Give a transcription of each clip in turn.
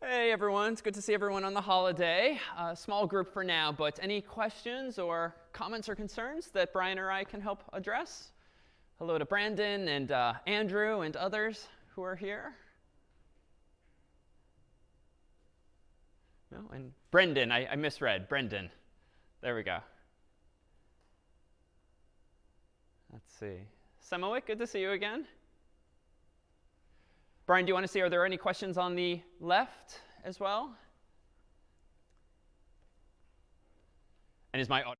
Hey everyone, it's good to see everyone on the holiday. Small group for now, but any questions or comments or concerns that Brian or I can help address? Hello to Brandon and Andrew and others who are here. No, and Brendan, I misread. Brendan. There we go. Let's see. Samoic, good to see you again. Brian, do you want to see, are there any questions on the left as well? And is my audio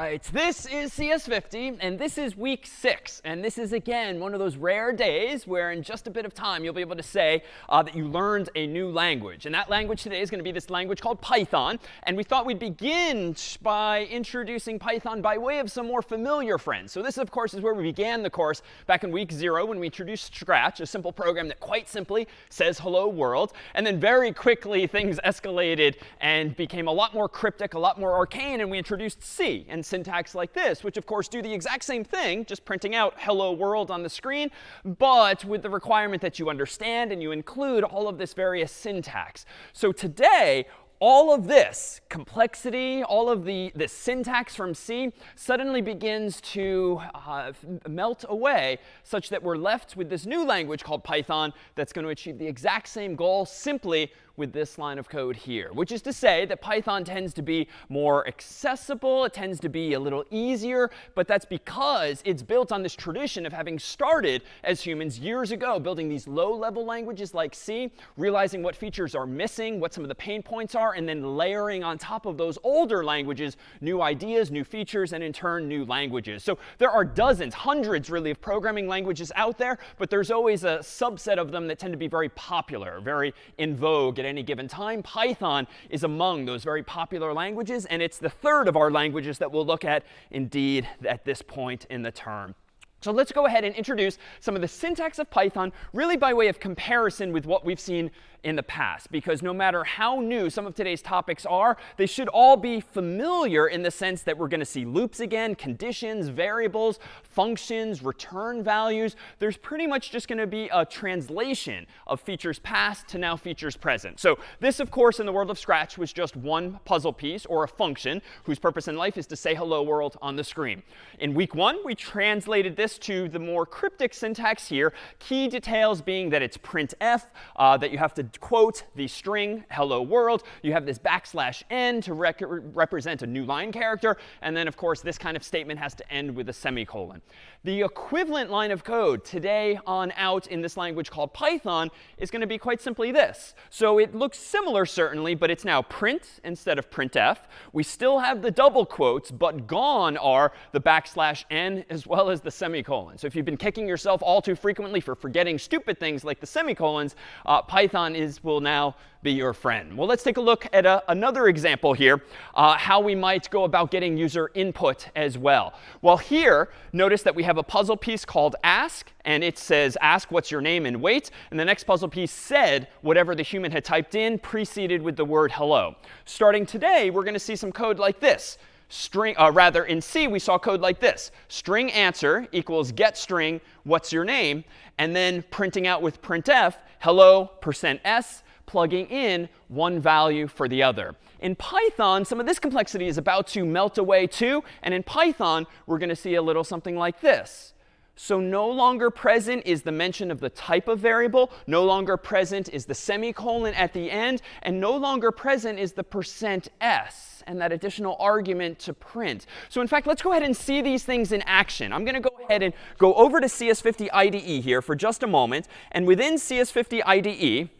right, this is CS50, and this is week 6. And this is, again, one of those rare days where in just a bit of time you'll be able to say that you learned a new language. And that language today is going to be this language called Python. And we thought we'd begin by introducing Python by way of some more familiar friends. So this, of course, is where we began the course back in week 0 when we introduced Scratch, a simple program that quite simply says hello world. And then very quickly things escalated and became a lot more cryptic, a lot more arcane, and we introduced C and syntax like this, which of course do the exact same thing, just printing out hello world on the screen, but with the requirement that you understand and you include all of this various syntax. So today, all of this complexity, all of the syntax from C suddenly begins to melt away such that we're left with this new language called Python that's going to achieve the exact same goal simply with this line of code here, which is to say that Python tends to be more accessible. It tends to be a little easier, but that's because it's built on this tradition of having started as humans years ago, building these low-level languages like C, realizing what features are missing, what some of the pain points are, and then layering on top of those older languages new ideas, new features, and in turn new languages. So there are dozens, hundreds really, of programming languages out there, but there's always a subset of them that tend to be very popular, very in vogue at any given time. Python is among those very popular languages, and it's the third of our languages that we'll look at indeed at this point in the term. So let's go ahead and introduce some of the syntax of Python really by way of comparison with what we've seen in the past, because no matter how new some of today's topics are, they should all be familiar in the sense that we're going to see loops again, conditions, variables, functions, return values. There's pretty much just going to be a translation of features past to now features present. So this, of course, in the world of Scratch was just one puzzle piece or a function whose purpose in life is to say hello world on the screen. In week 1, we translated this to the more cryptic syntax here, key details being that it's printf, that you have to quote the string hello world. You have this \n to represent a new line character. And then, of course, this kind of statement has to end with a semicolon. The equivalent line of code today on out in this language called Python is going to be quite simply this. So it looks similar, certainly, but it's now print instead of printf. We still have the double quotes, but gone are the \n as well as the semicolon. So if you've been kicking yourself all too frequently for forgetting stupid things like the semicolons, Python will now be your friend. Well, let's take a look at another example here, how we might go about getting user input as well. Well, here, notice that we have a puzzle piece called ask, and it says ask what's your name and wait. And the next puzzle piece said whatever the human had typed in, preceded with the word hello. Starting today, we're going to see some code like this. In C, we saw code like this. String answer equals get string, what's your name? And then printing out with printf, hello, %s, plugging in one value for the other. In Python, some of this complexity is about to melt away too. And in Python, we're going to see a little something like this. So no longer present is the mention of the type of variable. No longer present is the semicolon at the end. And no longer present is the %s and that additional argument to print. So in fact, let's go ahead and see these things in action. I'm going to go ahead and go over to CS50 IDE here for just a moment. And within CS50 IDE,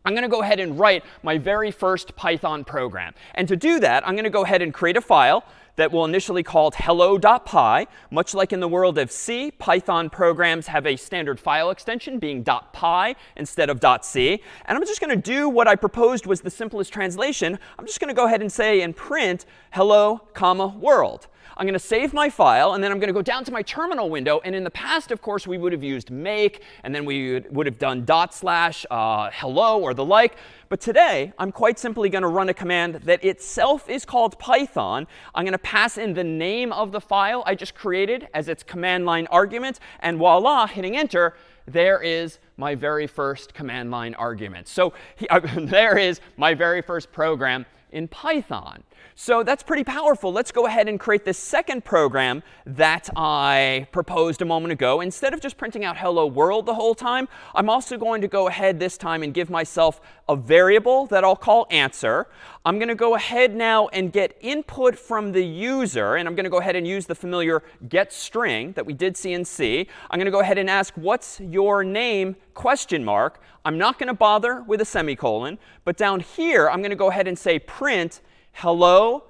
I'm going to go ahead and write my very first Python program. And to do that, I'm going to go ahead and create a file that will initially called hello.py. Much like in the world of C, Python programs have a standard file extension being .py instead of .c. And I'm just going to do what I proposed was the simplest translation. I'm just going to go ahead and say and print hello, world. I'm going to save my file, and then I'm going to go down to my terminal window. And in the past, of course, we would have used make, and then we would have done /hello or the like. But today, I'm quite simply going to run a command that itself is called Python. I'm going to pass in the name of the file I just created as its command line argument. And voila, hitting enter, there is my very first command line argument. So there is my very first program in Python. So that's pretty powerful. Let's go ahead and create this second program that I proposed a moment ago. Instead of just printing out hello world the whole time, I'm also going to go ahead this time and give myself a variable that I'll call answer. I'm going to go ahead now and get input from the user. And I'm going to go ahead and use the familiar get string that we did see in C. I'm going to go ahead and ask, what's your name? ? I'm not going to bother with a semicolon. But down here, I'm going to go ahead and say print hello,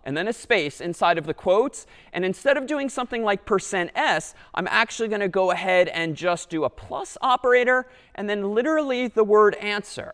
and then a space inside of the quotes. And instead of doing something like %s, I'm actually going to go ahead and just do a plus operator and then literally the word answer.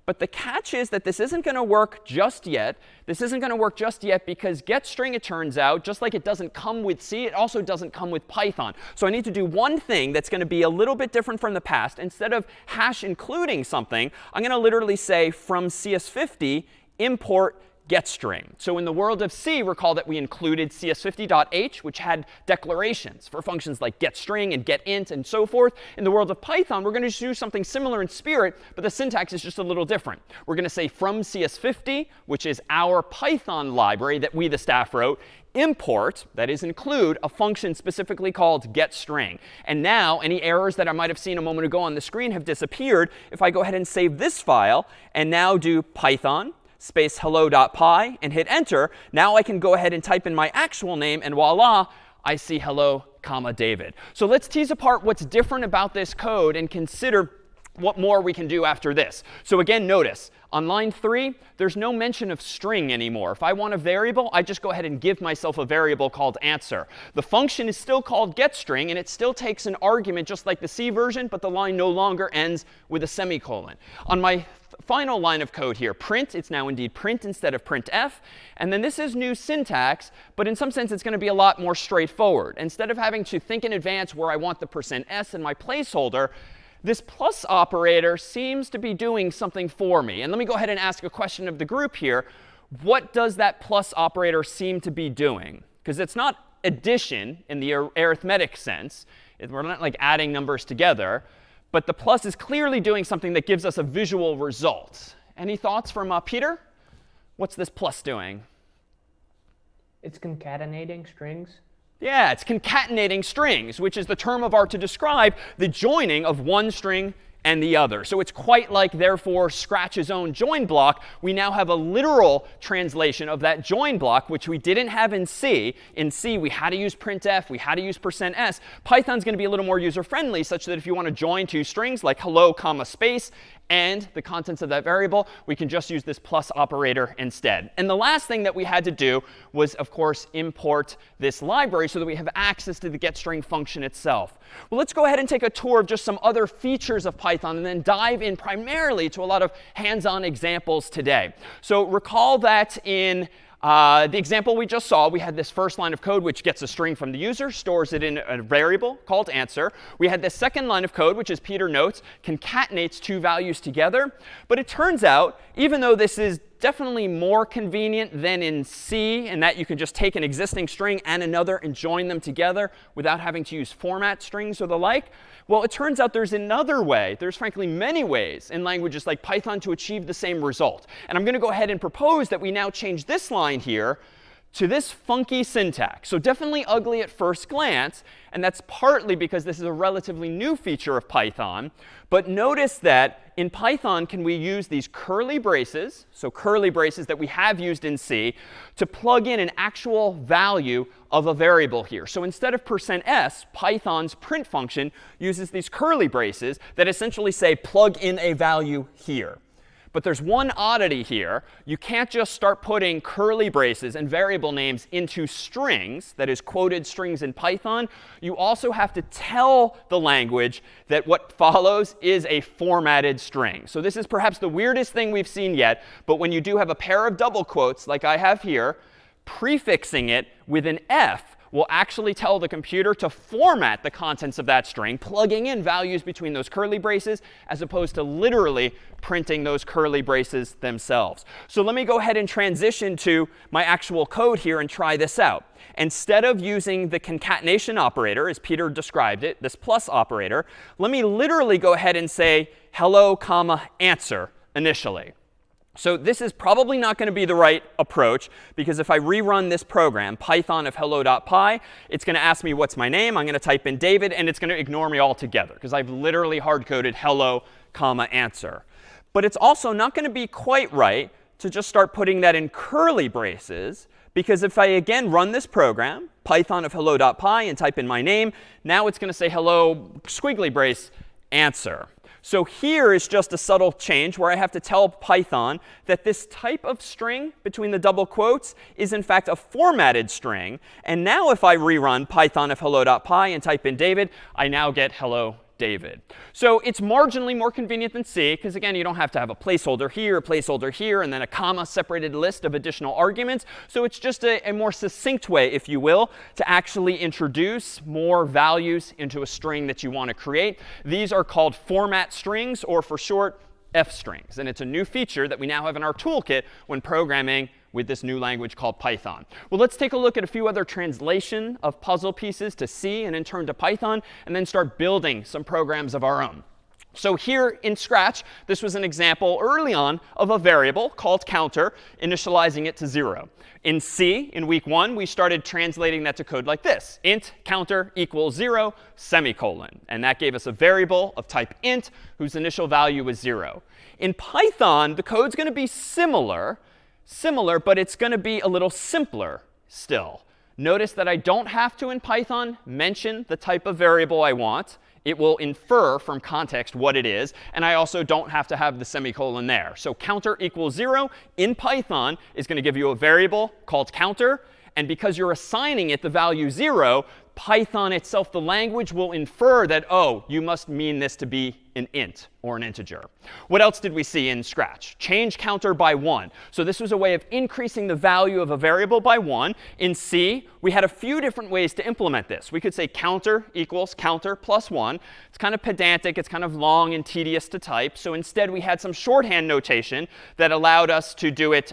But the catch is that this isn't going to work just yet. This isn't going to work just yet because getString, it turns out, just like it doesn't come with C, it also doesn't come with Python. So I need to do one thing that's going to be a little bit different from the past. Instead of hash including something, I'm going to literally say from CS50 import getString. So in the world of C, recall that we included CS50.h, which had declarations for functions like getString and getInt and so forth. In the world of Python, we're going to do something similar in spirit, but the syntax is just a little different. We're going to say from CS50, which is our Python library that we, the staff, wrote, import, that is include, a function specifically called getString. And now any errors that I might have seen a moment ago on the screen have disappeared. If I go ahead and save this file and now do Python space hello.py and hit enter, now I can go ahead and type in my actual name, and voila, I see hello, David. So let's tease apart what's different about this code and consider what more we can do after this. So again, notice, on line 3, there's no mention of string anymore. If I want a variable, I just go ahead and give myself a variable called answer. The function is still called getString, and it still takes an argument just like the C version, but the line no longer ends with a semicolon. On my final line of code here, print, it's now indeed print instead of printf. And then this is new syntax, but in some sense it's going to be a lot more straightforward. Instead of having to think in advance where I want the %s in my placeholder, this plus operator seems to be doing something for me. And let me go ahead and ask a question of the group here. What does that plus operator seem to be doing? Because it's not addition in the arithmetic sense. We're not like adding numbers together. But the plus is clearly doing something that gives us a visual result. Any thoughts from Peter? What's this plus doing? It's concatenating strings. Yeah, it's concatenating strings, which is the term of art to describe the joining of one string and the other. So it's quite like, therefore, Scratch's own join block. We now have a literal translation of that join block, which we didn't have in C. In C, we had to use printf. We had to use %s. Python's going to be a little more user-friendly, such that if you want to join two strings, like hello, space, and the contents of that variable, we can just use this plus operator instead. And the last thing that we had to do was, of course, import this library so that we have access to the getString function itself. Well, let's go ahead and take a tour of just some other features of Python and then dive in primarily to a lot of hands-on examples today. So recall that in the example we just saw, we had this first line of code which gets a string from the user, stores it in a variable called answer. We had this second line of code, which, as Peter notes, concatenates two values together. But it turns out, even though this is definitely more convenient than in C, in that you can just take an existing string and another and join them together without having to use format strings or the like, well, it turns out there's another way. There's frankly many ways in languages like Python to achieve the same result. And I'm going to go ahead and propose that we now change this line here to this funky syntax. So definitely ugly at first glance. And that's partly because this is a relatively new feature of Python. But notice that in Python, can we use these curly braces, so curly braces that we have used in C, to plug in an actual value of a variable here. So instead of %s, Python's print function uses these curly braces that essentially say plug in a value here. But there's one oddity here. You can't just start putting curly braces and variable names into strings, that is quoted strings in Python. You also have to tell the language that what follows is a formatted string. So this is perhaps the weirdest thing we've seen yet. But when you do have a pair of double quotes, like I have here, prefixing it with an F will actually tell the computer to format the contents of that string, plugging in values between those curly braces, as opposed to literally printing those curly braces themselves. So let me go ahead and transition to my actual code here and try this out. Instead of using the concatenation operator, as Peter described it, this plus operator, let me literally go ahead and say hello, answer initially. So this is probably not going to be the right approach, because if I rerun this program, Python of hello.py, it's going to ask me what's my name. I'm going to type in David, and it's going to ignore me altogether, because I've literally hard-coded hello, answer. But it's also not going to be quite right to just start putting that in curly braces, because if I again run this program, Python of hello.py, and type in my name, now it's going to say hello, squiggly brace, answer. So here is just a subtle change where I have to tell Python that this type of string between the double quotes is in fact a formatted string. And now if I rerun python of hello.py and type in David, I now get hello David. So it's marginally more convenient than C, because again, you don't have to have a placeholder here, and then a comma separated list of additional arguments. So it's just a more succinct way, if you will, to actually introduce more values into a string that you want to create. These are called format strings, or for short, F strings. And it's a new feature that we now have in our toolkit when programming with this new language called Python. Well, let's take a look at a few other translation of puzzle pieces to C and in turn to Python, and then start building some programs of our own. So here in Scratch, this was an example early on of a variable called counter, initializing it to 0. In C, in week 1, we started translating that to code like this: int counter equals 0, semicolon. And that gave us a variable of type int whose initial value was 0. In Python, the code's going to be similar, but it's going to be a little simpler still. Notice that I don't have to, in Python, mention the type of variable I want. It will infer from context what it is. And I also don't have to have the semicolon there. So counter equals 0 in Python is going to give you a variable called counter. And because you're assigning it the value 0, Python itself, the language, will infer that, oh, you must mean this to be an int or an integer. What else did we see in Scratch? Change counter by 1. So this was a way of increasing the value of a variable by 1. In C, we had a few different ways to implement this. We could say counter equals counter plus 1. It's kind of pedantic. It's kind of long and tedious to type. So instead, we had some shorthand notation that allowed us to do it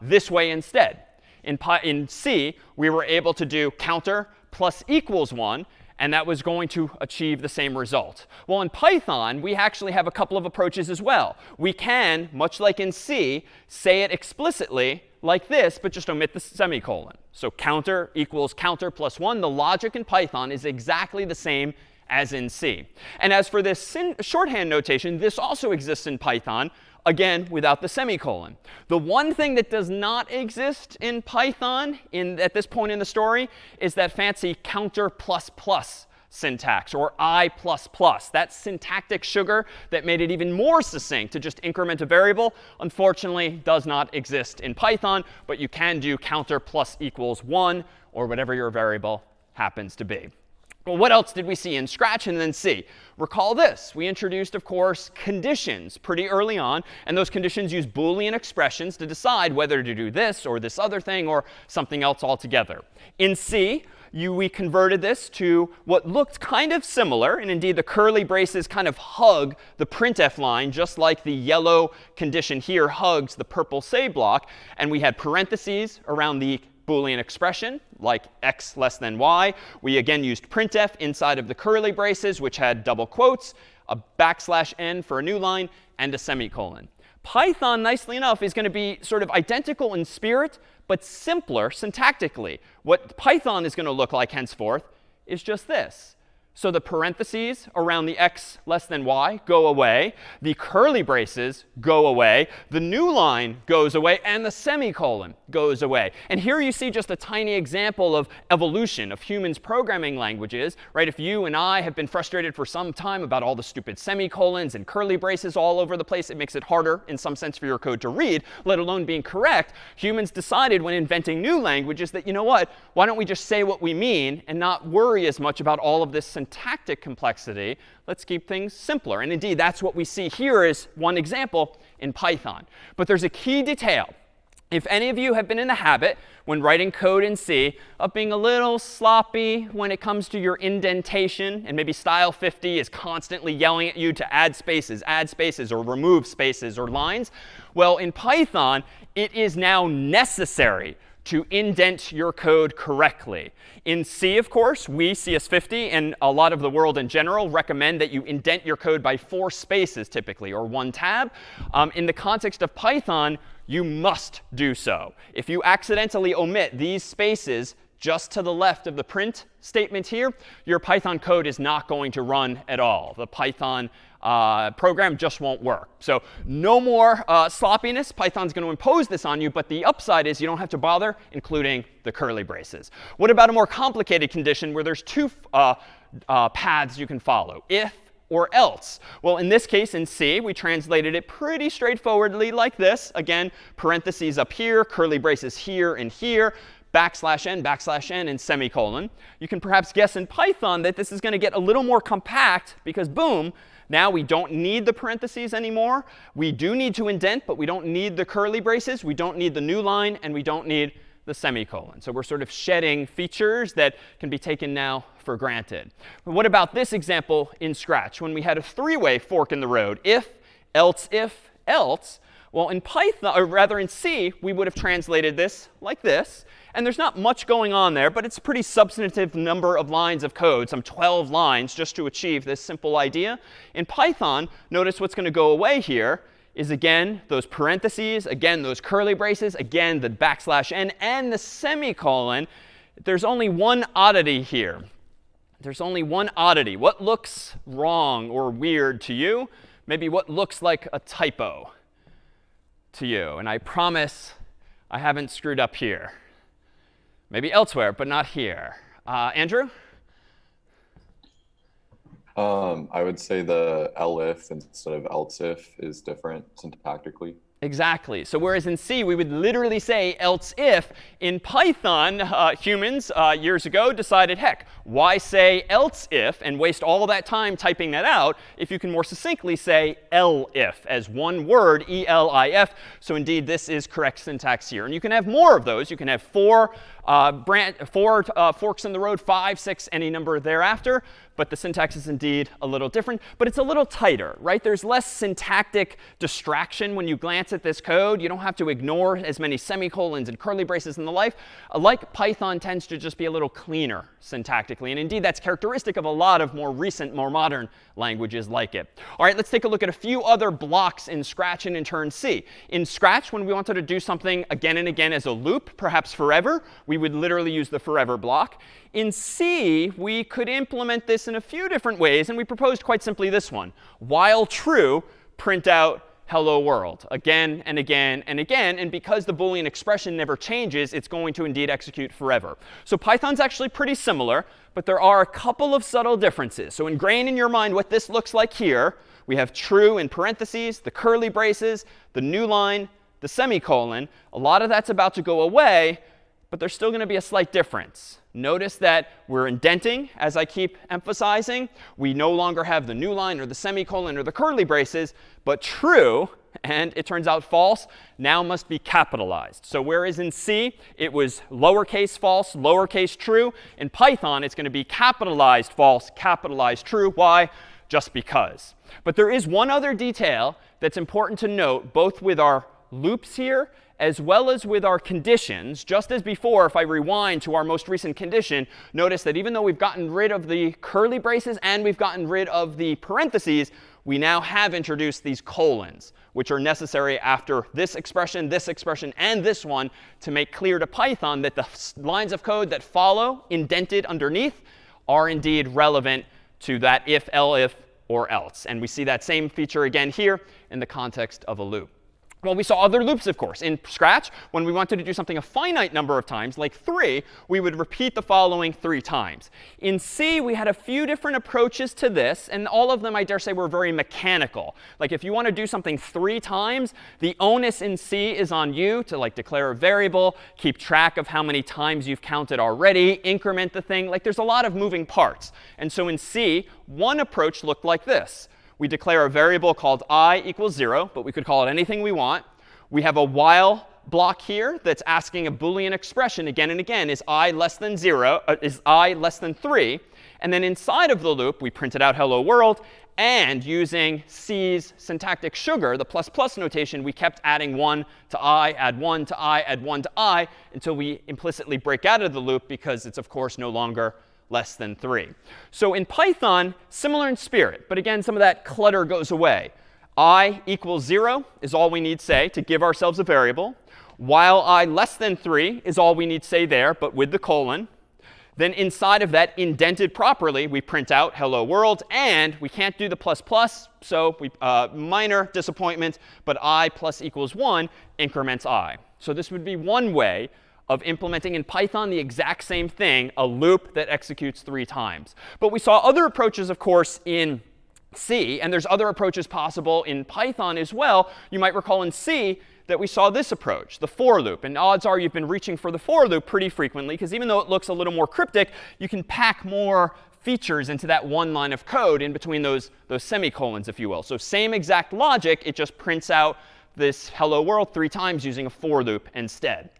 this way instead. In C, we were able to do counter plus equals 1, and that was going to achieve the same result. Well, in Python, we actually have a couple of approaches as well. We can, much like in C, say it explicitly like this, but just omit the semicolon. So counter equals counter plus 1. The logic in Python is exactly the same as in C. And as for this shorthand notation, this also exists in Python, again, without the semicolon. The one thing that does not exist in Python at this point in the story is that fancy counter plus plus syntax, or I++. That syntactic sugar that made it even more succinct to just increment a variable, unfortunately, does not exist in Python. But you can do counter plus equals 1, or whatever your variable happens to be. Well, what else did we see in Scratch and then C? Recall this. We introduced, of course, conditions pretty early on. And those conditions use Boolean expressions to decide whether to do this or this other thing or something else altogether. In C, we converted this to what looked kind of similar. And indeed, the curly braces kind of hug the printf line, just like the yellow condition here hugs the purple say block. And we had parentheses around the Boolean expression, like x less than y. We again used printf inside of the curly braces, which had double quotes, a \n for a new line, and a semicolon. Python, nicely enough, is going to be sort of identical in spirit, but simpler syntactically. What Python is going to look like henceforth is just this. So the parentheses around the x less than y go away. The curly braces go away. The new line goes away. And the semicolon goes away. And here you see just a tiny example of evolution of humans programming languages. Right? If you and I have been frustrated for some time about all the stupid semicolons and curly braces all over the place, it makes it harder in some sense for your code to read, let alone being correct. Humans decided when inventing new languages that, you know what, why don't we just say what we mean and not worry as much about all of this syntactic complexity. Let's keep things simpler. And indeed, that's what we see here is one example in Python. But there's a key detail. If any of you have been in the habit, when writing code in C, of being a little sloppy when it comes to your indentation, and maybe style 50 is constantly yelling at you to add spaces, or remove spaces or lines, well, in Python, it is now necessary to indent your code correctly. In C, of course, we, CS50, and a lot of the world in general, recommend that you indent your code by 4 spaces typically, or 1 tab. In the context of Python, you must do so. If you accidentally omit these spaces just to the left of the print statement here, your Python code is not going to run at all. The Python program just won't work. So no more sloppiness. Python's going to impose this on you. But the upside is you don't have to bother including the curly braces. What about a more complicated condition where there's 2 paths you can follow? If or else? Well, in this case, in C, we translated it pretty straightforwardly like this. Again, parentheses up here, curly braces here and here, \n, and semicolon. You can perhaps guess in Python that this is going to get a little more compact because, boom, now we don't need the parentheses anymore. We do need to indent, but we don't need the curly braces. We don't need the new line, and we don't need the semicolon. So we're sort of shedding features that can be taken now for granted. But what about this example in Scratch when we had a three-way fork in the road? If, else. Well, in Python, or rather in C, we would have translated this like this. And there's not much going on there, but it's a pretty substantive number of lines of code, some 12 lines just to achieve this simple idea. In Python, notice what's going to go away here is, again, those parentheses, again, those curly braces, again, the \n, and the semicolon. There's only one oddity here. There's only one oddity. What looks wrong or weird to you? Maybe what looks like a typo to you. And I promise I haven't screwed up here. Maybe elsewhere, but not here. Andrew? I would say the elif instead of elsif is different syntactically. Exactly. So whereas in C, we would literally say else if, in Python, humans years ago decided, heck, why say else if and waste all that time typing that out if you can more succinctly say elif as one word, E-L-I-F. So indeed, this is correct syntax here. And you can have more of those. You can have four forks in the road, 5, 6, any number thereafter. But the syntax is indeed a little different. But it's a little tighter, right? There's less syntactic distraction when you glance at this code. You don't have to ignore as many semicolons and curly braces and the like. Like Python tends to just be a little cleaner syntactically. And indeed, that's characteristic of a lot of more recent, more modern languages like it. All right, let's take a look at a few other blocks in Scratch and in turn C. In Scratch, when we wanted to do something again and again as a loop, perhaps forever, we would literally use the forever block. In C, we could implement this in a few different ways, and we proposed quite simply this one. While true, print out hello world again and again and again. And because the Boolean expression never changes, it's going to indeed execute forever. So Python's actually pretty similar, but there are a couple of subtle differences. So ingrain in your mind what this looks like here. We have true in parentheses, the curly braces, the new line, the semicolon. A lot of that's about to go away, but there's still going to be a slight difference. Notice that we're indenting, as I keep emphasizing. We no longer have the new line or the semicolon or the curly braces, but true, and it turns out false, now must be capitalized. So whereas in C, it was lowercase false, lowercase true, in Python, it's going to be capitalized false, capitalized true. Why? Just because. But there is one other detail that's important to note, both with our loops here as well as with our conditions. Just as before, if I rewind to our most recent condition, notice that even though we've gotten rid of the curly braces and we've gotten rid of the parentheses, we now have introduced these colons, which are necessary after this expression, and this one to make clear to Python that the lines of code that follow, indented underneath, are indeed relevant to that if, elif, or else. And we see that same feature again here in the context of a loop. Well, we saw other loops, of course. In Scratch, when we wanted to do something a finite number of times, like 3, we would repeat the following 3 times. In C, we had a few different approaches to this, and all of them, I dare say, were very mechanical. Like if you want to do something 3 times, the onus in C is on you to declare a variable, keep track of how many times you've counted already, increment the thing. There's a lot of moving parts. And so in C, one approach looked like this. We declare a variable called I equals 0, but we could call it anything we want. We have a while block here that's asking a Boolean expression again and again. Is I less than 0? Is I less than 3? And then inside of the loop, we printed out hello world. And using C's syntactic sugar, the ++ notation, we kept adding 1 to I, add 1 to I, add 1 to I, until we implicitly break out of the loop because it's, of course, no longer less than 3. So in Python, similar in spirit, but again, some of that clutter goes away. I equals 0 is all we need say to give ourselves a variable. While I less than 3 is all we need say there, but with the colon. Then inside of that, indented properly, we print out hello world. And we can't do the ++, so minor disappointment, but I plus equals 1 increments I. So this would be one way of implementing in Python the exact same thing, a loop that executes 3 times. But we saw other approaches, of course, in C, and there's other approaches possible in Python as well. You might recall in C that we saw this approach, the for loop. And odds are you've been reaching for the for loop pretty frequently, because even though it looks a little more cryptic, you can pack more features into that one line of code in between those semicolons, if you will. So same exact logic, it just prints out this hello world 3 times using a for loop instead.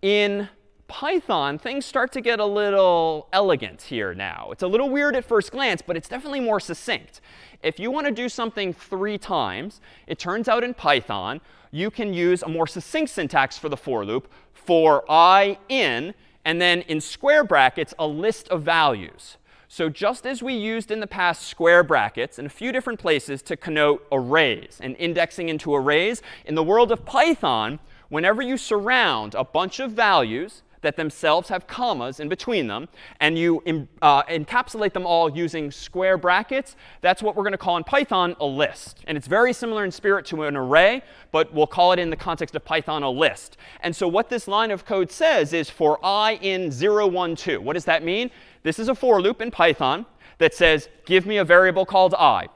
In Python, things start to get a little elegant here now. It's a little weird at first glance, but it's definitely more succinct. If you want to do something 3 times, it turns out in Python, you can use a more succinct syntax for the for loop, for I in, and then in square brackets, a list of values. So just as we used in the past square brackets in a few different places to connote arrays and indexing into arrays, in the world of Python, whenever you surround a bunch of values that themselves have commas in between them, and you encapsulate them all using square brackets, that's what we're going to call in Python a list. And it's very similar in spirit to an array, but we'll call it in the context of Python a list. And so what this line of code says is for I in 0, 1, 2. What does that mean? This is a for loop in Python that says, give me a variable called I.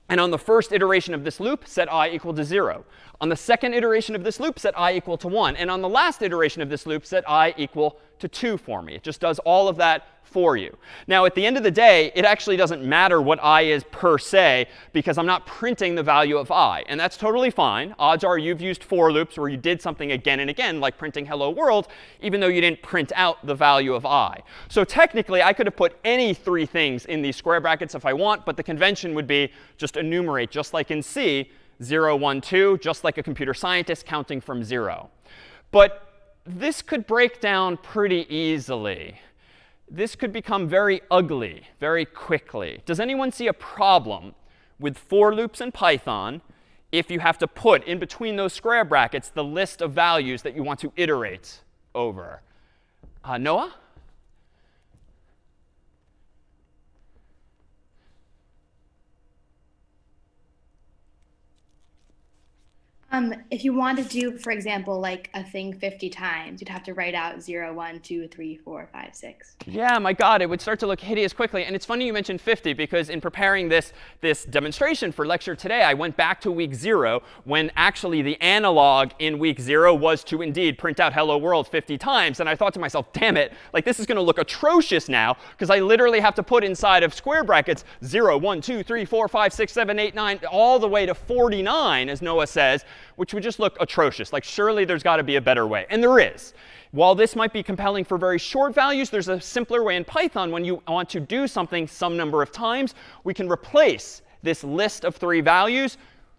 And on the first iteration of this loop, set I equal to 0. On the second iteration of this loop, set I equal to 1. And on the last iteration of this loop, set I equal to 2 for me. It just does all of that for you. Now, at the end of the day, it actually doesn't matter what I is per se, because I'm not printing the value of I. And that's totally fine. Odds are you've used for loops where you did something again and again, like printing hello world, even though you didn't print out the value of I. So technically, I could have put any 3 things in these square brackets if I want, but the convention would be just enumerate, just like in C, 0, 1, 2, just like a computer scientist counting from 0. But this could break down pretty easily. This could become very ugly very quickly. Does anyone see a problem with for loops in Python if you have to put in between those square brackets the list of values that you want to iterate over? Noah? If you want to do, for example, like a thing 50 times, you'd have to write out 0, 1, 2, 3, 4, 5, 6. Yeah, my God, it would start to look hideous quickly. And it's funny you mentioned 50, because in preparing this demonstration for lecture today, I went back to week 0 when actually the analog in week 0 was to indeed print out hello world 50 times. And I thought to myself, damn it, like this is going to look atrocious now, because I literally have to put inside of square brackets 0, 1, 2, 3, 4, 5, 6, 7, 8, 9, all the way to 49, as Noah says, which would just look atrocious. Like, surely there's got to be a better way. And there is. While this might be compelling for very short values, there's a simpler way in Python. When you want to do something some number of times, we can replace this list of 3 values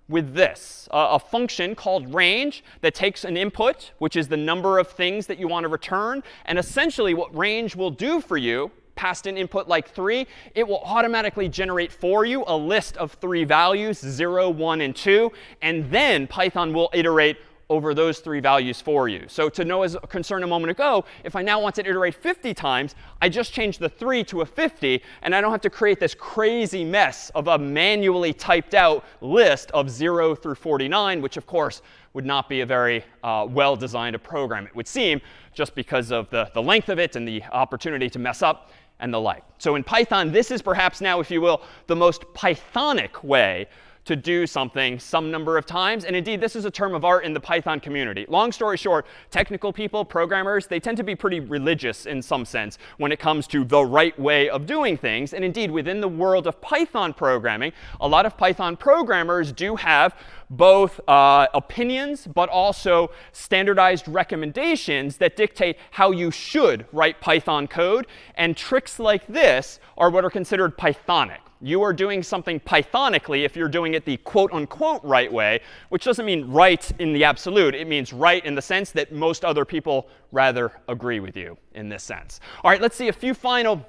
with this, a function called range that takes an input, which is the number of things that you want to return. And essentially what range will do for you, passed an input like 3, it will automatically generate for you a list of 3 values, 0, 1, and 2. And then Python will iterate over those 3 values for you. So to Noah's concern a moment ago, if I now want to iterate 50 times, I just change the 3 to a 50, and I don't have to create this crazy mess of a manually typed out list of 0 through 49, which of course would not be a very well-designed program, it would seem, just because of the length of it and the opportunity to mess up and the like. So in Python, this is perhaps now, if you will, the most Pythonic way to do something some number of times. And indeed, this is a term of art in the Python community. Long story short, technical people, programmers, they tend to be pretty religious in some sense when it comes to the right way of doing things. And indeed, within the world of Python programming, a lot of Python programmers do have both opinions, but also standardized recommendations that dictate how you should write Python code. And tricks like this are what are considered Pythonic. You are doing something Pythonically if you're doing it the quote unquote right way, which doesn't mean right in the absolute. It means right in the sense that most other people rather agree with you in this sense. All right, let's see a few final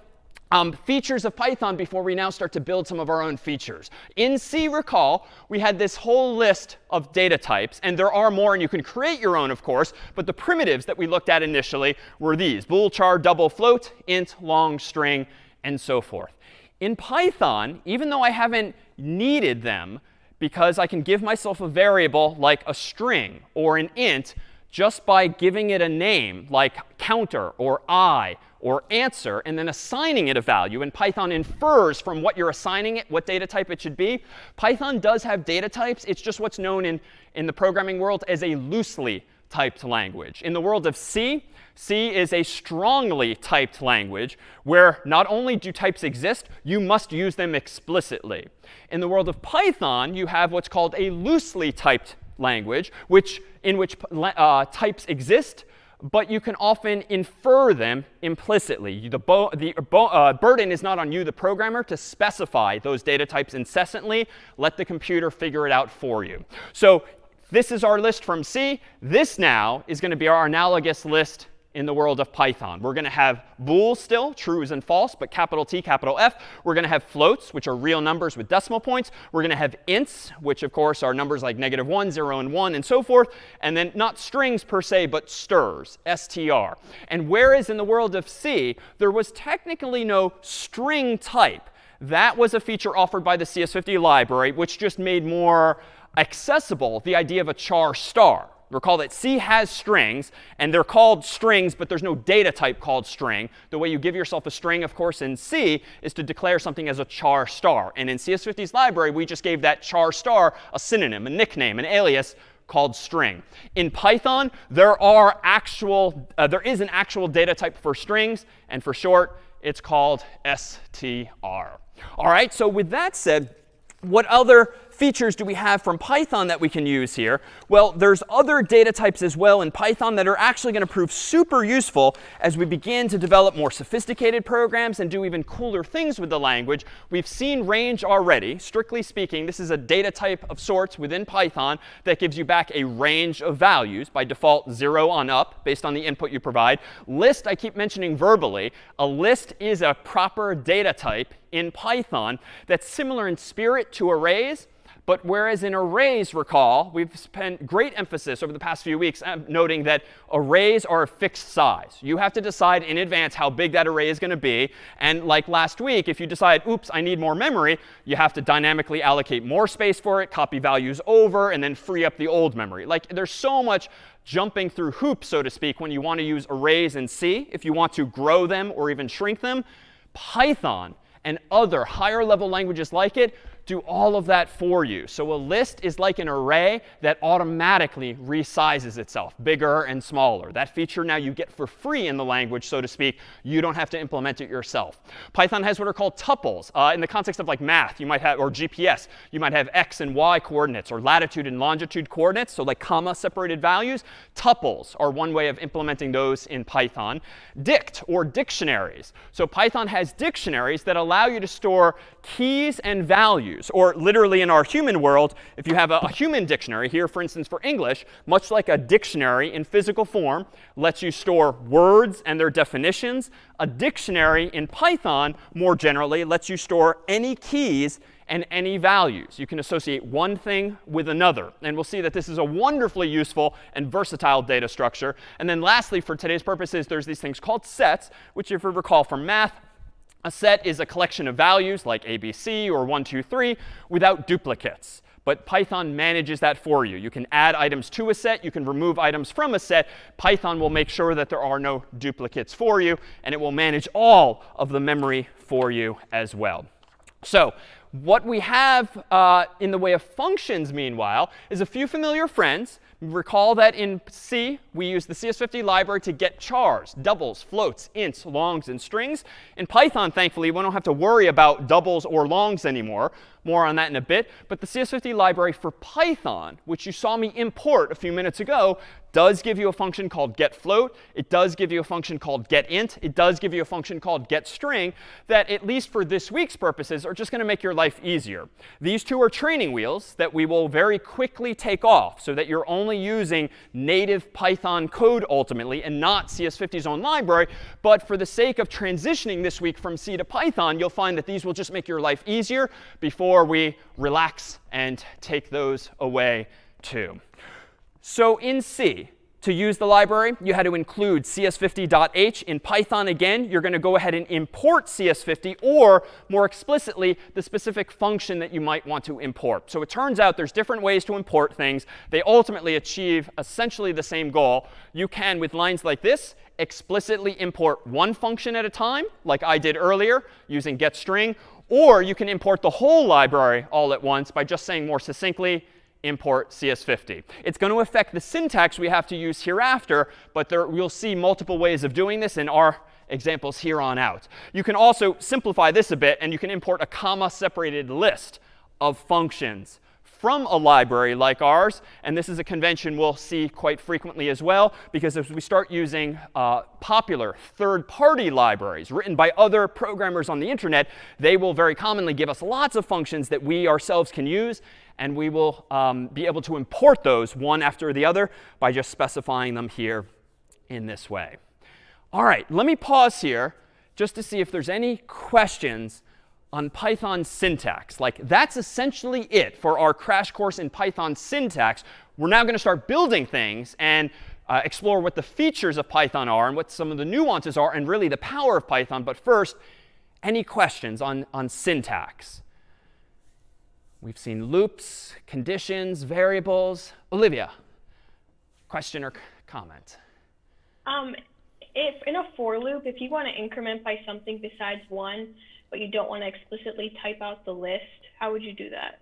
features of Python before we now start to build some of our own features. In C, recall, we had this whole list of data types. And there are more, and you can create your own, of course. But the primitives that we looked at initially were these: bool, char, double, float, int, long, string, and so forth. In Python, even though I haven't needed them, because I can give myself a variable like a string or an int just by giving it a name like counter or I or answer, and then assigning it a value. And Python infers from what you're assigning it what data type it should be. Python does have data types. It's just what's known in the programming world as a loosely typed language. In the world of C, C is a strongly typed language where not only do types exist, you must use them explicitly. In the world of Python, you have what's called a loosely typed language, in which types exist, but you can often infer them implicitly. The burden is not on you, the programmer, to specify those data types incessantly. Let the computer figure it out for you. So this is our list from C. This now is going to be our analogous list in the world of Python. We're going to have bools still, trues and false, but capital T, capital F. We're going to have floats, which are real numbers with decimal points. We're going to have ints, which of course are numbers like -1, 0, and 1, and so forth. And then not strings per se, but strs, str. And whereas in the world of C, there was technically no string type, that was a feature offered by the CS50 library, which just made more accessible the idea of a char star. Recall that C has strings, and they're called strings, but there's no data type called string. The way you give yourself a string, of course, in C is to declare something as a char star. And in CS50's library, we just gave that char star a synonym, a nickname, an alias called string. In Python, there is an actual data type for strings, and for short, it's called str. All right, so with that said, what other features do we have from Python that we can use here? Well, there's other data types as well in Python that are actually going to prove super useful as we begin to develop more sophisticated programs and do even cooler things with the language. We've seen range already. Strictly speaking, this is a data type of sorts within Python that gives you back a range of values, by default 0 on up, based on the input you provide. List, I keep mentioning verbally. A list is a proper data type in Python that's similar in spirit to arrays. But whereas in arrays, recall, we've spent great emphasis over the past few weeks noting that arrays are a fixed size. You have to decide in advance how big that array is going to be. And like last week, if you decide, oops, I need more memory, you have to dynamically allocate more space for it, copy values over, and then free up the old memory. Like, there's so much jumping through hoops, so to speak, when you want to use arrays in C, if you want to grow them or even shrink them. Python and other higher level languages like it do all of that for you. So a list is like an array that automatically resizes itself, bigger and smaller. That feature now you get for free in the language, so to speak. You don't have to implement it yourself. Python has what are called tuples. In the context of like math, you might have, or GPS, you might have x and y coordinates, or latitude and longitude coordinates, so like comma separated values. Tuples are one way of implementing those in Python. Dict, or dictionaries. So Python has dictionaries that allow you to store keys and values. Or literally in our human world, if you have a human dictionary here, for instance, for English, much like a dictionary in physical form lets you store words and their definitions, a dictionary in Python, more generally, lets you store any keys and any values. You can associate one thing with another. And we'll see that this is a wonderfully useful and versatile data structure. And then lastly, for today's purposes, there's these things called sets, which if you recall from math, a set is a collection of values like ABC or 1, 2, 3 without duplicates. But Python manages that for you. You can add items to a set. You can remove items from a set. Python will make sure that there are no duplicates for you. And it will manage all of the memory for you as well. So what we have in the way of functions, meanwhile, is a few familiar friends. Recall that in C, we use the CS50 library to get chars, doubles, floats, ints, longs, and strings. In Python, thankfully, we don't have to worry about doubles or longs anymore. More on that in a bit. But the CS50 library for Python, which you saw me import a few minutes ago, does give you a function called getFloat. It does give you a function called getInt. It does give you a function called getString that, at least for this week's purposes, are just going to make your life easier. These two are training wheels that we will very quickly take off so that you're only using native Python code ultimately and not CS50's own library. But for the sake of transitioning this week from C to Python, you'll find that these will just make your life easier before we relax and take those away too. So in C, to use the library, you had to include CS50.h. In Python, again, you're going to go ahead and import CS50, or more explicitly, the specific function that you might want to import. So it turns out there's different ways to import things. They ultimately achieve essentially the same goal. You can, with lines like this, explicitly import one function at a time, like I did earlier using getString, or you can import the whole library all at once by just saying more succinctly, import CS50. It's going to affect the syntax we have to use hereafter, but you'll see multiple ways of doing this in our examples here on out. You can also simplify this a bit, and you can import a comma-separated list of functions from a library like ours. And this is a convention we'll see quite frequently as well, because as we start using popular third-party libraries written by other programmers on the internet, they will very commonly give us lots of functions that we ourselves can use. And we will be able to import those one after the other by just specifying them here in this way. All right, let me pause here just to see if there's any questions on Python syntax. Like, that's essentially it for our crash course in Python syntax. We're now going to start building things and explore what the features of Python are and what some of the nuances are and really the power of Python. But first, any questions on syntax? We've seen loops, conditions, variables. Olivia, question or comment? If in a for loop, if you want to increment by something besides 1, but you don't want to explicitly type out the list, how would you do that?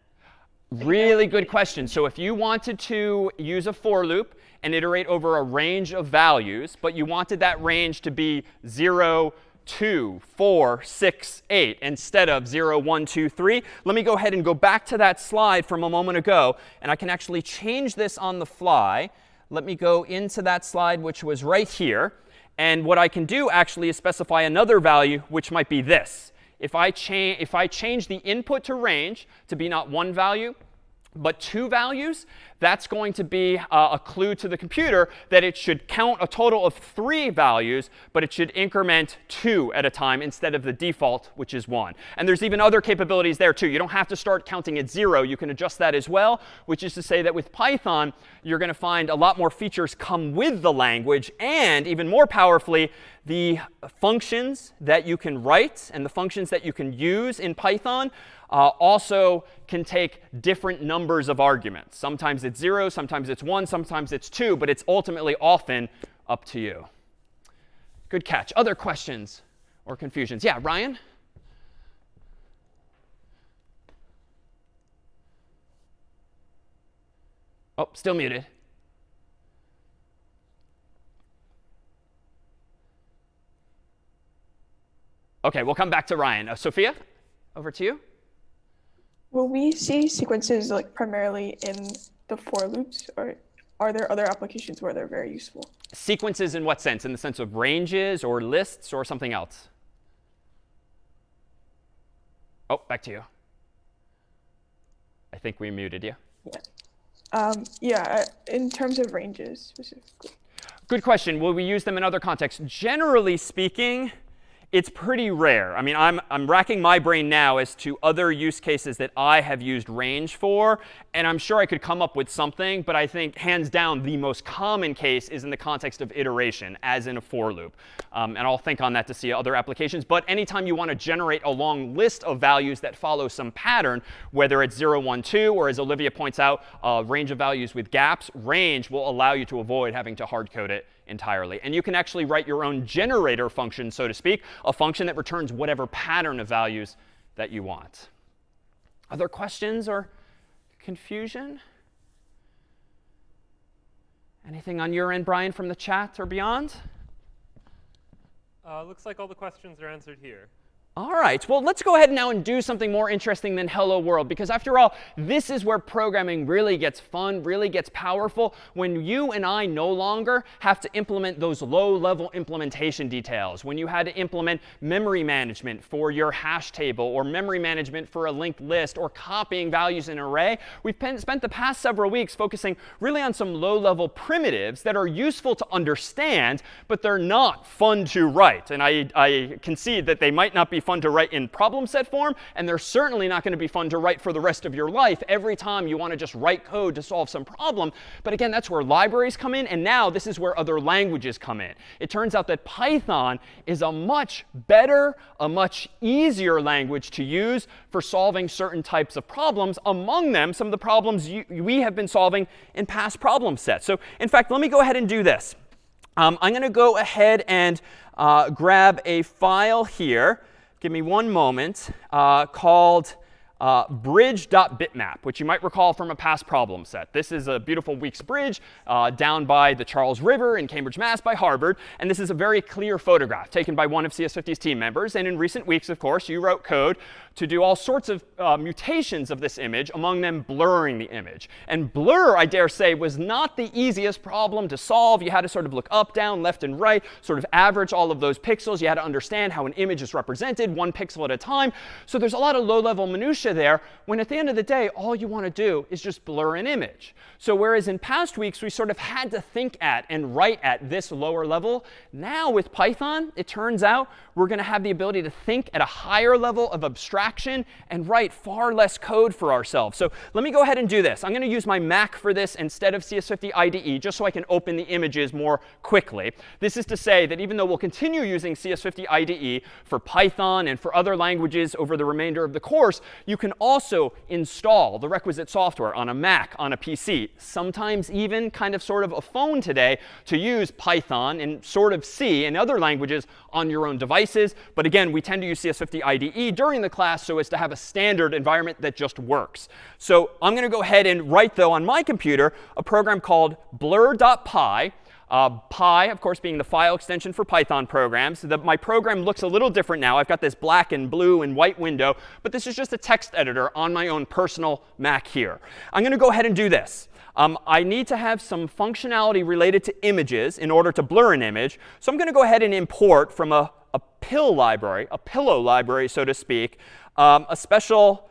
Really good question. So if you wanted to use a for loop and iterate over a range of values, but you wanted that range to be 0, 2, 4, 6, 8 instead of 0, 1, 2, 3. Let me go ahead and go back to that slide from a moment ago, and I can actually change this on the fly. Let me go into that slide, which was right here. And what I can do actually is specify another value, which might be this. If I change the input to range to be not one value, but 2 values, that's going to be a clue to the computer that it should count a total of 3 values, but it should increment 2 at a time instead of the default, which is 1. And there's even other capabilities there, too. You don't have to start counting at 0. You can adjust that as well, which is to say that with Python, you're going to find a lot more features come with the language. And even more powerfully, the functions that you can write and the functions that you can use in Python also can take different numbers of arguments. Sometimes it's 0, sometimes it's 1, sometimes it's 2, but it's ultimately often up to you. Good catch. Other questions or confusions? Yeah, Ryan? Oh, still muted. OK, we'll come back to Ryan. Sophia, over to you. Will we see sequences like primarily in the for loops, or are there other applications where they're very useful? Sequences in what sense? In the sense of ranges or lists or something else? Oh, back to you. I think we muted you. Yeah, in terms of ranges specifically. Good question. Will we use them in other contexts? Generally speaking, it's pretty rare. I mean, I'm racking my brain now as to other use cases that I have used range for. And I'm sure I could come up with something. But I think, hands down, the most common case is in the context of iteration, as in a for loop. And I'll think on that to see other applications. But anytime you want to generate a long list of values that follow some pattern, whether it's 0, 1, 2, or as Olivia points out, a range of values with gaps, range will allow you to avoid having to hard code it entirely. And you can actually write your own generator function, so to speak, a function that returns whatever pattern of values that you want. Other questions or confusion? Anything on your end, Brian, from the chat or beyond? Looks like all the questions are answered here. All right, well, let's go ahead now and do something more interesting than hello world. Because after all, this is where programming really gets fun, really gets powerful, when you and I no longer have to implement those low-level implementation details. When you had to implement memory management for your hash table, or memory management for a linked list, or copying values in an array, we've spent the past several weeks focusing really on some low-level primitives that are useful to understand, but they're not fun to write. And I concede that they might not be be fun to write in problem set form, and they're certainly not going to be fun to write for the rest of your life every time you want to just write code to solve some problem. But again, that's where libraries come in, and now this is where other languages come in. It turns out that Python is a much better, a much easier language to use for solving certain types of problems, among them some of the problems we have been solving in past problem sets. So in fact, let me go ahead and do this. I'm going to go ahead and grab a file here. Give me one moment, called bridge.bitmap, which you might recall from a past problem set. This is a beautiful Weeks bridge down by the Charles River in Cambridge, Mass. By Harvard. And this is a very clear photograph taken by one of CS50's team members. And in recent weeks, of course, you wrote code to do all sorts of mutations of this image, among them blurring the image. And blur, I dare say, was not the easiest problem to solve. You had to sort of look up, down, left, and right, sort of average all of those pixels. You had to understand how an image is represented, one pixel at a time. So there's a lot of low-level minutia there, when at the end of the day, all you want to do is just blur an image. So whereas in past weeks, we sort of had to think at and write at this lower level, now with Python, it turns out we're going to have the ability to think at a higher level of abstraction and write far less code for ourselves. So let me go ahead and do this. I'm going to use my Mac for this instead of CS50 IDE, just so I can open the images more quickly. This is to say that even though we'll continue using CS50 IDE for Python and for other languages over the remainder of the course, you can also install the requisite software on a Mac, on a PC, sometimes even kind of sort of a phone today to use Python and sort of C and other languages on your own devices. But again, we tend to use CS50 IDE during the class so as to have a standard environment that just works. So I'm going to go ahead and write, though, on my computer, a program called blur.py. Py, of course, being the file extension for Python programs. My program looks a little different now. I've got this black and blue and white window, but this is just a text editor on my own personal Mac here. I'm going to go ahead and do this. I need to have some functionality related to images in order to blur an image. So I'm going to go ahead and import from a pillow library, so to speak, a special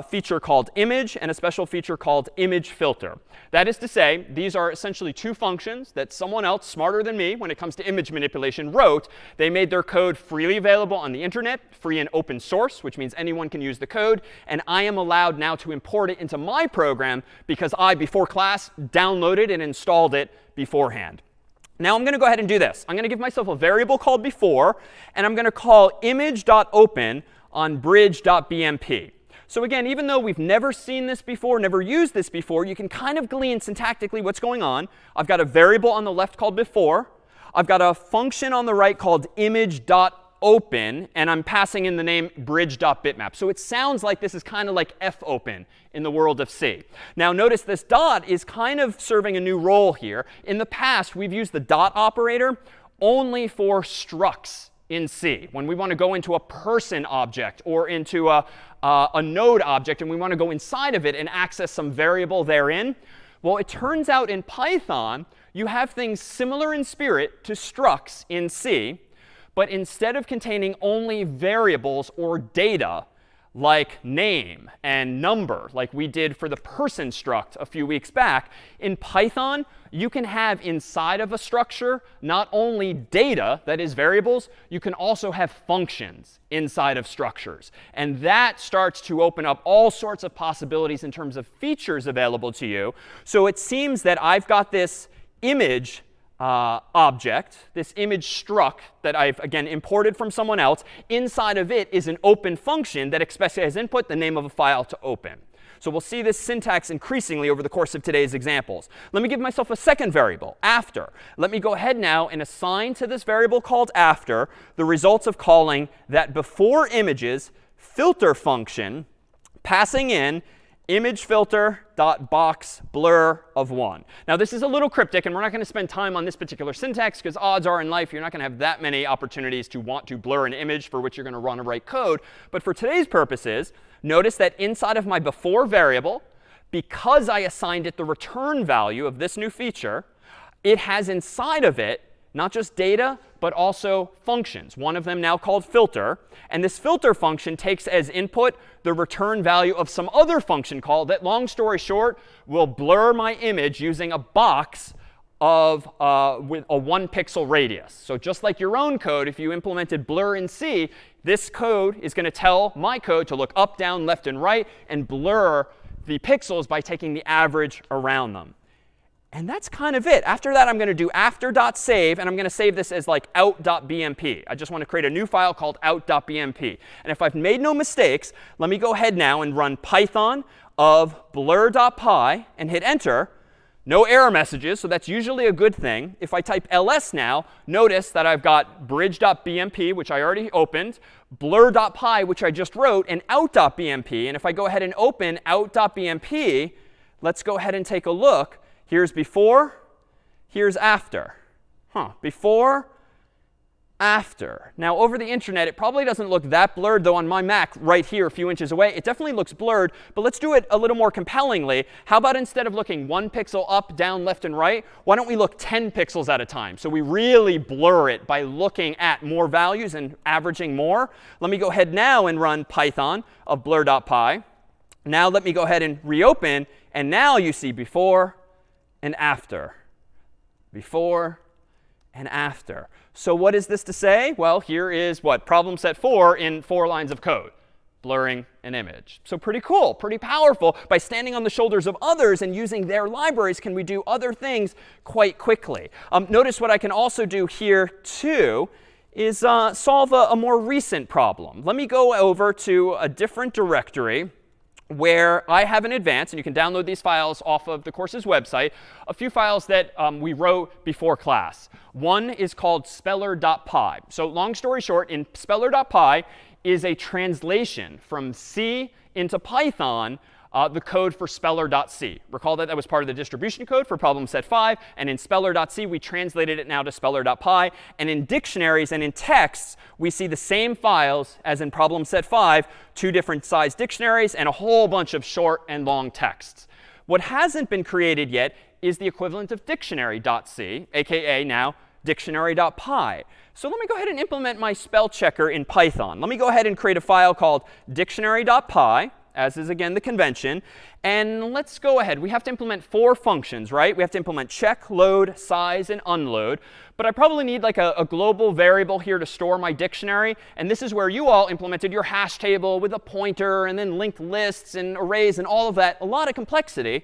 feature called image and a special feature called image filter. That is to say, these are essentially two functions that someone else smarter than me when it comes to image manipulation wrote. They made their code freely available on the internet, free and open source, which means anyone can use the code. And I am allowed now to import it into my program because I, before class, downloaded and installed it beforehand. Now I'm going to go ahead and do this. I'm going to give myself a variable called before, and I'm going to call image.open on bridge.bmp. So again, even though we've never seen this before, never used this before, you can kind of glean syntactically what's going on. I've got a variable on the left called before. I've got a function on the right called image.open, and I'm passing in the name bridge.bitmap. So it sounds like this is kind of like fopen in the world of C. Now notice this dot is kind of serving a new role here. In the past, we've used the dot operator only for structs in C. When we want to go into a person object or into a node object and we want to go inside of it and access some variable therein, well, it turns out in Python, you have things similar in spirit to structs in C, but instead of containing only variables or data, like name and number, like we did for the person struct a few weeks back, in Python, you can have inside of a structure not only data, that is variables, you can also have functions inside of structures. And that starts to open up all sorts of possibilities in terms of features available to you. So it seems that I've got this image object, this image struct that I've, again, imported from someone else. Inside of it is an open function that expects as input the name of a file to open. So we'll see this syntax increasingly over the course of today's examples. Let me give myself a second variable, after. Let me go ahead now and assign to this variable called after the results of calling that before images filter function, passing in image filter.box blur of 1. Now this is a little cryptic, and we're not going to spend time on this particular syntax because odds are in life you're not going to have that many opportunities to want to blur an image for which you're going to run or write code. But for today's purposes, notice that inside of my before variable, because I assigned it the return value of this new feature, it has inside of it not just data, but also functions, one of them now called filter. And this filter function takes as input the return value of some other function call that, long story short, will blur my image using a box with a 1 pixel radius. So just like your own code, if you implemented blur in C, this code is going to tell my code to look up, down, left, and right and blur the pixels by taking the average around them. And that's kind of it. After that, I'm going to do after.save, and I'm going to save this as like out.bmp. I just want to create a new file called out.bmp. And if I've made no mistakes, let me go ahead now and run python of blur.py and hit enter. No error messages, so that's usually a good thing. If I type ls now, notice that I've got bridge.bmp, which I already opened, blur.py, which I just wrote, and out.bmp. And if I go ahead and open out.bmp, let's go ahead and take a look. Here's before, here's after. Before, after. Now, over the internet, it probably doesn't look that blurred, though on my Mac right here a few inches away, it definitely looks blurred. But let's do it a little more compellingly. How about instead of looking 1 pixel up, down, left, and right, why don't we look 10 pixels at a time? So we really blur it by looking at more values and averaging more. Let me go ahead now and run python of blur.py. Now let me go ahead and reopen. And now you see before and after. Before and after. So what is this to say? Well, here is what? Problem set 4 in 4 lines of code. Blurring an image. So pretty cool, pretty powerful. By standing on the shoulders of others and using their libraries, can we do other things quite quickly? Notice what I can also do here, too, is solve a more recent problem. Let me go over to a different directory where I have in advance, and you can download these files off of the course's website, a few files that we wrote before class. One is called speller.py. So long story short, in speller.py is a translation from C into Python, the code for speller.c. Recall that that was part of the distribution code for problem set 5. And in speller.c, we translated it now to speller.py. And in dictionaries and in texts, we see the same files as in problem set 5, 2 different size dictionaries and a whole bunch of short and long texts. What hasn't been created yet is the equivalent of dictionary.c, aka now dictionary.py. So let me go ahead and implement my spell checker in Python. Let me go ahead and create a file called dictionary.py, as is, again, the convention. And let's go ahead. We have to implement 4 functions, right? We have to implement check, load, size, and unload. But I probably need like a global variable here to store my dictionary. And this is where you all implemented your hash table with a pointer and then linked lists and arrays and all of that. A lot of complexity.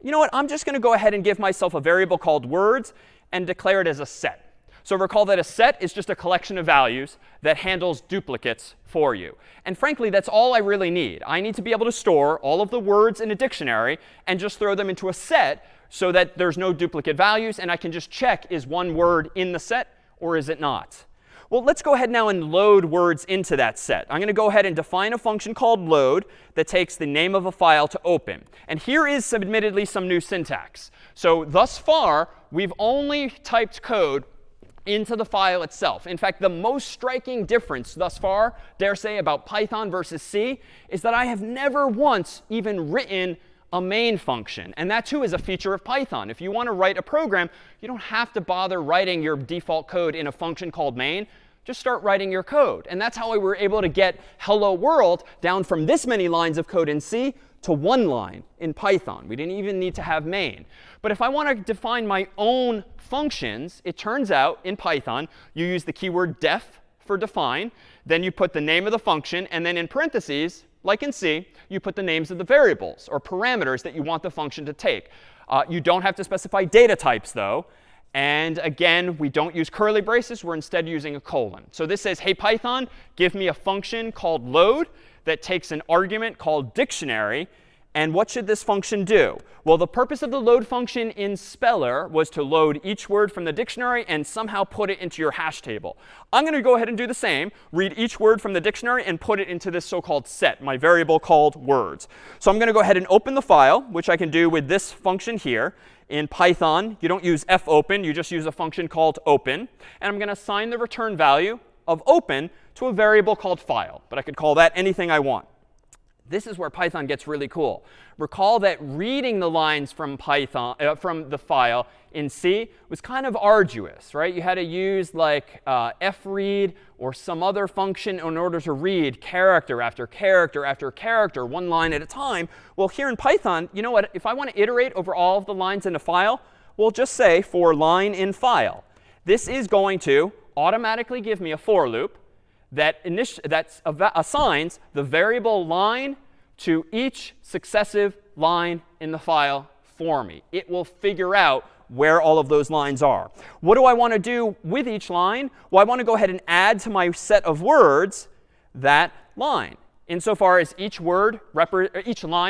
You know what? I'm just going to go ahead and give myself a variable called words and declare it as a set. So recall that a set is just a collection of values that handles duplicates for you. And frankly, that's all I really need. I need to be able to store all of the words in a dictionary and just throw them into a set so that there's no duplicate values. And I can just check, is one word in the set or is it not? Well, let's go ahead now and load words into that set. I'm going to go ahead and define a function called load that takes the name of a file to open. And here is admittedly some new syntax. So thus far, we've only typed code into the file itself. In fact, the most striking difference thus far, dare say, about Python versus C is that I have never once even written a main function. And that, too, is a feature of Python. If you want to write a program, you don't have to bother writing your default code in a function called main. Just start writing your code. And that's how we were able to get hello world down from this many lines of code in C to 1 line in Python. We didn't even need to have main. But if I want to define my own functions, it turns out in Python, you use the keyword def for define. Then you put the name of the function. And then in parentheses, like in C, you put the names of the variables or parameters that you want the function to take. You don't have to specify data types, though. And again, we don't use curly braces. We're instead using a colon. So this says, hey, Python, give me a function called load that takes an argument called dictionary. And what should this function do? Well, the purpose of the load function in Speller was to load each word from the dictionary and somehow put it into your hash table. I'm going to go ahead and do the same, read each word from the dictionary and put it into this so-called set, my variable called words. So I'm going to go ahead and open the file, which I can do with this function here. In Python, you don't use fopen. You just use a function called open. And I'm going to assign the return value of open to a variable called file. But I could call that anything I want. This is where Python gets really cool. Recall that reading the lines from Python, from the file in C was kind of arduous, right? You had to use like fread or some other function in order to read character after character after character, 1 line at a time. Well, here in Python, you know what? If I want to iterate over all of the lines in a file, we'll just say for line in file. This is going to automatically give me a for loop that assigns the variable line to each successive line in the file for me. It will figure out where all of those lines are. What do I want to do with each line? Well, I want to go ahead and add to my set of words that line. Insofar as each line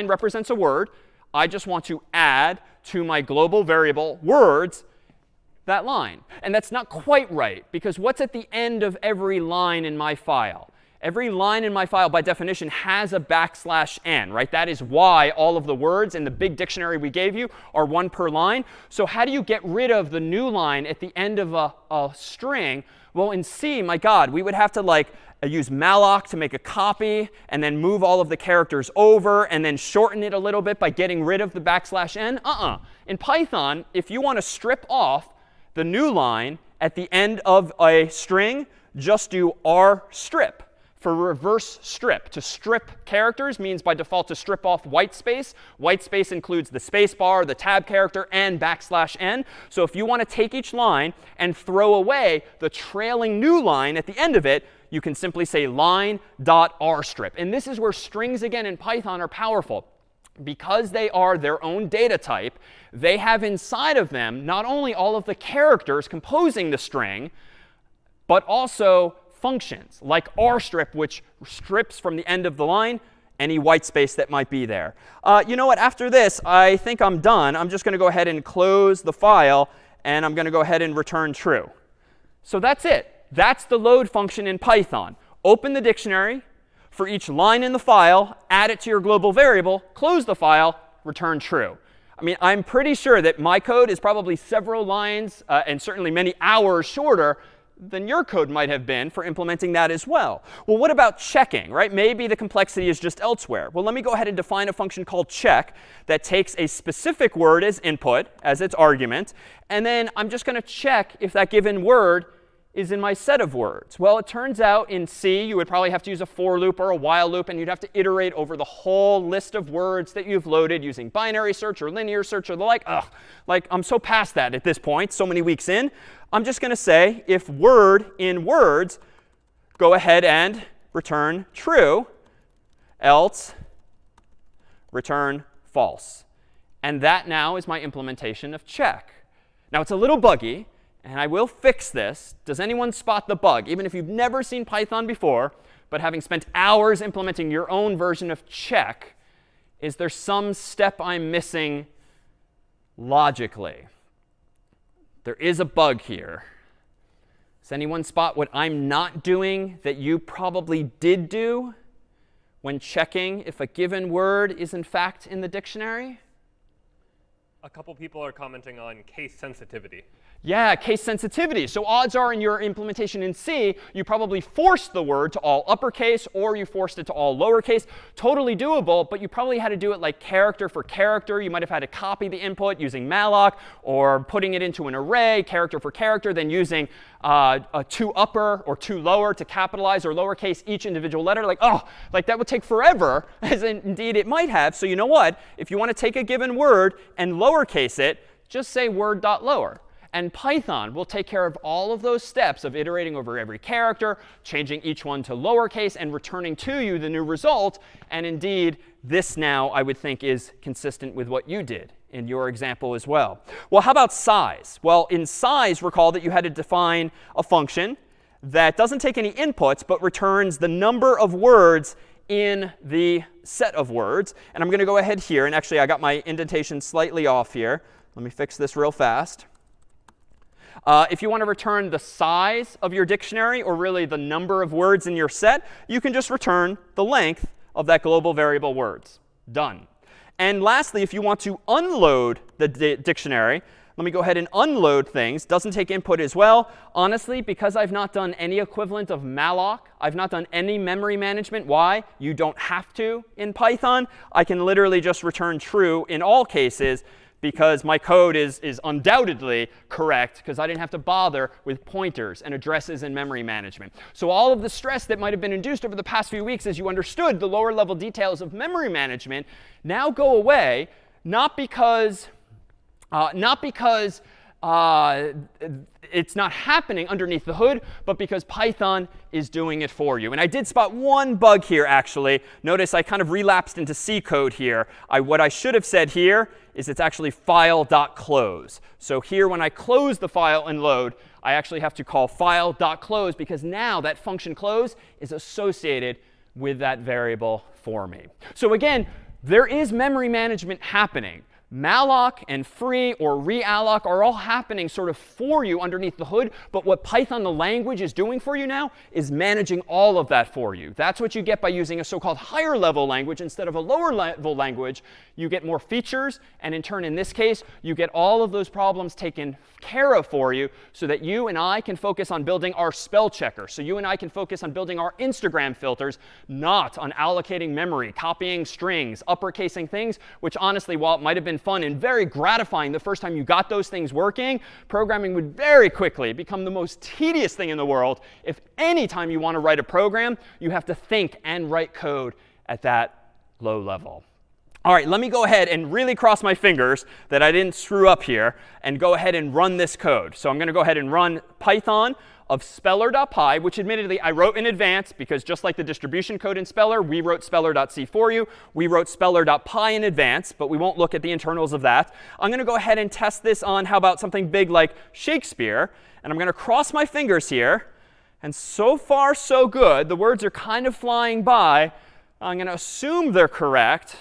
represents a word, I just want to add to my global variable words that line. And that's not quite right, because what's at the end of every line in my file? Every line in my file, by definition, has a \n, right? That is why all of the words in the big dictionary we gave you are one per line. So how do you get rid of the new line at the end of a string? Well, in C, my God, we would have to use malloc to make a copy and then move all of the characters over and then shorten it a little bit by getting rid of the \n. In Python, if you want to strip off the new line at the end of a string, just do rstrip. For reverse strip. To strip characters means by default to strip off white space. White space includes the space bar, the tab character, and \n. So if you want to take each line and throw away the trailing new line at the end of it, you can simply say line.rstrip. And this is where strings, again, in Python are powerful. Because they are their own data type, they have inside of them not only all of the characters composing the string, but also functions like rstrip, which strips from the end of the line any white space that might be there. You know what? After this, I think I'm done. I'm just going to go ahead and close the file, and I'm going to go ahead and return true. So that's it. That's the load function in Python. Open the dictionary. For each line in the file, add it to your global variable, close the file, return true. I mean, I'm pretty sure that my code is probably several lines and certainly many hours shorter than your code might have been for implementing that as well. Well, what about checking, right? Maybe the complexity is just elsewhere. Well, let me go ahead and define a function called check that takes a specific word as input, as its argument, and then I'm just going to check if that given word is in my set of words. Well, it turns out in C, you would probably have to use a for loop or a while loop, and you'd have to iterate over the whole list of words that you've loaded using binary search or linear search or the like. I'm so past that at this point, so many weeks in. I'm just going to say if word in words, go ahead and return true, else return false. And that now is my implementation of check. Now, it's a little buggy, and I will fix this. Does anyone spot the bug? Even if you've never seen Python before, but having spent hours implementing your own version of check, is there some step I'm missing logically? There is a bug here. Does anyone spot what I'm not doing that you probably did do when checking if a given word is in fact in the dictionary? A couple people are commenting on case sensitivity. Yeah, case sensitivity. So odds are in your implementation in C, you probably forced the word to all uppercase or you forced it to all lowercase. Totally doable, but you probably had to do it like character for character. You might have had to copy the input using malloc or putting it into an array, character for character, then using a to upper or to lower to capitalize or lowercase each individual letter. Like that would take forever, as indeed it might have. So you know what? If you want to take a given word and lowercase it, just say word.lower. And Python will take care of all of those steps of iterating over every character, changing each one to lowercase, and returning to you the new result. And indeed, this now, I would think, is consistent with what you did in your example as well. Well, how about size? Well, in size, recall that you had to define a function that doesn't take any inputs, but returns the number of words in the set of words. And I'm going to go ahead here. And actually, I got my indentation slightly off here. Let me fix this real fast. If you want to return the size of your dictionary, or really the number of words in your set, you can just return the length of that global variable words. Done. And lastly, if you want to unload the dictionary, let me go ahead and unload things. Doesn't take input as well. Honestly, because I've not done any equivalent of malloc, I've not done any memory management. Why? You don't have to in Python. I can literally just return true in all cases, because my code is undoubtedly correct, because I didn't have to bother with pointers and addresses and memory management. So all of the stress that might have been induced over the past few weeks as you understood the lower level details of memory management now go away, not because Not because it's not happening underneath the hood, but because Python is doing it for you. And I did spot one bug here, actually. Notice I kind of relapsed into C code here. What I should have said here is it's actually file.close. So here, when I close the file and load, I actually have to call file.close, because now that function close is associated with that variable for me. So again, there is memory management happening. Malloc and free or realloc are all happening sort of for you underneath the hood. But what Python, the language, is doing for you now is managing all of that for you. That's what you get by using a so-called higher level language instead of a lower level language. You get more features. And in turn, in this case, you get all of those problems taken care of for you so that you and I can focus on building our spell checker. So you and I can focus on building our Instagram filters, not on allocating memory, copying strings, uppercasing things, which honestly, while it might have been fun and very gratifying the first time you got those things working, programming would very quickly become the most tedious thing in the world if any time you want to write a program, you have to think and write code at that low level. All right, let me go ahead and really cross my fingers that I didn't screw up here and go ahead and run this code. So I'm going to go ahead and run Python of speller.py, which admittedly I wrote in advance, because just like the distribution code in Speller, we wrote speller.c for you. We wrote speller.py in advance, but we won't look at the internals of that. I'm going to go ahead and test this on, how about something big like Shakespeare? And I'm going to cross my fingers here. And so far, so good. The words are kind of flying by. I'm going to assume they're correct.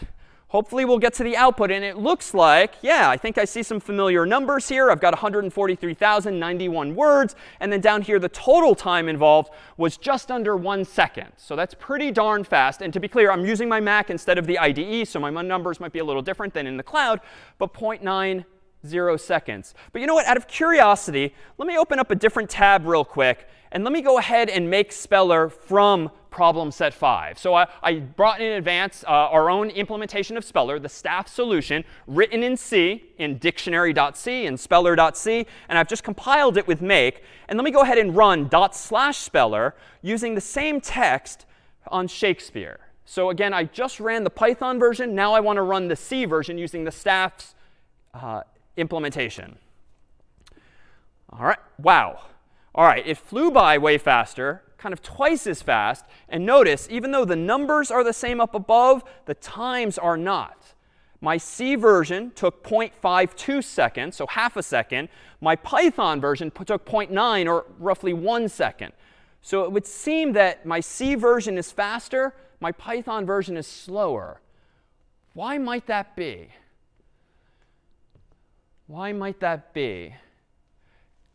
Hopefully, we'll get to the output. And it looks like, yeah, I think I see some familiar numbers here. I've got 143,091 words. And then down here, the total time involved was just under 1 second. So that's pretty darn fast. And to be clear, I'm using my Mac instead of the IDE. So my numbers might be a little different than in the cloud. But 0.90 seconds. But you know what? Out of curiosity, let me open up a different tab real quick. And let me go ahead and make Speller from problem set 5. So I brought in advance our own implementation of Speller, the staff solution, written in C, in dictionary.c and speller.c. And I've just compiled it with make. And let me go ahead and run /speller using the same text on Shakespeare. So again, I just ran the Python version. Now I want to run the C version using the staff's implementation. All right. Wow. All right. It flew by way faster, kind of twice as fast. And notice, even though the numbers are the same up above, the times are not. My C version took 0.52 seconds, so half a second. My Python version took 0.9, or roughly 1 second. So it would seem that my C version is faster, my Python version is slower. Why might that be? Why might that be?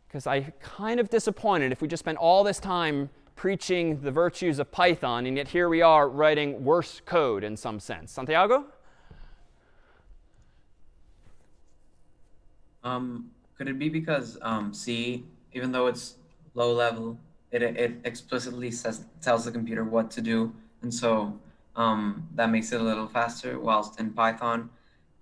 Because I'm kind of disappointed if we just spent all this time preaching the virtues of Python, and yet here we are writing worse code in some sense. Santiago? Could it be because C, even though it's low level, it explicitly tells the computer what to do, and so that makes it a little faster, whilst in Python,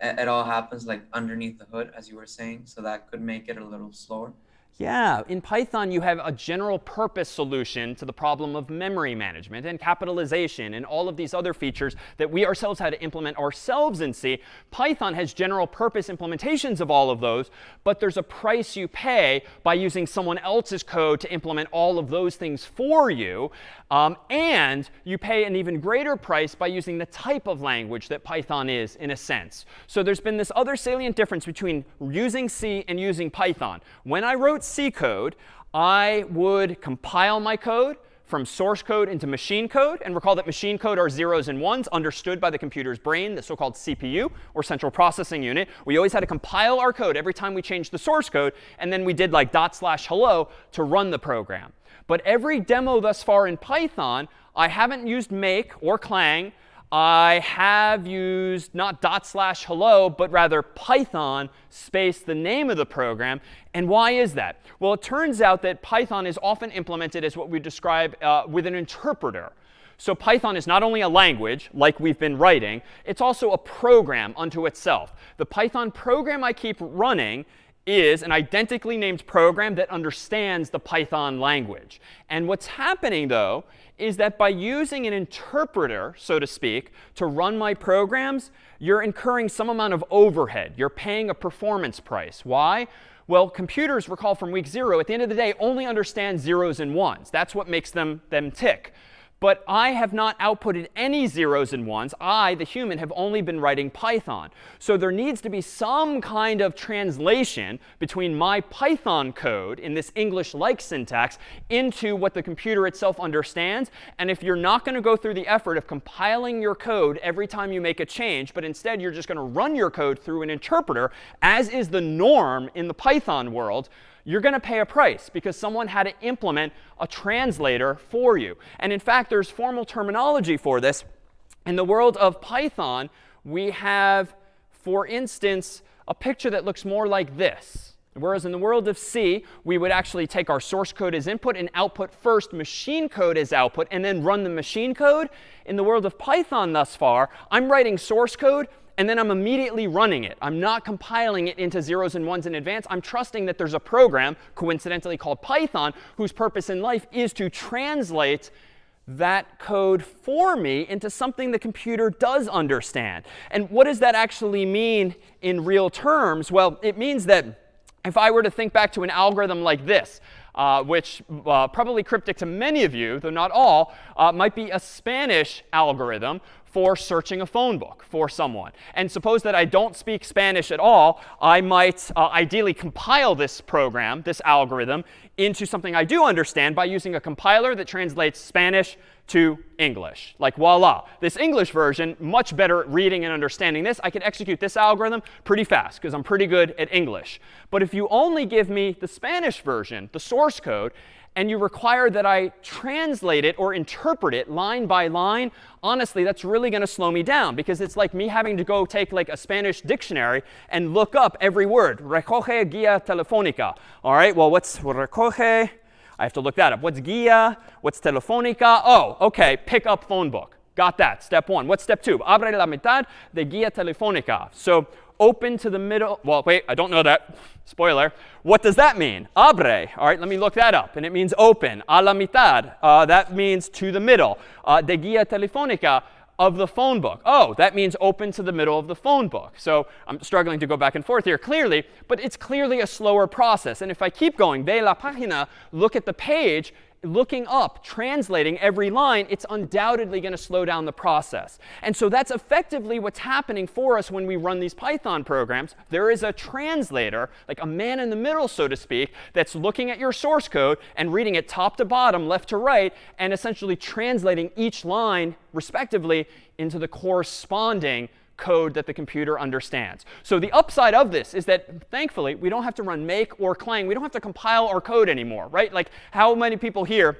it all happens like underneath the hood, as you were saying, so that could make it a little slower. Yeah, in Python, you have a general purpose solution to the problem of memory management and capitalization and all of these other features that we ourselves had to implement ourselves in C. Python has general purpose implementations of all of those, but there's a price you pay by using someone else's code to implement all of those things for you. And you pay an even greater price by using the type of language that Python is, in a sense. So there's been this other salient difference between using C and using Python. When I wrote C code, I would compile my code from source code into machine code. And recall that machine code are zeros and ones, understood by the computer's brain, the so-called CPU, or central processing unit. We always had to compile our code every time we changed the source code. And then we did like /hello to run the program. But every demo thus far in Python, I haven't used make or clang. I have used not /hello, but rather Python space the name of the program. And why is that? Well, it turns out that Python is often implemented as what we describe with an interpreter. So Python is not only a language, like we've been writing, it's also a program unto itself. The Python program I keep running is an identically named program that understands the Python language. And what's happening, though, is that by using an interpreter, so to speak, to run my programs, you're incurring some amount of overhead. You're paying a performance price. Why? Well, computers, recall from week 0, at the end of the day, only understand zeros and ones. That's what makes them tick. But I have not outputted any zeros and ones. I, the human, have only been writing Python. So there needs to be some kind of translation between my Python code in this English-like syntax into what the computer itself understands. And if you're not going to go through the effort of compiling your code every time you make a change, but instead you're just going to run your code through an interpreter, as is the norm in the Python world, you're going to pay a price because someone had to implement a translator for you. And in fact, there's formal terminology for this. In the world of Python, we have, for instance, a picture that looks more like this. Whereas in the world of C, we would actually take our source code as input and output first machine code as output, and then run the machine code. In the world of Python thus far, I'm writing source code, and then I'm immediately running it. I'm not compiling it into zeros and ones in advance. I'm trusting that there's a program, coincidentally called Python, whose purpose in life is to translate that code for me into something the computer does understand. And what does that actually mean in real terms? Well, it means that if I were to think back to an algorithm like this, which probably cryptic to many of you, though not all, might be a Spanish algorithm for searching a phone book for someone. And suppose that I don't speak Spanish at all, I might ideally compile this program, this algorithm, into something I do understand by using a compiler that translates Spanish to English. Like voila, this English version, much better at reading and understanding this. I can execute this algorithm pretty fast because I'm pretty good at English. But if you only give me the Spanish version, the source code, and you require that I translate it or interpret it line by line, honestly, that's really going to slow me down because it's like me having to go take like a Spanish dictionary and look up every word. Recoge guía telefónica. All right, well, what's recoge? I have to look that up. What's guía? What's telefónica? Oh, OK, pick up phone book. Got that. Step 1. What's step 2? Abre la mitad de guía telefónica. So open to the middle. Well, wait, I don't know that. Spoiler. What does that mean? Abre. All right, let me look that up. And it means open. A la mitad. That means to the middle. De guía telefónica, of the phone book. Oh, that means open to the middle of the phone book. So I'm struggling to go back and forth here clearly, but it's clearly a slower process. And if I keep going, ve la página, look at the page, looking up, translating every line, it's undoubtedly going to slow down the process. And so that's effectively what's happening for us when we run these Python programs. There is a translator, like a man in the middle, so to speak, that's looking at your source code and reading it top to bottom, left to right, and essentially translating each line, respectively, into the corresponding code that the computer understands. So the upside of this is that, thankfully, we don't have to run make or clang. We don't have to compile our code anymore, right? Like, how many people here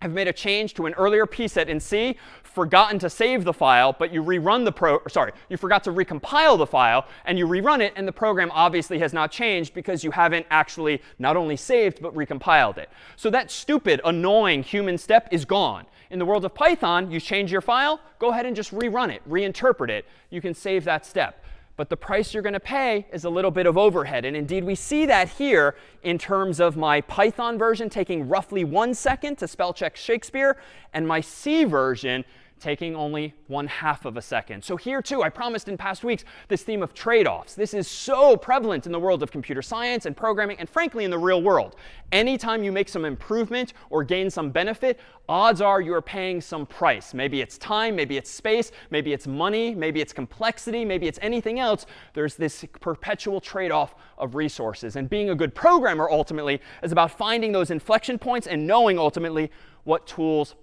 have made a change to an earlier preset in C, forgotten to save the file, but you rerun the you forgot to recompile the file, and you rerun it, and the program obviously has not changed because you haven't actually not only saved, but recompiled it. So that stupid, annoying human step is gone. In the world of Python, you change your file, go ahead and just rerun it, reinterpret it. You can save that step. But the price you're going to pay is a little bit of overhead. And indeed, we see that here in terms of my Python version taking roughly 1 second to spell check Shakespeare, and my C version taking only 1/2 of a second. So here, too, I promised in past weeks this theme of trade-offs. This is so prevalent in the world of computer science and programming, and frankly, in the real world. Anytime you make some improvement or gain some benefit, odds are you are paying some price. Maybe it's time, maybe it's space, maybe it's money, maybe it's complexity, maybe it's anything else. There's this perpetual trade-off of resources. And being a good programmer, ultimately, is about finding those inflection points and knowing, ultimately, what tools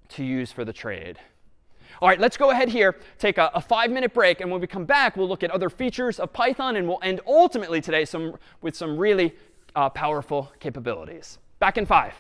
to use for the trade. All right, let's go ahead here, take a 5-minute break, and when we come back, we'll look at other features of Python, and we'll end ultimately today with some really powerful capabilities. Back in 5.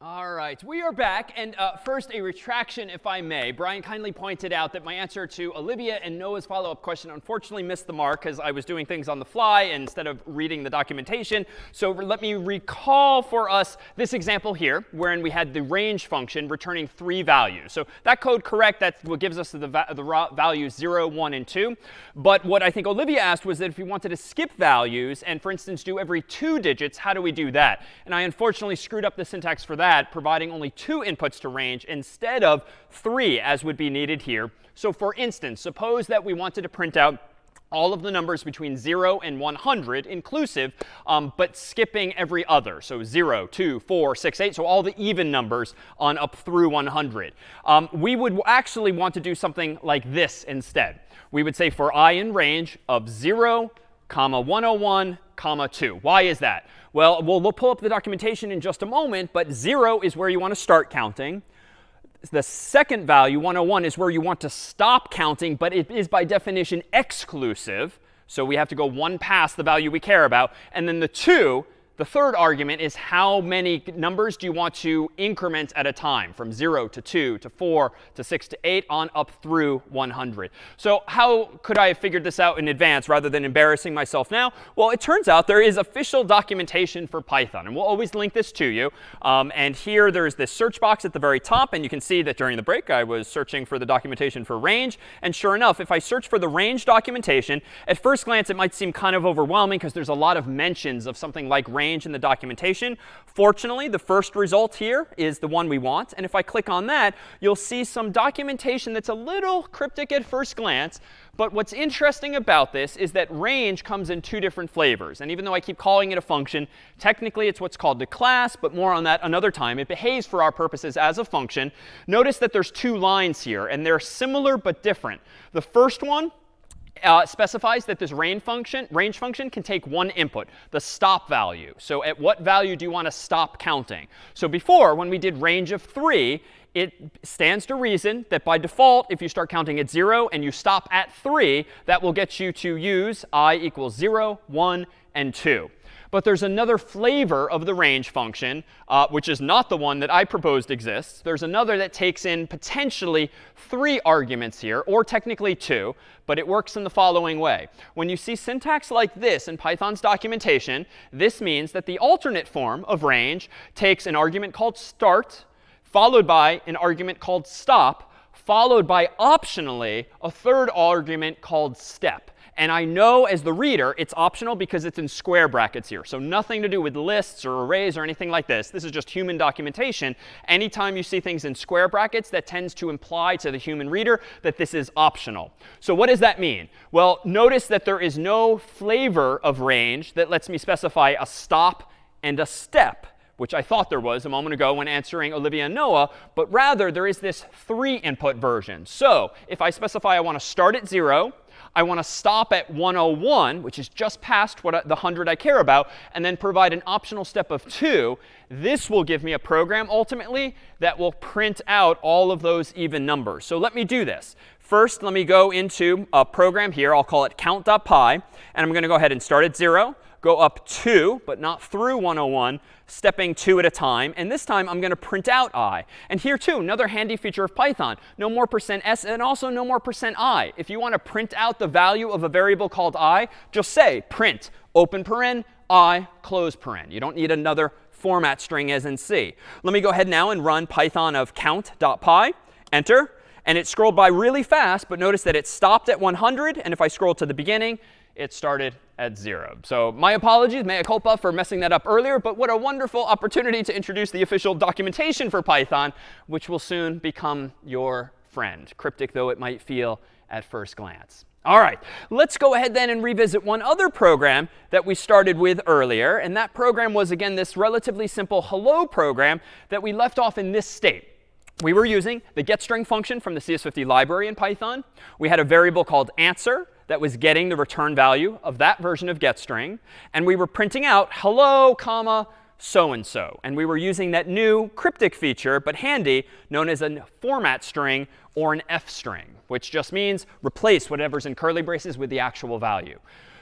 All right, we are back. And first, a retraction, if I may. Brian kindly pointed out that my answer to Olivia and Noah's follow-up question unfortunately missed the mark because I was doing things on the fly instead of reading the documentation. So let me recall for us this example here, wherein we had the range function returning 3 values. So that code correct, that's what gives us the values 0, 1, and 2. But what I think Olivia asked was that if we wanted to skip values and, for instance, do every 2 digits, how do we do that? And I unfortunately screwed up the syntax for that, providing only 2 inputs to range instead of 3 as would be needed here. So for instance, suppose that we wanted to print out all of the numbers between 0 and 100 inclusive, but skipping every other. So 0, 2, 4, 6, 8. So all the even numbers on up through 100. We would actually want to do something like this instead. We would say for I in range of 0, 101, 2. Why is that? Well, we'll pull up the documentation in just a moment, but 0 is where you want to start counting. The second value, 101, is where you want to stop counting, but it is by definition exclusive. So we have to go 1 past the value we care about. And then the 2, the third argument, is how many numbers do you want to increment at a time, from 0 to 2 to 4 to 6 to 8 on up through 100. So how could I have figured this out in advance rather than embarrassing myself now? Well, it turns out there is official documentation for Python. And we'll always link this to you. And here there's this search box at the very top. And you can see that during the break, I was searching for the documentation for range. And sure enough, if I search for the range documentation, at first glance, it might seem kind of overwhelming because there's a lot of mentions of something like range in the documentation. Fortunately, the first result here is the one we want. And if I click on that, you'll see some documentation that's a little cryptic at first glance. But what's interesting about this is that range comes in 2 different flavors. And even though I keep calling it a function, technically it's what's called a class, but more on that another time. It behaves for our purposes as a function. Notice that there's 2 lines here, and they're similar but different. The first one specifies that this range function can take 1 input, the stop value. So at what value do you want to stop counting? So before, when we did range of 3, it stands to reason that by default, if you start counting at 0 and you stop at 3, that will get you to use I equals 0, 1, and 2. But there's another flavor of the range function, which is not the one that I proposed exists. There's another that takes in potentially 3 arguments here, or technically 2. But it works in the following way. When you see syntax like this in Python's documentation, this means that the alternate form of range takes an argument called start, followed by an argument called stop, followed by optionally a third argument called step. And I know as the reader, it's optional because it's in square brackets here. So nothing to do with lists or arrays or anything like this. This is just human documentation. Anytime you see things in square brackets, that tends to imply to the human reader that this is optional. So what does that mean? Well, notice that there is no flavor of range that lets me specify a stop and a step, which I thought there was a moment ago when answering Olivia and Noah. But rather, there is this 3 input version. So if I specify I want to start at 0, I want to stop at 101, which is just past the 100 I care about, and then provide an optional step of 2. This will give me a program, ultimately, that will print out all of those even numbers. So let me do this. First, let me go into a program here. I'll call it count.py. And I'm going to go ahead and start at 0, go up 2, but not through 101, stepping 2 at a time. And this time, I'm going to print out I. And here, too, another handy feature of Python. No more %s and also no more %i. If you want to print out the value of a variable called I, just say print, open paren, I, close paren. You don't need another format string as in C. Let me go ahead now and run Python of count.py. Enter. And it scrolled by really fast, but notice that it stopped at 100. And if I scroll to the beginning, it started at 0. So my apologies, mea culpa, for messing that up earlier. But what a wonderful opportunity to introduce the official documentation for Python, which will soon become your friend, cryptic though it might feel at first glance. All right, let's go ahead then and revisit one other program that we started with earlier. And that program was, again, this relatively simple hello program that we left off in this state. We were using the getString function from the CS50 library in Python. We had a variable called answer that was getting the return value of that version of getString. And we were printing out hello, comma, so-and-so. And we were using that new cryptic feature, but handy, known as a format string or an f string, which just means replace whatever's in curly braces with the actual value.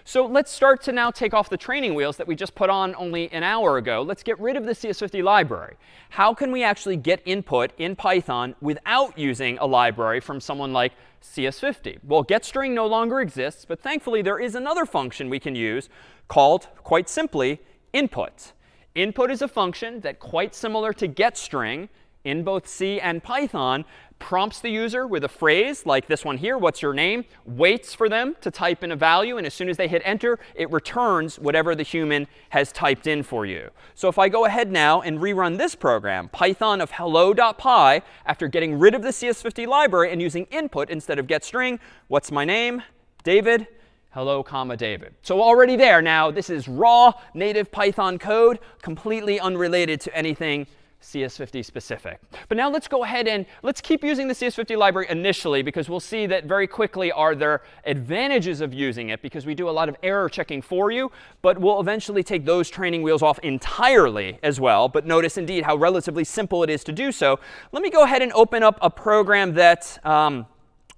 So let's start to now take off the training wheels that we just put on only an hour ago. Let's get rid of the CS50 library. How can we actually get input in Python without using a library from someone like CS50? Well, getString no longer exists, but thankfully there is another function we can use called, quite simply, input. Input is a function that, quite similar to getString in both C and Python, prompts the user with a phrase like this one here, what's your name, waits for them to type in a value, and as soon as they hit enter, it returns whatever the human has typed in for you. So if I go ahead now and rerun this program, Python of hello.py, after getting rid of the CS50 library and using input instead of getString, what's my name? David. Hello, comma, David. So already there now, this is raw native Python code, completely unrelated to anything CS50 specific. But now let's go ahead and let's keep using the CS50 library initially, because we'll see that very quickly are there advantages of using it, because we do a lot of error checking for you. But we'll eventually take those training wheels off entirely as well. But notice indeed how relatively simple it is to do so. Let me go ahead and open up a program that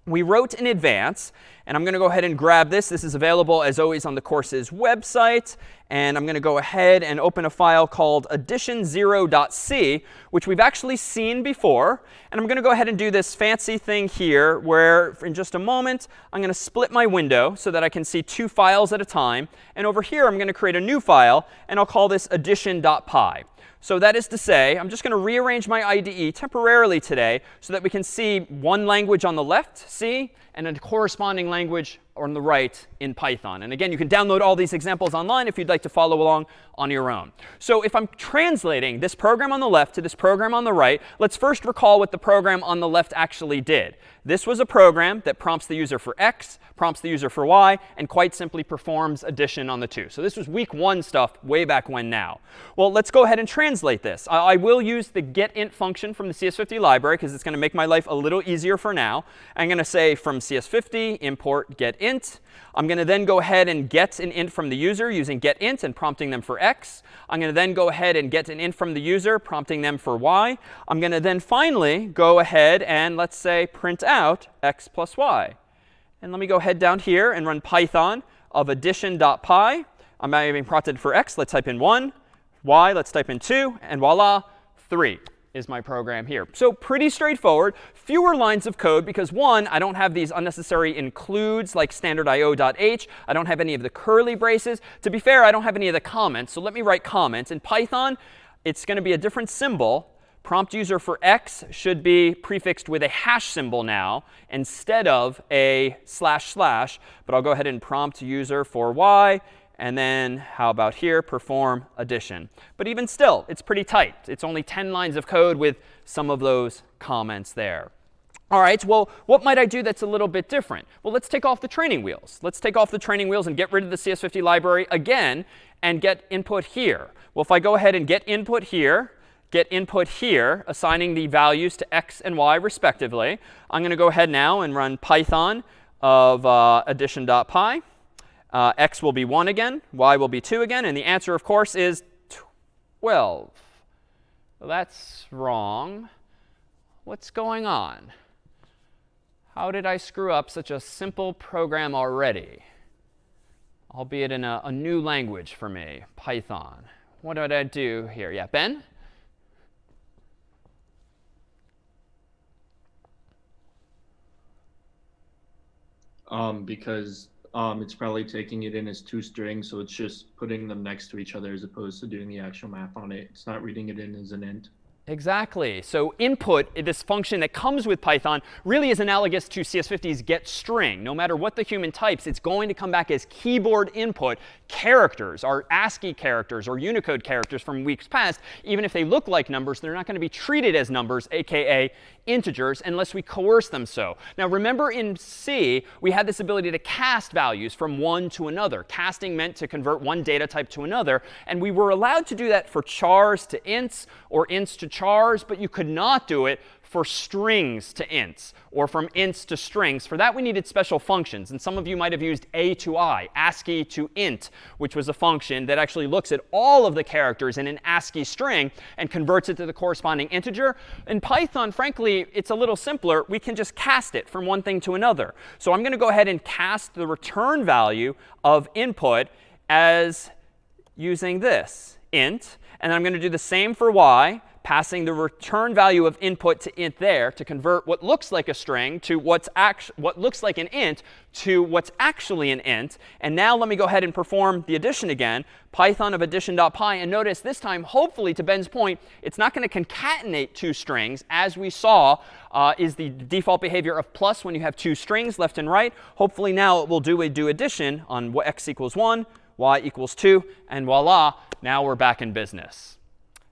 we wrote in advance. And I'm going to go ahead and grab this. This is available, as always, on the course's website. And I'm going to go ahead and open a file called addition0.c, which we've actually seen before. And I'm going to go ahead and do this fancy thing here, where in just a moment, I'm going to split my window so that I can see 2 files at a time. And over here, I'm going to create a new file, and I'll call this addition.py. So that is to say, I'm just going to rearrange my IDE temporarily today so that we can see one language on the left, C, and a corresponding language on the right in Python. And again, you can download all these examples online if you'd like to follow along on your own. So if I'm translating this program on the left to this program on the right, let's first recall what the program on the left actually did. This was a program that prompts the user for X, prompts the user for Y, and quite simply performs addition on the 2. So this was week 1 stuff way back when now. Well, let's go ahead and translate this. I will use the getInt function from the CS50 library, because it's going to make my life a little easier for now. I'm going to say from CS50 import getInt. I'm going to then go ahead and get an int from the user using getInt and prompting them for X. I'm going to then go ahead and get an int from the user, prompting them for Y. I'm going to then finally go ahead and, let's say, print out X plus Y. And let me go ahead down here and run Python of addition.py. I'm now being prompted for X. Let's type in 1. Y, let's type in 2. And voila, 3 is my program here. So pretty straightforward. Fewer lines of code because, 1, I don't have these unnecessary includes like standard io.h. I don't have any of the curly braces. To be fair, I don't have any of the comments. So let me write comments. In Python, it's going to be a different symbol. Prompt user for X should be prefixed with a hash symbol now instead of a // But I'll go ahead and prompt user for Y. And then how about here, perform addition. But even still, it's pretty tight. It's only 10 lines of code with some of those comments there. All right, well, what might I do that's a little bit different? Well, let's take off the training wheels. Let's take off the training wheels and get rid of the CS50 library again and get input here. Well, if I go ahead and get input here, assigning the values to X and Y respectively, I'm going to go ahead now and run Python of addition.py. X will be 1 again, Y will be 2 again, and the answer, of course, is 12. Well, that's wrong. What's going on? How did I screw up such a simple program already? Albeit in a new language for me, Python. What did I do here? Yeah, Ben? Because it's probably taking it in as 2 strings, so it's just putting them next to each other as opposed to doing the actual math on it. It's not reading it in as an int. Exactly. So input, this function that comes with Python, really is analogous to CS50's getString. No matter what the human types, it's going to come back as keyboard input characters, or ASCII characters, or Unicode characters from weeks past. Even if they look like numbers, they're not going to be treated as numbers, aka integers, unless we coerce them so. Now remember in C, we had this ability to cast values from one to another. Casting meant to convert one data type to another. And we were allowed to do that for chars to ints or ints to chars, but you could not do it for strings to ints or from ints to strings. For that, we needed special functions. And some of you might have used A to I, ASCII to int, which was a function that actually looks at all of the characters in an ASCII string and converts it to the corresponding integer. In Python, frankly, it's a little simpler. We can just cast it from one thing to another. So I'm going to go ahead and cast the return value of input as using this, int. And I'm going to do the same for y, passing the return value of input to int there to convert what looks like a string to what looks like an int to what's actually an int. And now let me go ahead and perform the addition again. Python of addition.py. And notice this time, hopefully, to Ben's point, it's not going to concatenate two strings, as we saw is the default behavior of plus when you have two strings left and right. Hopefully now it will do a do addition on x equals 1, y equals 2, and voila, now we're back in business.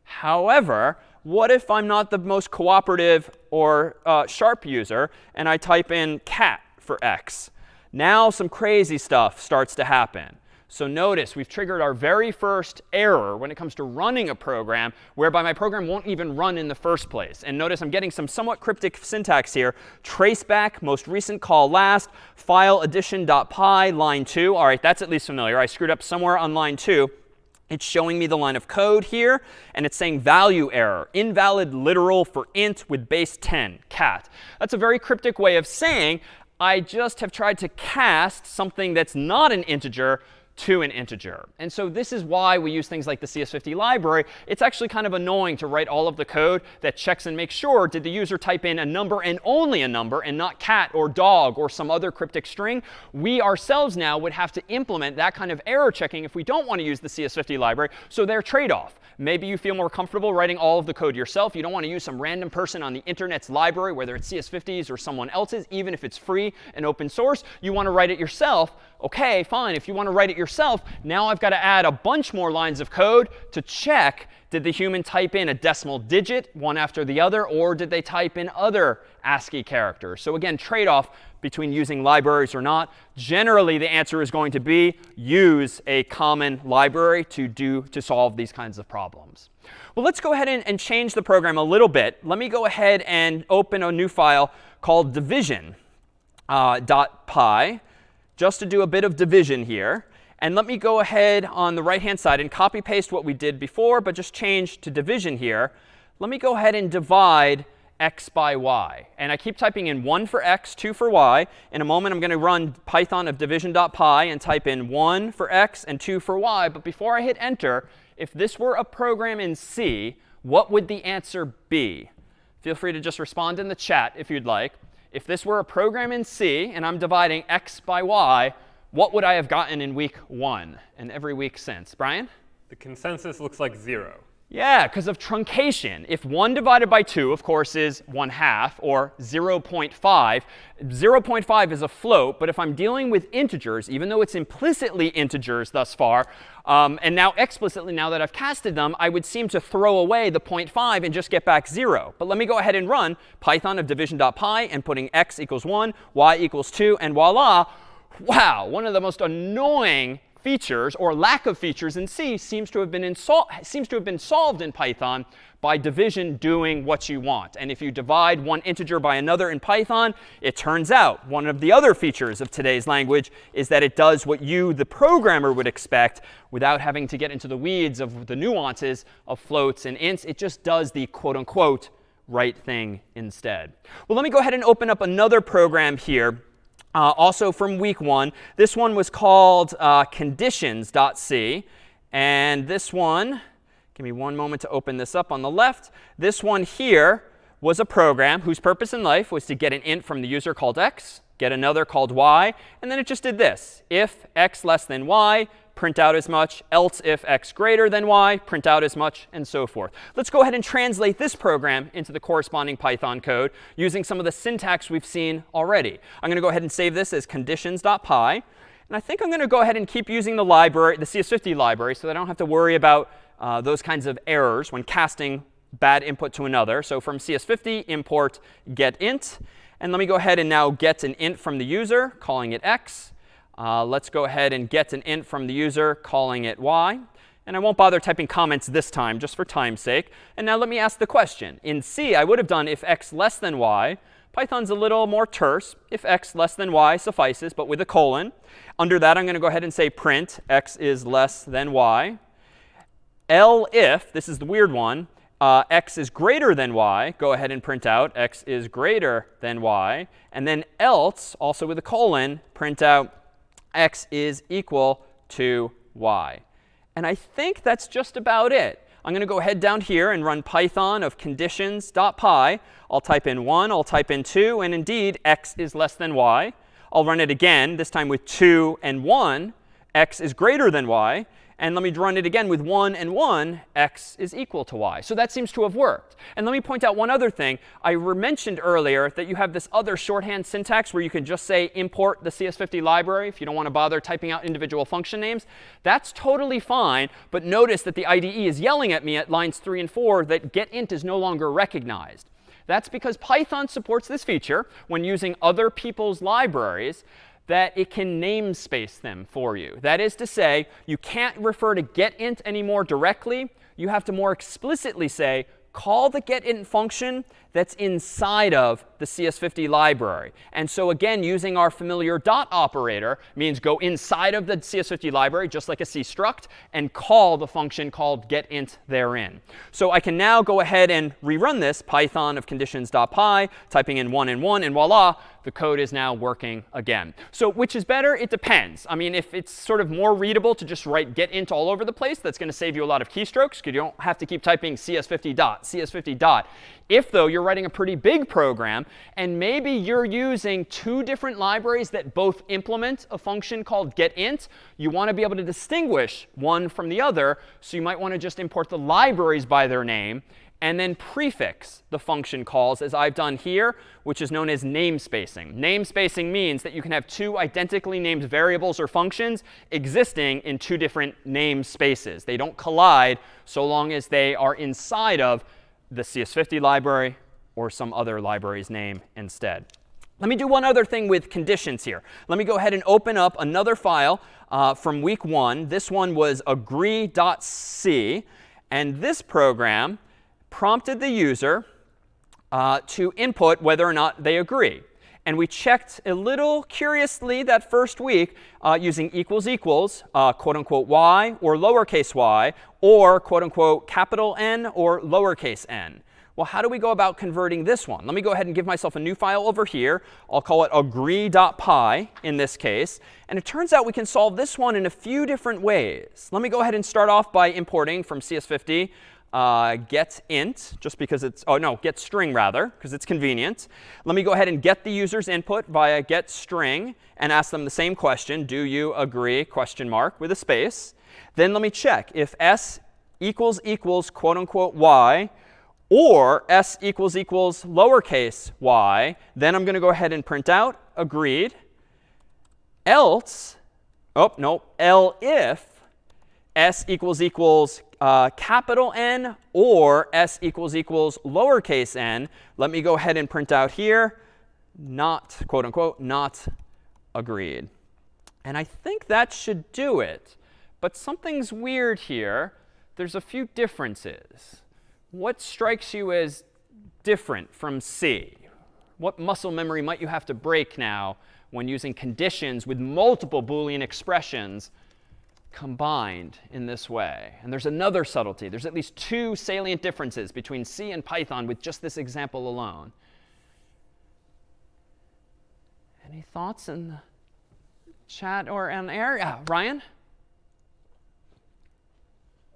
However, what if I'm not the most cooperative or sharp user and I type in cat for x? Now some crazy stuff starts to happen. So notice we've triggered our very first error when it comes to running a program, whereby my program won't even run in the first place. And notice I'm getting some somewhat cryptic syntax here. Traceback, most recent call last, file addition.py, line 2. All right, that's at least familiar. I screwed up somewhere on line 2. It's showing me the line of code here, and it's saying value error, invalid literal for int with base 10, cat. That's a very cryptic way of saying I just have tried to cast something that's not an integer to an integer. And so this is why we use things like the CS50 library. It's actually kind of annoying to write all of the code that checks and makes sure, did the user type in a number and only a number and not cat or dog or some other cryptic string? We ourselves now would have to implement that kind of error checking if we don't want to use the CS50 library. So they're trade-off. Maybe you feel more comfortable writing all of the code yourself. You don't want to use some random person on the internet's library, whether it's CS50's or someone else's, even if it's free and open source. You want to write it yourself. OK, fine. If you want to write it yourself, now I've got to add a bunch more lines of code to check, did the human type in a decimal digit, one after the other, or did they type in other ASCII characters? So again, trade-off between using libraries or not. Generally, the answer is going to be use a common library to solve these kinds of problems. Well, let's go ahead and change the program a little bit. Let me go ahead and open a new file called division.py, just to do a bit of division here. And let me go ahead on the right-hand side and copy paste what we did before, but just change to division here. Let me go ahead and divide x by y. And I keep typing in 1 for x, 2 for y. In a moment, I'm going to run Python of division.py and type in 1 for x and 2 for y. But before I hit enter, if this were a program in C, what would the answer be? Feel free to just respond in the chat if you'd like. If this were a program in C and I'm dividing x by y, what would I have gotten in week 1 and every week since? Brian? The consensus looks like 0. Yeah, because of truncation. If 1 divided by 2, of course, is 1/2, or 0.5, 0.5 is a float. But if I'm dealing with integers, even though it's implicitly integers thus far, and now explicitly, now that I've casted them, I would seem to throw away the 0.5 and just get back 0. But let me go ahead and run Python of division.py and putting x equals 1, y equals 2, and voila. Wow, one of the most annoying features or lack of features in C seems to have been solved in Python by division doing what you want. And if you divide one integer by another in Python, it turns out one of the other features of today's language is that it does what you, the programmer, would expect without having to get into the weeds of the nuances of floats and ints. It just does the quote unquote right thing instead. Well, let me go ahead and open up another program here. Also from week 1. This one was called conditions.py. And this one, give me one moment to open this up on the left. This one here was a program whose purpose in life was to get an int from the user called x, get another called y, and then it just did this. If x less than y, print out as much, else if x greater than y, print out as much, and so forth. Let's go ahead and translate this program into the corresponding Python code using some of the syntax we've seen already. I'm going to go ahead and save this as conditions.py. And I think I'm going to go ahead and keep using the library, the CS50 library, so that I don't have to worry about those kinds of errors when casting bad input to another. So from CS50, import get int. And let me go ahead and now get an int from the user, calling it x. Let's go ahead and get an int from the user, calling it y. And I won't bother typing comments this time, just for time's sake. And now let me ask the question. In C, I would have done if x less than y. Python's a little more terse. If x less than y suffices, but with a colon. Under that, I'm going to go ahead and say print x is less than y. If, this is the weird one, x is greater than y, go ahead and print out x is greater than y. And then else, also with a colon, print out x is equal to y. And I think that's just about it. I'm going to go ahead down here and run Python of conditions.py. I'll type in 1, I'll type in 2, and indeed, x is less than y. I'll run it again, this time with 2 and 1. X is greater than y. And let me run it again with 1 and 1. X is equal to y. So that seems to have worked. And let me point out one other thing. I mentioned earlier that you have this other shorthand syntax where you can just say import the CS50 library if you don't want to bother typing out individual function names. That's totally fine. But notice that the IDE is yelling at me at lines 3 and 4 that getInt is no longer recognized. That's because Python supports this feature when using other people's libraries, that it can namespace them for you. That is to say, you can't refer to getInt anymore directly. You have to more explicitly say, call the getInt function that's inside of the CS50 library. And so again, using our familiar dot operator means go inside of the CS50 library, just like a C struct, and call the function called getInt therein. So I can now go ahead and rerun this, Python of conditions.py, typing in 1 and 1, and voila, the code is now working again. So which is better? It depends. I mean, if it's sort of more readable to just write getInt all over the place, that's going to save you a lot of keystrokes, because you don't have to keep typing CS50 dot, CS50 dot. If, though, you're writing a pretty big program, and maybe you're using 2 different libraries that both implement a function called getInt, you want to be able to distinguish one from the other. So you might want to just import the libraries by their name, and then prefix the function calls, as I've done here, which is known as namespacing. Namespacing means that you can have 2 identically named variables or functions existing in 2 different namespaces. They don't collide so long as they are inside of the CS50 library or some other library's name instead. Let me do one other thing with conditions here. Let me go ahead and open up another file from week 1. This one was agree.py. And this program prompted the user to input whether or not they agree. And we checked a little curiously that first week using equals equals, quote unquote y or lowercase y, or quote unquote capital N or lowercase n. Well, how do we go about converting this one? Let me go ahead and give myself a new file over here. I'll call it agree.py in this case. And it turns out we can solve this one in a few different ways. Let me go ahead and start off by importing from CS50 getInt, just because it's, oh no, getString rather, because it's convenient. Let me go ahead and get the user's input via getString and ask them the same question, do you agree, question mark, with a space. Then let me check if s equals equals quote unquote y, or s equals equals lowercase y, then I'm going to go ahead and print out agreed. Else, oh no, if s equals equals capital N or s equals equals lowercase n, let me go ahead and print out here, not, quote unquote, not agreed. And I think that should do it. But something's weird here. There's a few differences. What strikes you as different from C? What muscle memory might you have to break now when using conditions with multiple Boolean expressions combined in this way? And there's another subtlety. There's at least 2 salient differences between C and Python with just this example alone. Any thoughts in the chat or on air? Yeah, Ryan?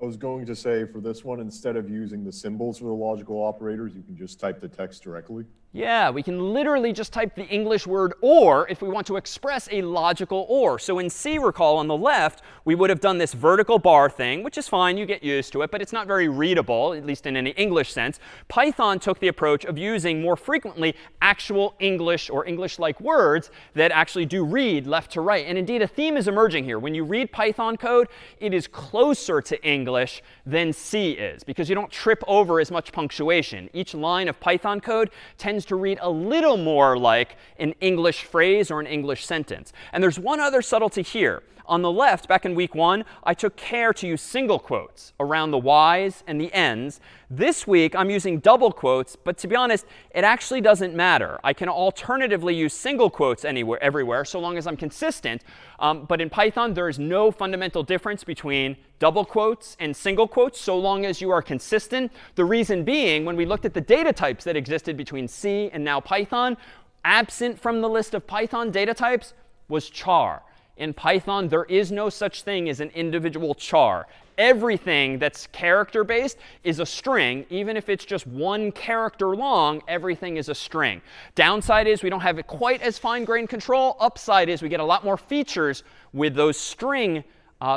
I was going to say for this one, instead of using the symbols for the logical operators, you can just type the text directly. Yeah, we can literally just type the English word or if we want to express a logical or. So in C, recall, on the left, we would have done this vertical bar thing, which is fine. You get used to it. But it's not very readable, at least in any English sense. Python took the approach of using more frequently actual English or English-like words that actually do read left to right. And indeed, a theme is emerging here. When you read Python code, it is closer to English than C is, because you don't trip over as much punctuation. Each line of Python code tends tends to read a little more like an English phrase or an English sentence. And there's one other subtlety here. On the left, back in week 1, I took care to use single quotes around the y's and the n's. This week, I'm using double quotes, but to be honest, it actually doesn't matter. I can alternatively use single quotes everywhere, so long as I'm consistent. But in Python, there is no fundamental difference between double quotes and single quotes, so long as you are consistent. The reason being, when we looked at the data types that existed between C and now Python, absent from the list of Python data types was char. In Python, there is no such thing as an individual char. Everything that's character-based is a string. Even if it's just one character long, everything is a string. Downside is we don't have it quite as fine-grained control. Upside is we get a lot more features with those string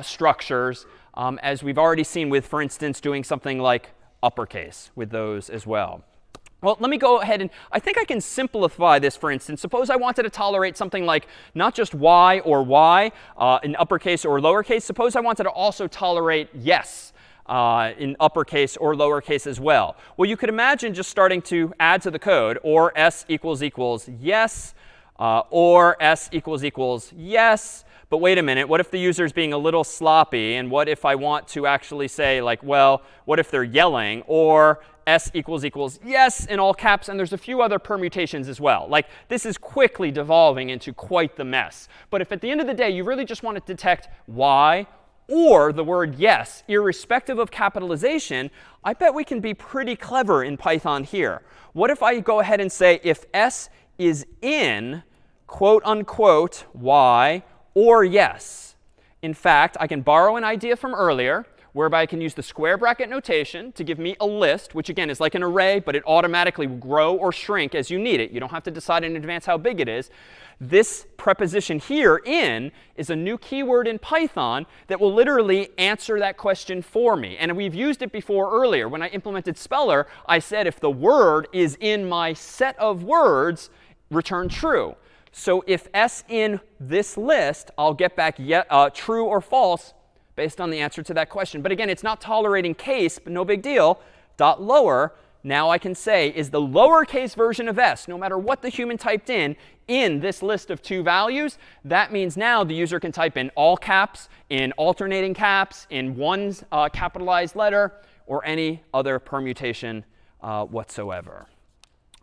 structures, as we've already seen with, for instance, doing something like uppercase with those as well. Well, let me go ahead and I think I can simplify this, for instance. Suppose I wanted to tolerate something like not just y or y in uppercase or lowercase. Suppose I wanted to also tolerate yes in uppercase or lowercase as well. Well, you could imagine just starting to add to the code, or s equals yes, or s equals yes. But wait a minute, what if the user is being a little sloppy? And what if I want to actually say, like, well, what if they're yelling? Or s equals yes in all caps. And there's a few other permutations as well. Like, this is quickly devolving into quite the mess. But if at the end of the day, you really just want to detect y or the word yes, irrespective of capitalization, I bet we can be pretty clever in Python here. What if I go ahead and say if s is in, quote unquote, y, or yes? In fact, I can borrow an idea from earlier, whereby I can use the square bracket notation to give me a list, which again is like an array, but it automatically will grow or shrink as you need it. You don't have to decide in advance how big it is. This preposition here, in, is a new keyword in Python that will literally answer that question for me. And we've used it before earlier. When I implemented Speller, I said if the word is in my set of words, return true. So if s in this list, I'll get back true or false based on the answer to that question. But again, it's not tolerating case, but no big deal. Dot lower, now I can say, is the lowercase version of s, no matter what the human typed in this list of 2 values. That means now the user can type in all caps, in alternating caps, in one capitalized letter, or any other permutation whatsoever.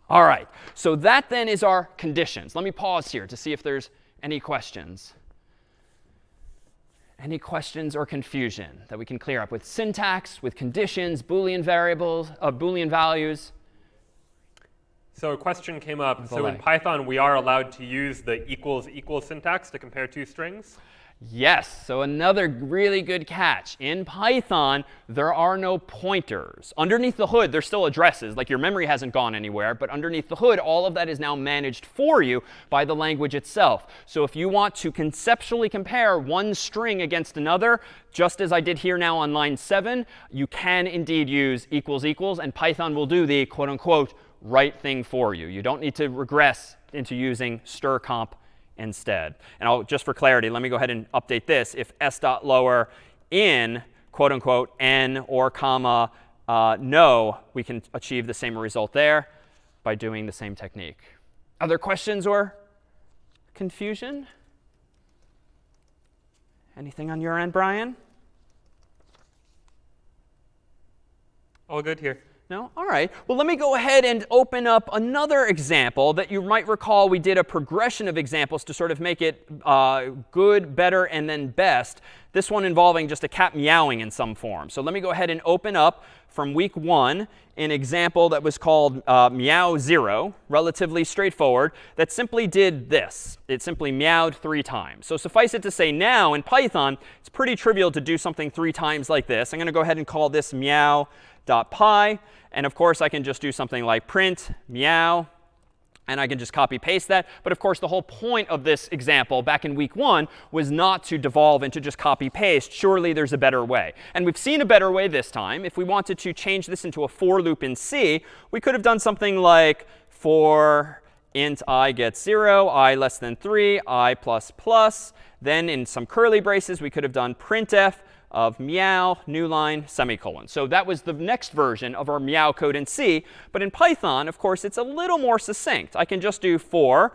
All right, so that then is our conditions. Let me pause here to see if there's any questions. Any questions or confusion that we can clear up with syntax, with conditions, Boolean variables, Boolean values? So a question came up. So in Python, we are allowed to use the equals syntax to compare 2 strings? Yes. So another really good catch. In Python, there are no pointers. Underneath the hood, there's still addresses. Like, your memory hasn't gone anywhere. But underneath the hood, all of that is now managed for you by the language itself. So if you want to conceptually compare one string against another, just as I did here now on line 7, you can indeed use equals, and Python will do the quote unquote right thing for you. You don't need to regress into using strcomp instead. And just for clarity, let me go ahead and update this. If s.lower in, quote unquote, n or comma no, we can achieve the same result there by doing the same technique. Other questions or confusion? Anything on your end, Brian? All good here. No? All right. Well, let me go ahead and open up another example that you might recall we did a progression of examples to sort of make it good, better, and then best. This one involving just a cat meowing in some form. So let me go ahead and open up from week 1 an example that was called meow0, relatively straightforward, that simply did this. It simply meowed 3 times. So suffice it to say now in Python, it's pretty trivial to do something 3 times like this. I'm going to go ahead and call this meow.py. And of course, I can just do something like print meow. And I can just copy paste that. But of course, the whole point of this example back in week 1 was not to devolve into just copy paste. Surely there's a better way. And we've seen a better way this time. If we wanted to change this into a for loop in C, we could have done something like for int I gets 0, I less than 3, I plus plus. Then in some curly braces, we could have done printf of meow, new line, semicolon. So that was the next version of our meow code in C. But in Python, of course, it's a little more succinct. I can just do for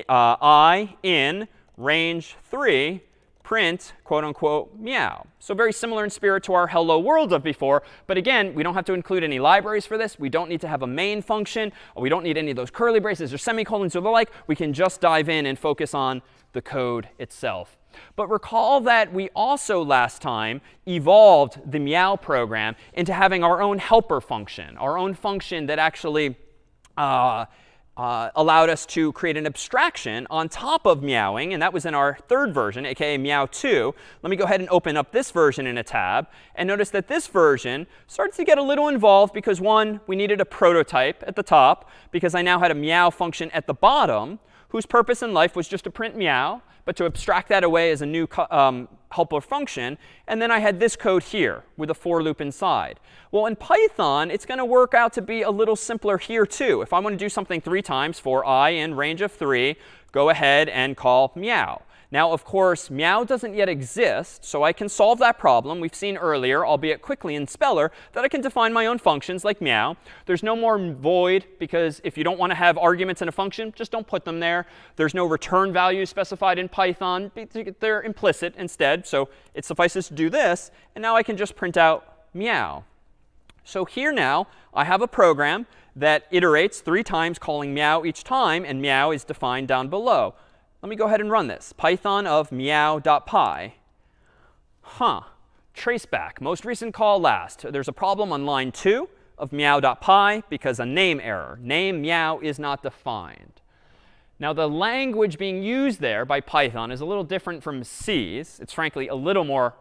I in range 3 print, quote unquote, meow. So very similar in spirit to our hello world of before. But again, we don't have to include any libraries for this. We don't need to have a main function. We don't need any of those curly braces or semicolons or the like. We can just dive in and focus on the code itself. But recall that we also last time evolved the meow program into having our own helper function, our own function that actually allowed us to create an abstraction on top of meowing. And that was in our third version, aka meow 2. Let me go ahead and open up this version in a tab. And notice that this version starts to get a little involved because, one, we needed a prototype at the top because I now had a meow function at the bottom whose purpose in life was just to print meow, but to abstract that away as a new helper function. And then I had this code here with a for loop inside. Well, in Python, it's going to work out to be a little simpler here, too. If I want to do something 3 times for I in range of 3, go ahead and call meow. Now, of course, meow doesn't yet exist, so I can solve that problem. We've seen earlier, albeit quickly in Speller, that I can define my own functions like meow. There's no more void, because if you don't want to have arguments in a function, just don't put them there. There's no return value specified in Python. They're implicit instead, so it suffices to do this. And now I can just print out meow. So here now, I have a program that iterates 3 times, calling meow each time, and meow is defined down below. Let me go ahead and run this. Python of meow.py. Traceback. Most recent call last. There's a problem on line 2 of meow.py because a name error. Name meow is not defined. Now, the language being used there by Python is a little different from C's. It's frankly a little more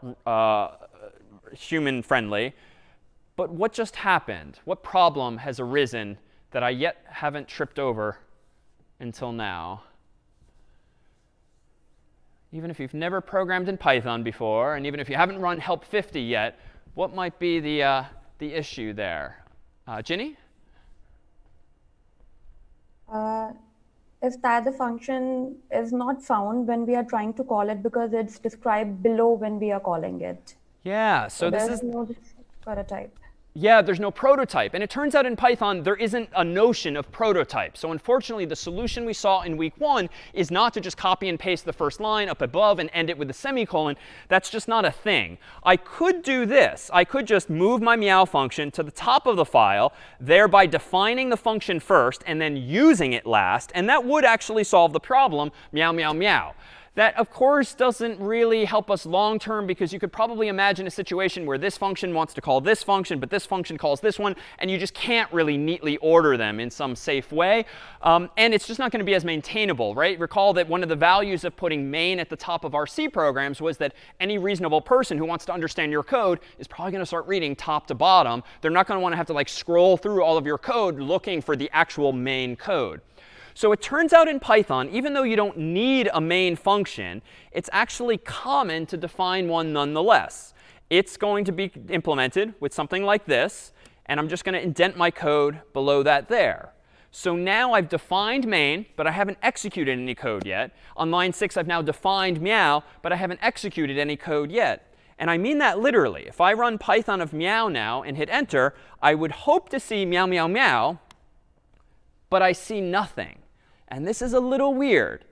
human-friendly. But what just happened? What problem has arisen that I yet haven't tripped over until now? Even if you've never programmed in Python before, and even if you haven't run help 50 yet, what might be the issue there? Ginny? Is that the function is not found when we are trying to call it because it's described below when we are calling it. Yeah, so this is no prototype. Yeah, there's no prototype. And it turns out in Python, there isn't a notion of prototype. So unfortunately, the solution we saw in week 1 is not to just copy and paste the first line up above and end it with a semicolon. That's just not a thing. I could do this. I could just move my meow function to the top of the file, thereby defining the function first and then using it last. And that would actually solve the problem, meow, meow, meow. That, of course, doesn't really help us long term because you could probably imagine a situation where this function wants to call this function, but this function calls this one, and you just can't really neatly order them in some safe way. And it's just not going to be as maintainable, right? Recall that one of the values of putting main at the top of our C programs was that any reasonable person who wants to understand your code is probably going to start reading top to bottom. They're not going to want to have to like scroll through all of your code looking for the actual main code. So it turns out in Python, even though you don't need a main function, it's actually common to define one nonetheless. It's going to be implemented with something like this. And I'm just going to indent my code below that there. So now I've defined main, but I haven't executed any code yet. On line 6, I've now defined meow, but I haven't executed any code yet. And I mean that literally. If I run Python of meow now and hit enter, I would hope to see meow, meow, meow, but I see nothing. And this is a little weird.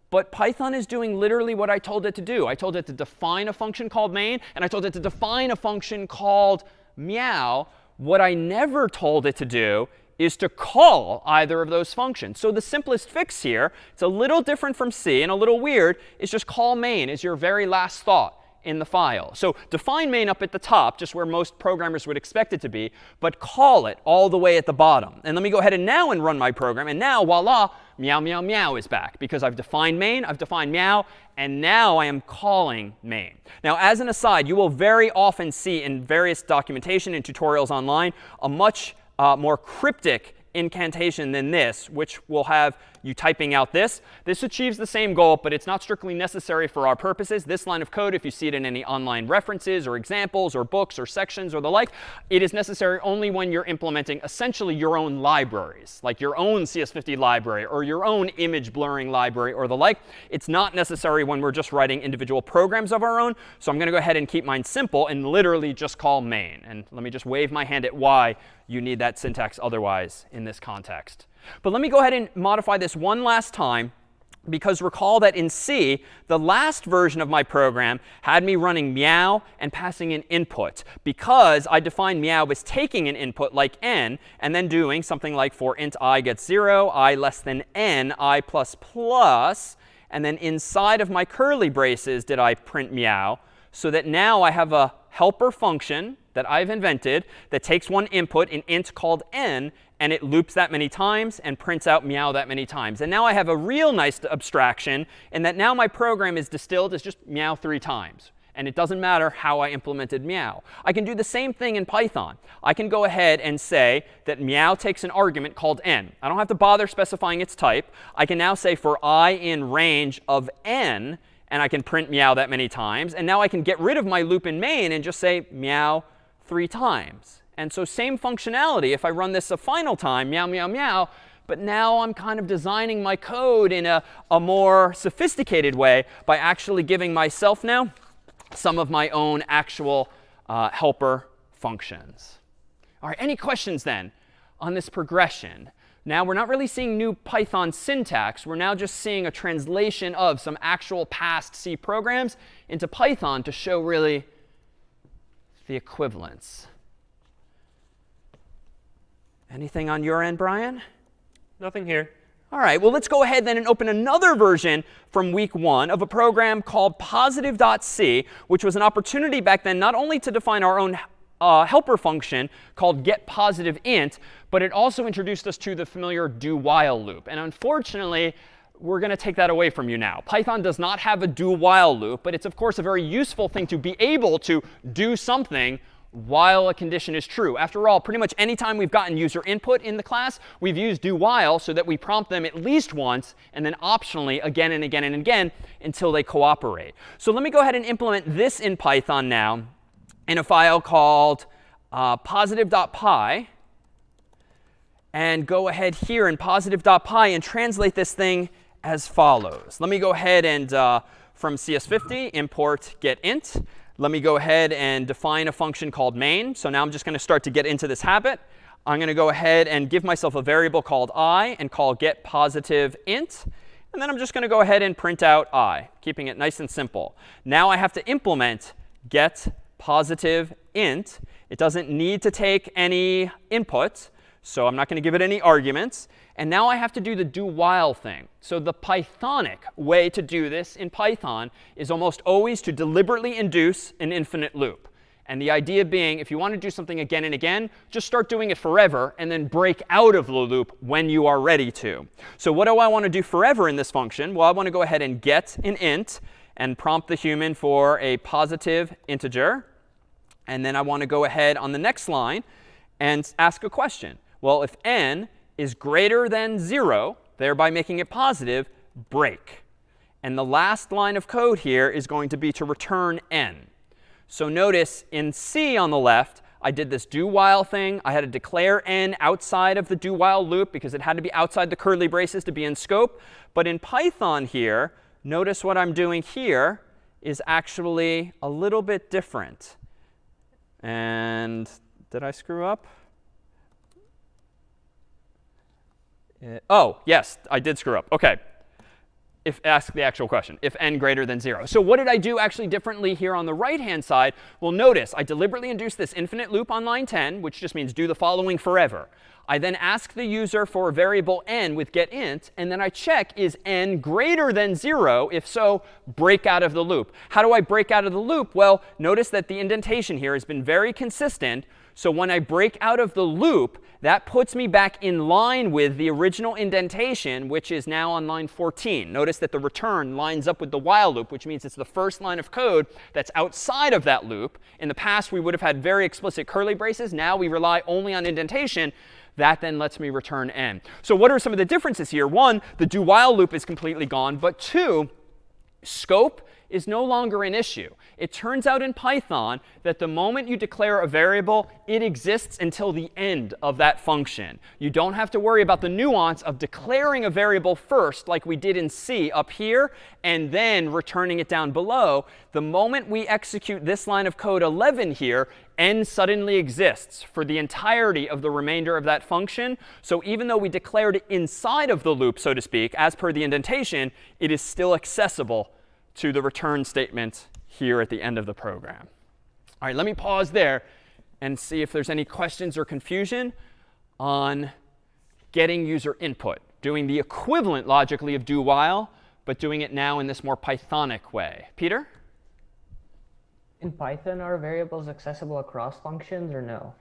But Python is doing literally what I told it to do. I told it to define a function called main, and I told it to define a function called meow. What I never told it to do is to call either of those functions. So the simplest fix here, it's a little different from C and a little weird, is just call main as your very last thought in the file. So define main up at the top, just where most programmers would expect it to be, but call it all the way at the bottom. And let me go ahead and now run my program. And now, voila, meow, meow, meow is back. Because I've defined main, I've defined meow, and now I am calling main. Now, as an aside, you will very often see in various documentation and tutorials online a much more cryptic incantation than this, which will have you typing out this. This achieves the same goal, but it's not strictly necessary for our purposes. This line of code, if you see it in any online references or examples or books or sections or the like, it is necessary only when you're implementing essentially your own libraries, like your own CS50 library or your own image blurring library or the like. It's not necessary when we're just writing individual programs of our own. So I'm going to go ahead and keep mine simple and literally just call main. And let me just wave my hand at why you need that syntax otherwise in this context. But let me go ahead and modify this one last time, because recall that in C, the last version of my program had me running meow and passing an input, because I defined meow as taking an input like n and then doing something like for int I gets 0, I less than n, I plus plus, and then inside of my curly braces did I print meow, so that now I have a helper function that I've invented that takes one input, an int called n, and it loops that many times and prints out meow that many times. And now I have a real nice abstraction in that now my program is distilled as just meow 3 times. And it doesn't matter how I implemented meow. I can do the same thing in Python. I can go ahead and say that meow takes an argument called n. I don't have to bother specifying its type. I can now say for I in range of n, and I can print meow that many times. And now I can get rid of my loop in main and just say meow 3 times. And so same functionality if I run this a final time, meow, meow, meow. But now I'm kind of designing my code in a more sophisticated way by actually giving myself now some of my own actual helper functions. All right, any questions then on this progression? Now, we're not really seeing new Python syntax. We're now just seeing a translation of some actual past C programs into Python to show really the equivalence. Anything on your end, Brian? Nothing here. All right, well, let's go ahead then and open another version from week 1 of a program called positive.c, which was an opportunity back then not only to define our own helper function called getPositiveInt, but it also introduced us to the familiar do-while loop. And unfortunately, we're going to take that away from you now. Python does not have a do-while loop, but it's, of course, a very useful thing to be able to do something while a condition is true. After all, pretty much any time we've gotten user input in the class, we've used do while so that we prompt them at least once and then optionally again and again and again until they cooperate. So let me go ahead and implement this in Python now in a file called positive.py, and go ahead here in positive.py and translate this thing as follows. Let me go ahead and from CS50 import getInt. Let me go ahead and define a function called main. So now I'm just going to start to get into this habit. I'm going to go ahead and give myself a variable called I and call getPositiveInt. And then I'm just going to go ahead and print out I, keeping it nice and simple. Now I have to implement getPositiveInt. It doesn't need to take any input, so I'm not going to give it any arguments. And now I have to do the do while thing. So the Pythonic way to do this in Python is almost always to deliberately induce an infinite loop. And the idea being, if you want to do something again and again, just start doing it forever and then break out of the loop when you are ready to. So what do I want to do forever in this function? Well, I want to go ahead and get an int and prompt the human for a positive integer. And then I want to go ahead on the next line and ask a question. Well, if n is greater than 0, thereby making it positive, break. And the last line of code here is going to be to return n. So notice in C on the left, I did this do while thing. I had to declare n outside of the do while loop because it had to be outside the curly braces to be in scope. But in Python here, notice what I'm doing here is actually a little bit different. And did I screw up? Oh, yes, I did screw up. OK. Ask the actual question. If n greater than 0. So what did I do actually differently here on the right-hand side? Well, notice I deliberately induced this infinite loop on line 10, which just means do the following forever. I then ask the user for a variable n with getInt, and then I check, is n greater than 0? If so, break out of the loop. How do I break out of the loop? Well, notice that the indentation here has been very consistent. So when I break out of the loop, that puts me back in line with the original indentation, which is now on line 14. Notice that the return lines up with the while loop, which means it's the first line of code that's outside of that loop. In the past, we would have had very explicit curly braces. Now we rely only on indentation. That then lets me return n. So what are some of the differences here? One, the do while loop is completely gone. But two, scope is no longer an issue. It turns out in Python that the moment you declare a variable, it exists until the end of that function. You don't have to worry about the nuance of declaring a variable first, like we did in C up here, and then returning it down below. The moment we execute this line of code 11 here, n suddenly exists for the entirety of the remainder of that function. So even though we declared it inside of the loop, so to speak, as per the indentation, it is still accessible to the return statement here at the end of the program. All right, let me pause there and see if there's any questions or confusion on getting user input, doing the equivalent logically of do while, but doing it now in this more Pythonic way. Peter? In Python, are variables accessible across functions or no?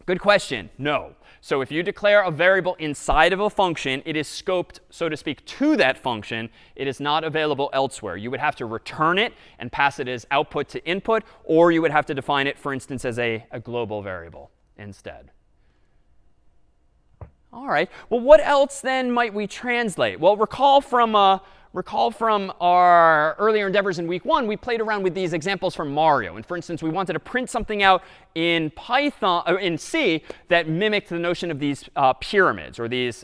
Good question. No. So if you declare a variable inside of a function, it is scoped, so to speak, to that function. It is not available elsewhere. You would have to return it and pass it as output to input, or you would have to define it, for instance, as a global variable instead. All right. Well, what else then might we translate? Well, recall from our earlier endeavors in week 1, we played around with these examples from Mario. And for instance, we wanted to print something out in Python, in C, that mimicked the notion of these pyramids, or these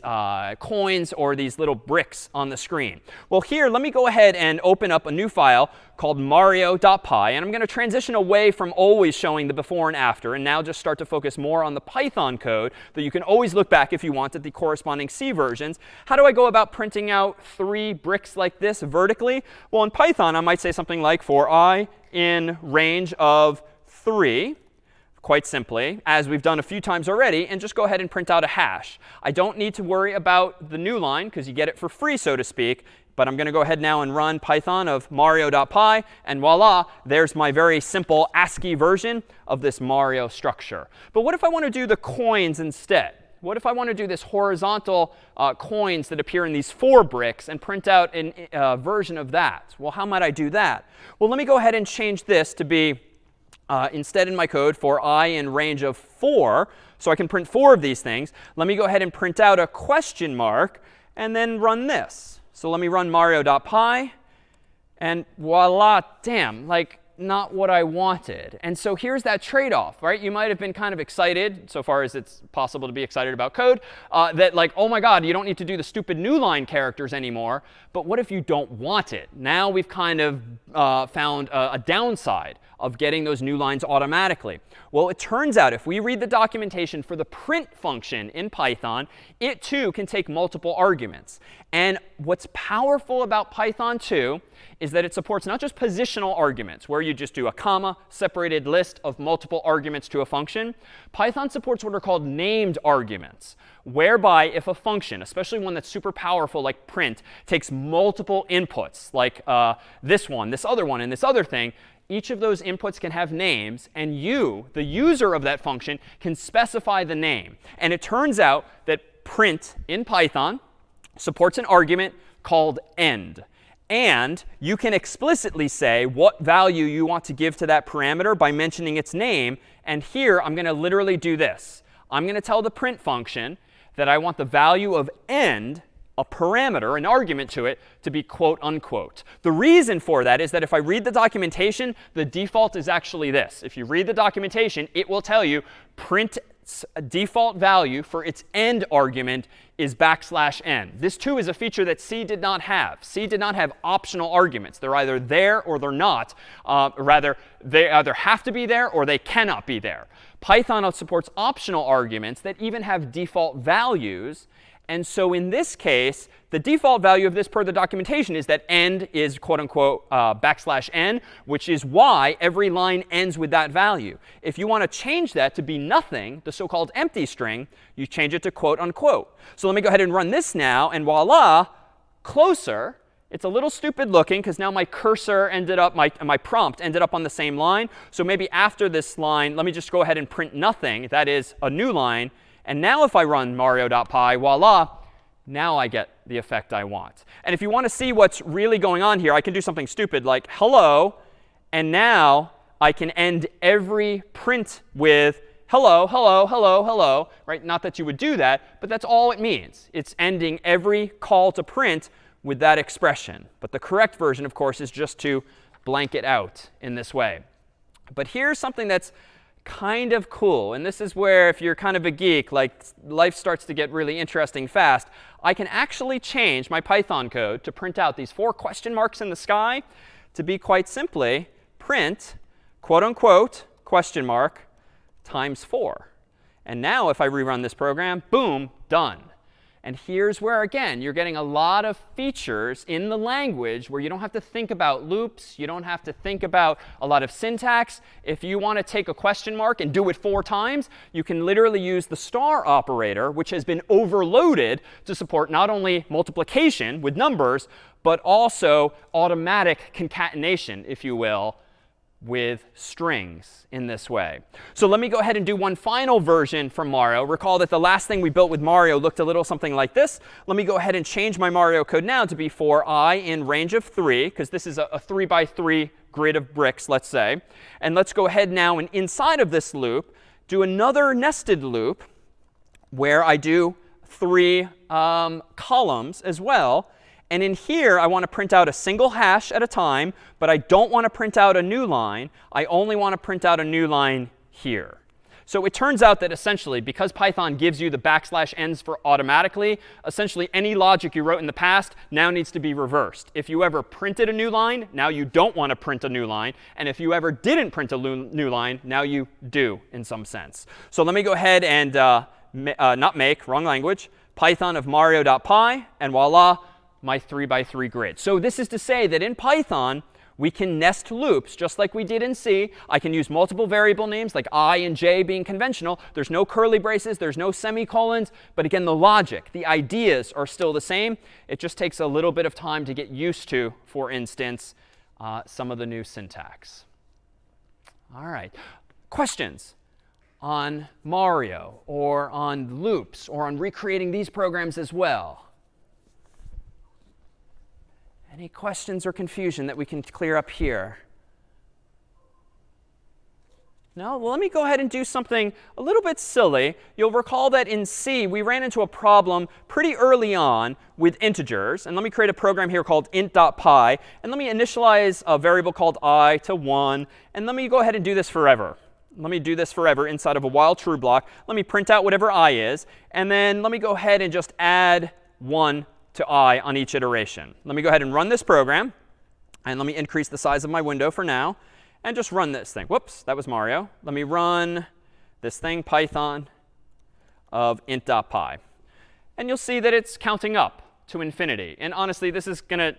coins, or these little bricks on the screen. Well, here, let me go ahead and open up a new file called mario.py. And I'm going to transition away from always showing the before and after, and now just start to focus more on the Python code that you can always look back if you want at the corresponding C versions. How do I go about printing out 3 bricks like this vertically? Well, in Python, I might say something like for I in range of 3, quite simply, as we've done a few times already, and just go ahead and print out a hash. I don't need to worry about the new line, because you get it for free, so to speak. But I'm going to go ahead now and run Python of mario.py, and voila, there's my very simple ASCII version of this Mario structure. But what if I want to do the coins instead? What if I want to do this horizontal coins that appear in these 4 bricks and print out a version of that? Well, how might I do that? Well, let me go ahead and change this to be, instead in my code, for I in range of 4. So I can print 4 of these things. Let me go ahead and print out a question mark and then run this. So let me run mario.py, and voila, damn, like not what I wanted. And so here's that trade-off, right? You might have been kind of excited, so far as it's possible to be excited about code, that like, oh my god, you don't need to do the stupid new line characters anymore. But what if you don't want it? Now we've kind of found a downside of getting those new lines automatically. Well, it turns out if we read the documentation for the print function in Python, it too can take multiple arguments. And what's powerful about Python 2 is that it supports not just positional arguments, where you just do a comma separated list of multiple arguments to a function. Python supports what are called named arguments, whereby if a function, especially one that's super powerful like print, takes multiple inputs, like this one, this other one, and this other thing, each of those inputs can have names, and you, the user of that function, can specify the name. And it turns out that print in Python supports an argument called end. And you can explicitly say what value you want to give to that parameter by mentioning its name. And here, I'm going to literally do this. I'm going to tell the print function that I want the value of end, a parameter, an argument to it, to be quote unquote. The reason for that is that if I read the documentation, the default is actually this. If you read the documentation, it will tell you print's default value for its end argument is \n. This too is a feature that C did not have. C did not have optional arguments. They're either there or they're not. Rather, they either have to be there or they cannot be there. Python supports optional arguments that even have default values. And so in this case, the default value of this per the documentation is that end is quote unquote \n, which is why every line ends with that value. If you want to change that to be nothing, the so-called empty string, you change it to quote unquote. So let me go ahead and run this now, and voila, closer. It's a little stupid looking because now my cursor ended up, my prompt ended up on the same line. So maybe after this line, let me just go ahead and print nothing. That is a new line. And now if I run mario.py, voila, now I get the effect I want. And if you want to see what's really going on here, I can do something stupid like hello. And now I can end every print with hello, hello, hello, hello, right? Not that you would do that, but that's all it means. It's ending every call to print with that expression. But the correct version, of course, is just to blank it out in this way. But here's something that's kind of cool. And this is where, if you're kind of a geek, like life starts to get really interesting fast. I can actually change my Python code to print out these 4 question marks in the sky to be quite simply print, quote unquote, question mark times 4. And now if I rerun this program, boom, done. And here's where, again, you're getting a lot of features in the language where you don't have to think about loops. You don't have to think about a lot of syntax. If you want to take a question mark and do it 4 times, you can literally use the star operator, which has been overloaded to support not only multiplication with numbers, but also automatic concatenation, if you will, with strings in this way. So let me go ahead and do one final version from Mario. Recall that the last thing we built with Mario looked a little something like this. Let me go ahead and change my Mario code now to be for I in range of 3, because this is a 3 by 3 grid of bricks, let's say. And let's go ahead now and inside of this loop, do another nested loop where I do 3 columns as well. And in here, I want to print out a single hash at a time, but I don't want to print out a new line. I only want to print out a new line here. So it turns out that essentially, because Python gives you the \ns for automatically, essentially any logic you wrote in the past now needs to be reversed. If you ever printed a new line, now you don't want to print a new line. And if you ever didn't print a new line, now you do in some sense. So let me go ahead and wrong language, Python of mario.py, and voila, my 3 by 3 grid. So this is to say that in Python, we can nest loops just like we did in C. I can use multiple variable names like I and J being conventional. There's no curly braces. There's no semicolons. But again, the logic, the ideas are still the same. It just takes a little bit of time to get used to, for instance, some of the new syntax. All right. Questions on Mario or on loops or on recreating these programs as well? Any questions or confusion that we can clear up here? No? Well, let me go ahead and do something a little bit silly. You'll recall that in C, we ran into a problem pretty early on with integers. And let me create a program here called int.py. And let me initialize a variable called I to 1. And let me go ahead and do this forever. Let me do this forever inside of a while true block. Let me print out whatever I is. And then let me go ahead and just add 1 to I on each iteration. Let me go ahead and run this program. And let me increase the size of my window for now. And just run this thing. Whoops, that was Mario. Let me run this thing, Python of int.py. And you'll see that it's counting up to infinity. And honestly, this is going to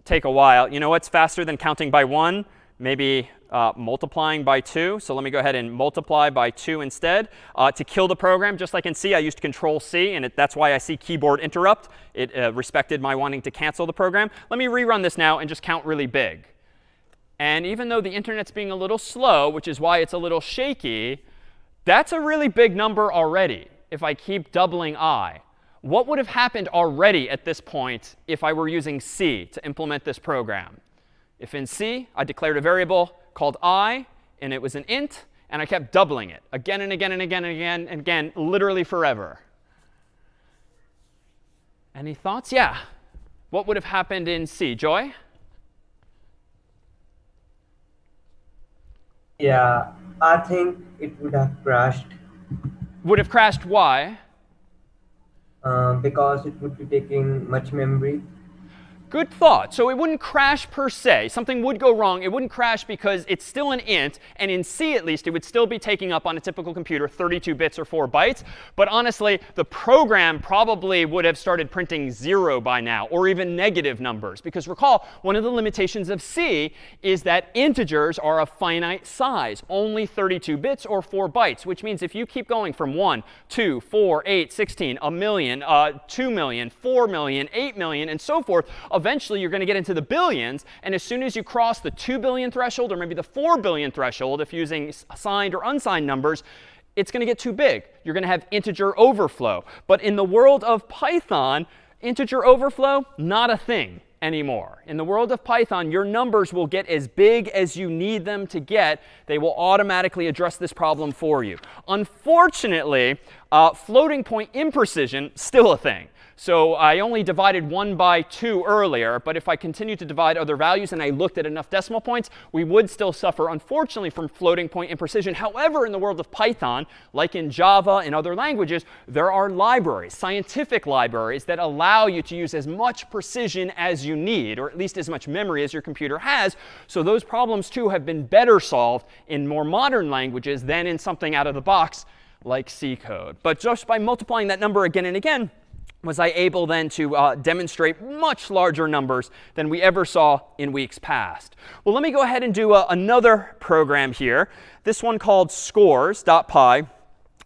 take a while. You know what's faster than counting by 1? Maybe multiplying by 2. So let me go ahead and multiply by 2 instead. To kill the program, just like in C, I used Control-C, and that's why I see keyboard interrupt. It respected my wanting to cancel the program. Let me rerun this now and just count really big. And even though the internet's being a little slow, which is why it's a little shaky, that's a really big number already if I keep doubling I. What would have happened already at this point if I were using C to implement this program? If in C, I declared a variable called I, and it was an int, and I kept doubling it again and again and again and again and again, literally forever. Any thoughts? Yeah. What would have happened in C? Joy? Yeah, I think it would have crashed. Would have crashed why? Because it would be taking much memory. Good thought. So it wouldn't crash per se. Something would go wrong. It wouldn't crash because it's still an int. And in C, at least, it would still be taking up on a typical computer 32 bits or 4 bytes. But honestly, the program probably would have started printing 0 by now, or even negative numbers. Because recall, one of the limitations of C is that integers are a finite size, only 32 bits or 4 bytes, which means if you keep going from 1, 2, 4, 8, 16, a million, 2 million, 4 million, 8 million, and so forth, eventually you're going to get into the billions. And as soon as you cross the 2 billion threshold, or maybe the 4 billion threshold, if using signed or unsigned numbers, it's going to get too big. You're going to have integer overflow. But in the world of Python, integer overflow, not a thing. anymore. In the world of Python, your numbers will get as big as you need them to get. They will automatically address this problem for you. Unfortunately, floating point imprecision, still a thing. So I only divided 1 by 2 earlier, but if I continue to divide other values and I looked at enough decimal points, we would still suffer, unfortunately, from floating point imprecision. However, in the world of Python, like in Java and other languages, there are libraries, scientific libraries, that allow you to use as much precision as you need, or at least as much memory as your computer has. So those problems, too, have been better solved in more modern languages than in something out of the box like C code. But just by multiplying that number again and again, was I able then to demonstrate much larger numbers than we ever saw in weeks past. Well, let me go ahead and do another program here, this one called scores.py.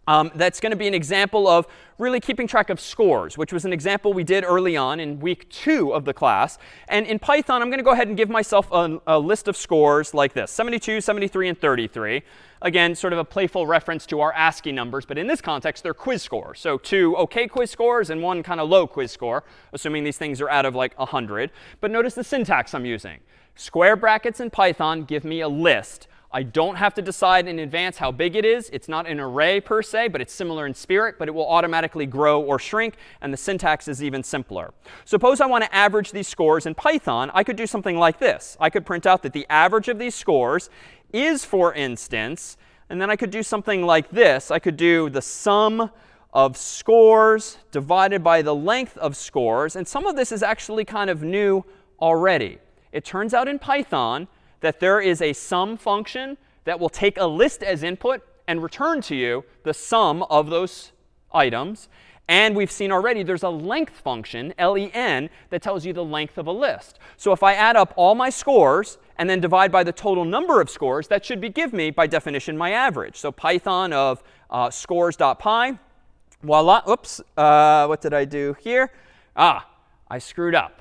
That's going to be an example of really keeping track of scores, which was an example we did early on in week 2 of the class. And in Python, I'm going to go ahead and give myself a list of scores like this: 72, 73, and 33. Again, sort of a playful reference to our ASCII numbers. But in this context, they're quiz scores. So 2 OK quiz scores and 1 kind of low quiz score, assuming these things are out of like 100. But notice the syntax I'm using. Square brackets in Python give me a list. I don't have to decide in advance how big it is. It's not an array per se, but it's similar in spirit. But it will automatically grow or shrink. And the syntax is even simpler. Suppose I want to average these scores in Python. I could do something like this. I could print out that the average of these scores is, for instance, and then I could do something like this. I could do the sum of scores divided by the length of scores. And some of this is actually kind of new already. It turns out in Python that there is a sum function that will take a list as input and return to you the sum of those items. And we've seen already there's a length function, len, that tells you the length of a list. So if I add up all my scores and then divide by the total number of scores, that should give me, by definition, my average. So Python of scores.py, voila. Oops, what did I do here? I screwed up.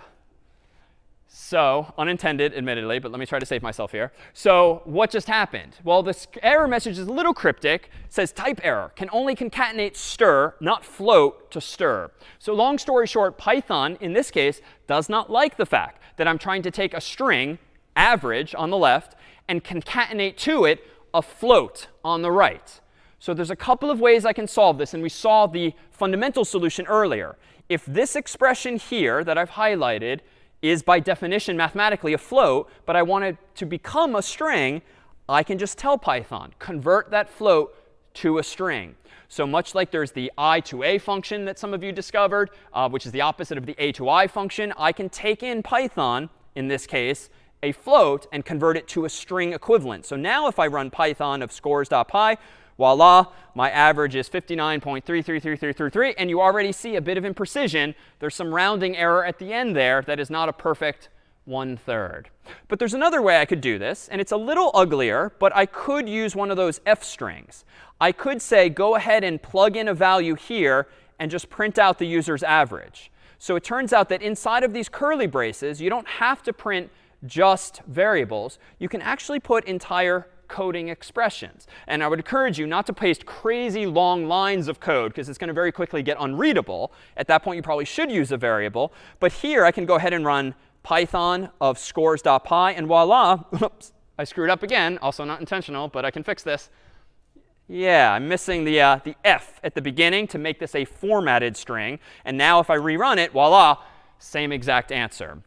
So, unintended, admittedly, but let me try to save myself here. So what just happened? Well, this error message is a little cryptic. It says type error, can only concatenate stir, not float to stir. So long story short, Python, in this case, does not like the fact that I'm trying to take a string, average on the left, and concatenate to it a float on the right. So there's a couple of ways I can solve this, and we saw the fundamental solution earlier. If this expression here that I've highlighted is by definition mathematically a float, but I want it to become a string, I can just tell Python, convert that float to a string. So much like there's the I to A function that some of you discovered, which is the opposite of the A to I function, I can take in Python, in this case, a float and convert it to a string equivalent. So now if I run Python of scores.py, voila, my average is 59.333333. And you already see a bit of imprecision. There's some rounding error at the end there that is not a perfect 1/3. But there's another way I could do this. And it's a little uglier, but I could use one of those F strings. I could say, go ahead and plug in a value here and just print out the user's average. So it turns out that inside of these curly braces, you don't have to print just variables. You can actually put entire coding expressions. And I would encourage you not to paste crazy long lines of code, because it's going to very quickly get unreadable. At that point, you probably should use a variable. But here, I can go ahead and run Python of scores.py, and voila, oops, I screwed up again. Also not intentional, but I can fix this. Yeah, I'm missing the F at the beginning to make this a formatted string. And now if I rerun it, voila, same exact answer.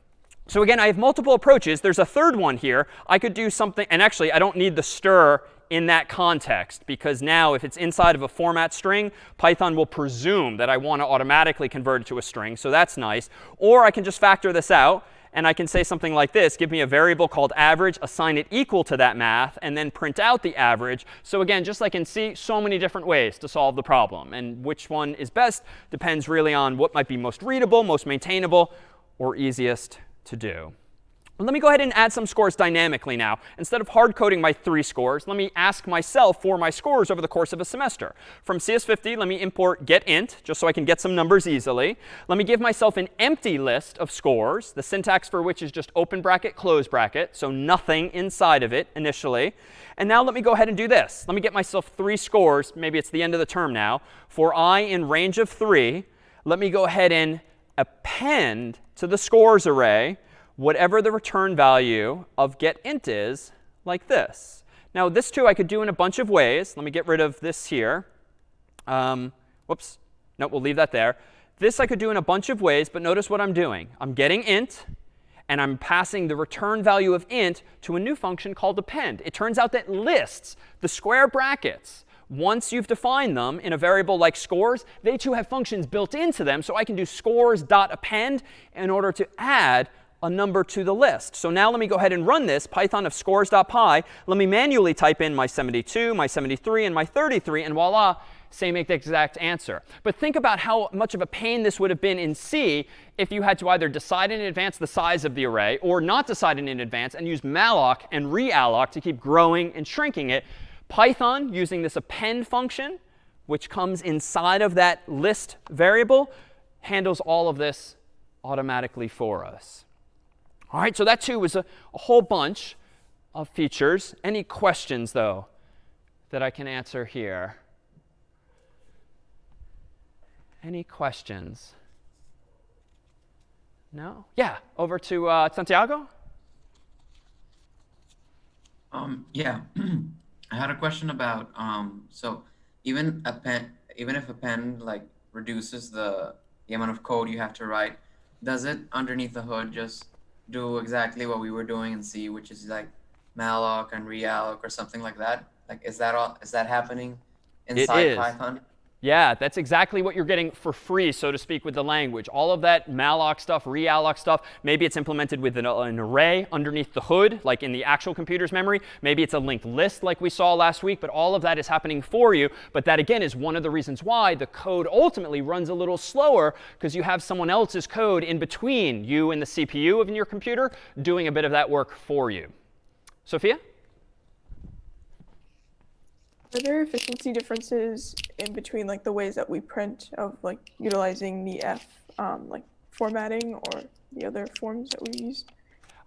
So again, I have multiple approaches. There's a third one here. I could do something, and actually, I don't need the stir in that context, because now if it's inside of a format string, Python will presume that I want to automatically convert it to a string. So that's nice. Or I can just factor this out, and I can say something like this. Give me a variable called average, assign it equal to that math, and then print out the average. So again, just like in C, so many different ways to solve the problem. And which one is best depends really on what might be most readable, most maintainable, or easiest to do. Let me go ahead and add some scores dynamically now. Instead of hard coding my 3 scores, let me ask myself for my scores over the course of a semester. From CS50, let me import getInt, just so I can get some numbers easily. Let me give myself an empty list of scores, the syntax for which is just open bracket, close bracket, so nothing inside of it initially. And now let me go ahead and do this. Let me get myself 3 scores, maybe it's the end of the term now, for I in range of 3. Let me go ahead and append to the scores array whatever the return value of getInt is, like this. Now, this too I could do in a bunch of ways. Let me get rid of this here. Whoops. No, we'll leave that there. This I could do in a bunch of ways, but notice what I'm doing. I'm getting int, and I'm passing the return value of int to a new function called append. It turns out that lists, the square brackets, once you've defined them in a variable like scores, they too have functions built into them. So I can do scores.append in order to add a number to the list. So now let me go ahead and run this, Python of scores.py. Let me manually type in my 72, my 73, and my 33, and voila, same exact answer. But think about how much of a pain this would have been in C if you had to either decide in advance the size of the array or not decide in advance and use malloc and realloc to keep growing and shrinking it. Python, using this append function, which comes inside of that list variable, handles all of this automatically for us. All right, so that too was a whole bunch of features. Any questions, though, that I can answer here? Any questions? No? Yeah, over to Santiago. Yeah, I had a question about so even if append like reduces the amount of code you have to write, does it underneath the hood just do exactly what we were doing in C, which is like malloc and realloc or something like that? Like, is that happening inside Python? Yeah, that's exactly what you're getting for free, so to speak, with the language. All of that malloc stuff, realloc stuff, maybe it's implemented with an array underneath the hood, like in the actual computer's memory. Maybe it's a linked list like we saw last week, but all of that is happening for you. But that, again, is one of the reasons why the code ultimately runs a little slower, because you have someone else's code in between you and the CPU of your computer doing a bit of that work for you. Sophia? Are there efficiency differences in between like the ways that we print of like utilizing the F like formatting or the other forms that we use?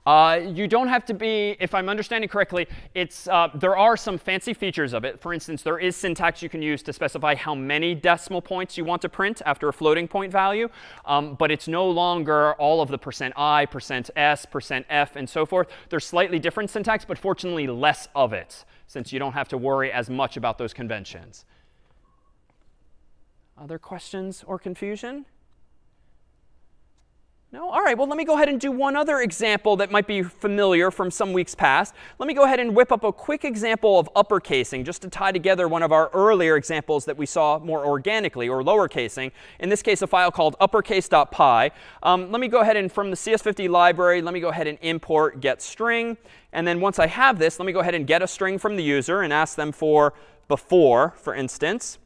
You don't have to be, if I'm understanding correctly, there are some fancy features of it. For instance, there is syntax you can use to specify how many decimal points you want to print after a floating point value. But it's no longer all of the %i, %s, %f, and so forth. There's slightly different syntax, but fortunately less of it, since you don't have to worry as much about those conventions. Other questions or confusion? No? All right, well, let me go ahead and do one other example that might be familiar from some weeks past. Let me go ahead and whip up a quick example of uppercasing, just to tie together one of our earlier examples that we saw more organically, or lowercasing. In this case, a file called uppercase.py. Let me go ahead and, from the CS50 library, let me go ahead and import getString. And then once I have this, let me go ahead and get a string from the user and ask them for before, for instance.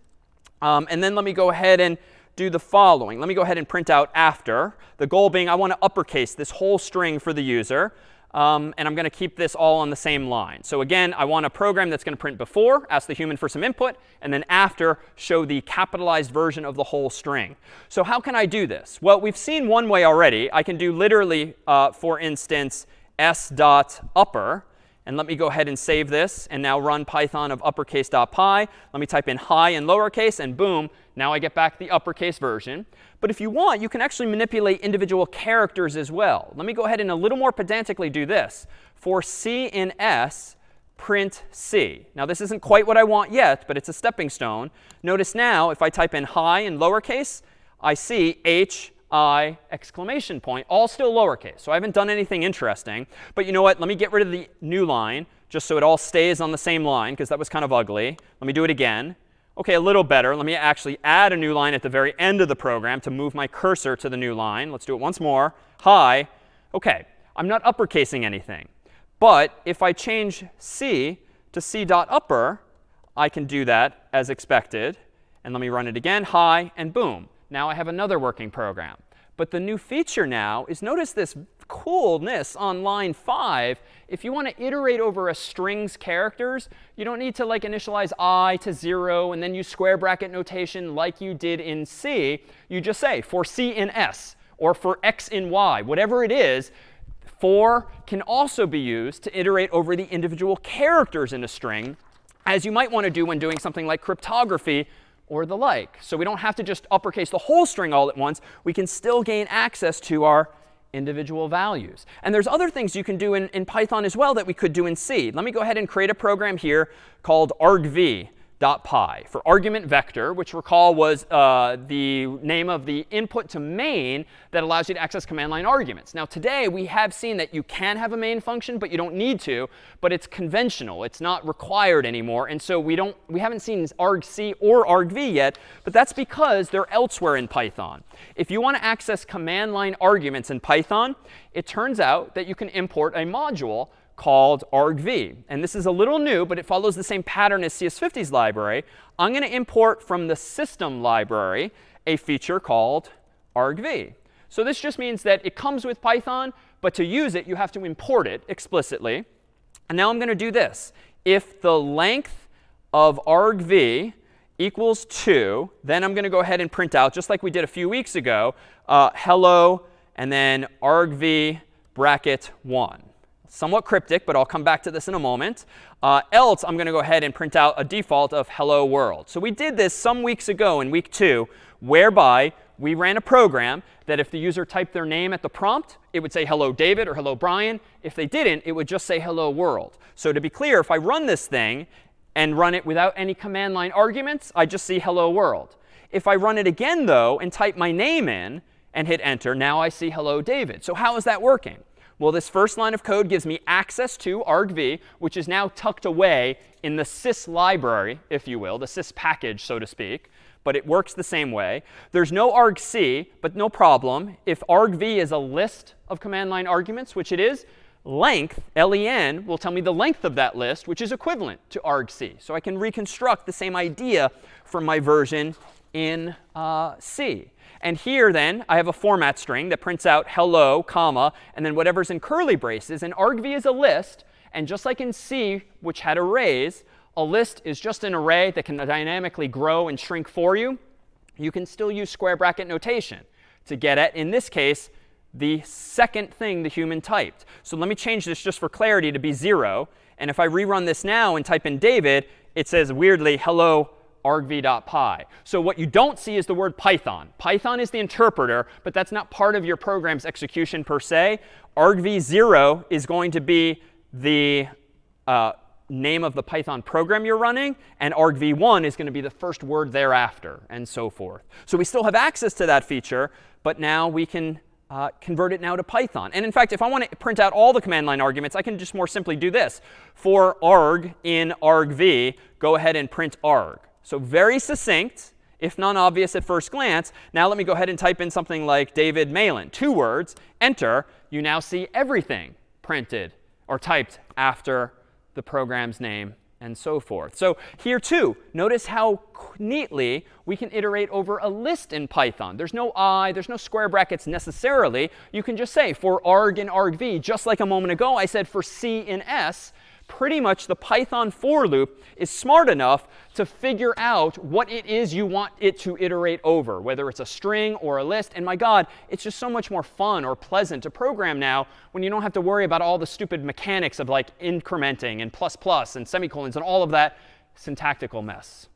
And then let me go ahead and do the following. Let me go ahead and print out after. The goal being I want to uppercase this whole string for the user. And I'm going to keep this all on the same line. So again, I want a program that's going to print before, ask the human for some input, and then after, show the capitalized version of the whole string. So how can I do this? Well, we've seen one way already. I can do literally, for instance, s.upper. And let me go ahead and save this and now run Python of uppercase.py. Let me type in high and lowercase, and boom, now I get back the uppercase version. But if you want, you can actually manipulate individual characters as well. Let me go ahead and a little more pedantically do this. For C in S, print C. Now, this isn't quite what I want yet, but it's a stepping stone. Notice now, if I type in high and lowercase, I see H, I, exclamation point, all still lowercase. So I haven't done anything interesting. But you know what? Let me get rid of the new line, just so it all stays on the same line, because that was kind of ugly. Let me do it again. OK, a little better. Let me actually add a new line at the very end of the program to move my cursor to the new line. Let's do it once more. Hi. OK, I'm not uppercasing anything. But if I change C to C.upper, I can do that as expected. And let me run it again. Hi, and boom. Now I have another working program. But the new feature now is, notice this coolness on line 5. If you want to iterate over a string's characters, you don't need to like initialize I to 0 and then use square bracket notation like you did in C. You just say for C in S or for X in Y, whatever it is. For can also be used to iterate over the individual characters in a string, as you might want to do when doing something like cryptography or the like. So we don't have to just uppercase the whole string all at once. We can still gain access to our individual values. And there's other things you can do in Python as well that we could do in C. Let me go ahead and create a program here called argv.py for argument vector, which recall was the name of the input to main that allows you to access command line arguments. Now today we have seen that you can have a main function, but you don't need to. But it's conventional. It's not required anymore. And so we haven't seen argc or argv yet. But that's because they're elsewhere in Python. If you want to access command line arguments in Python, it turns out that you can import a module called argv. And this is a little new, but it follows the same pattern as CS50's library. I'm going to import from the system library a feature called argv. So this just means that it comes with Python, but to use it, you have to import it explicitly. And now I'm going to do this. If the length of argv equals 2, then I'm going to go ahead and print out, just like we did a few weeks ago, hello, and then argv bracket 1. Somewhat cryptic, but I'll come back to this in a moment. Else, I'm going to go ahead and print out a default of hello world. So we did this some weeks ago in week 2, whereby we ran a program that if the user typed their name at the prompt, it would say hello David or hello Brian. If they didn't, it would just say hello world. So to be clear, if I run this thing and run it without any command line arguments, I just see hello world. If I run it again, though, and type my name in and hit enter, now I see hello David. So how is that working? Well, this first line of code gives me access to argv, which is now tucked away in the sys library, if you will, the sys package, so to speak. But it works the same way. There's no argc, but no problem. If argv is a list of command line arguments, which it is, length, len, will tell me the length of that list, which is equivalent to argc. So I can reconstruct the same idea from my version in C. And here, then, I have a format string that prints out hello, comma, and then whatever's in curly braces. And argv is a list. And just like in C, which had arrays, a list is just an array that can dynamically grow and shrink for you. You can still use square bracket notation to get at, in this case, the second thing the human typed. So let me change this just for clarity to be 0. And if I rerun this now and type in David, it says weirdly hello argv.py. So what you don't see is the word Python. Python is the interpreter, but that's not part of your program's execution per se. argv0 is going to be the name of the Python program you're running, and argv1 is going to be the first word thereafter, and so forth. So we still have access to that feature, but now we can convert it now to Python. And in fact, if I want to print out all the command line arguments, I can just more simply do this. For arg in argv, go ahead and print arg. So very succinct, if non-obvious at first glance. Now let me go ahead and type in something like David Malan, 2 words, enter. You now see everything printed or typed after the program's name and so forth. So here too, notice how neatly we can iterate over a list in Python. There's no I, there's no square brackets necessarily. You can just say for arg in argv, just like a moment ago I said for C in S. Pretty much the Python for loop is smart enough to figure out what it is you want it to iterate over, whether it's a string or a list. And my God, it's just so much more fun or pleasant to program now when you don't have to worry about all the stupid mechanics of like incrementing and plus plus and semicolons and all of that syntactical mess.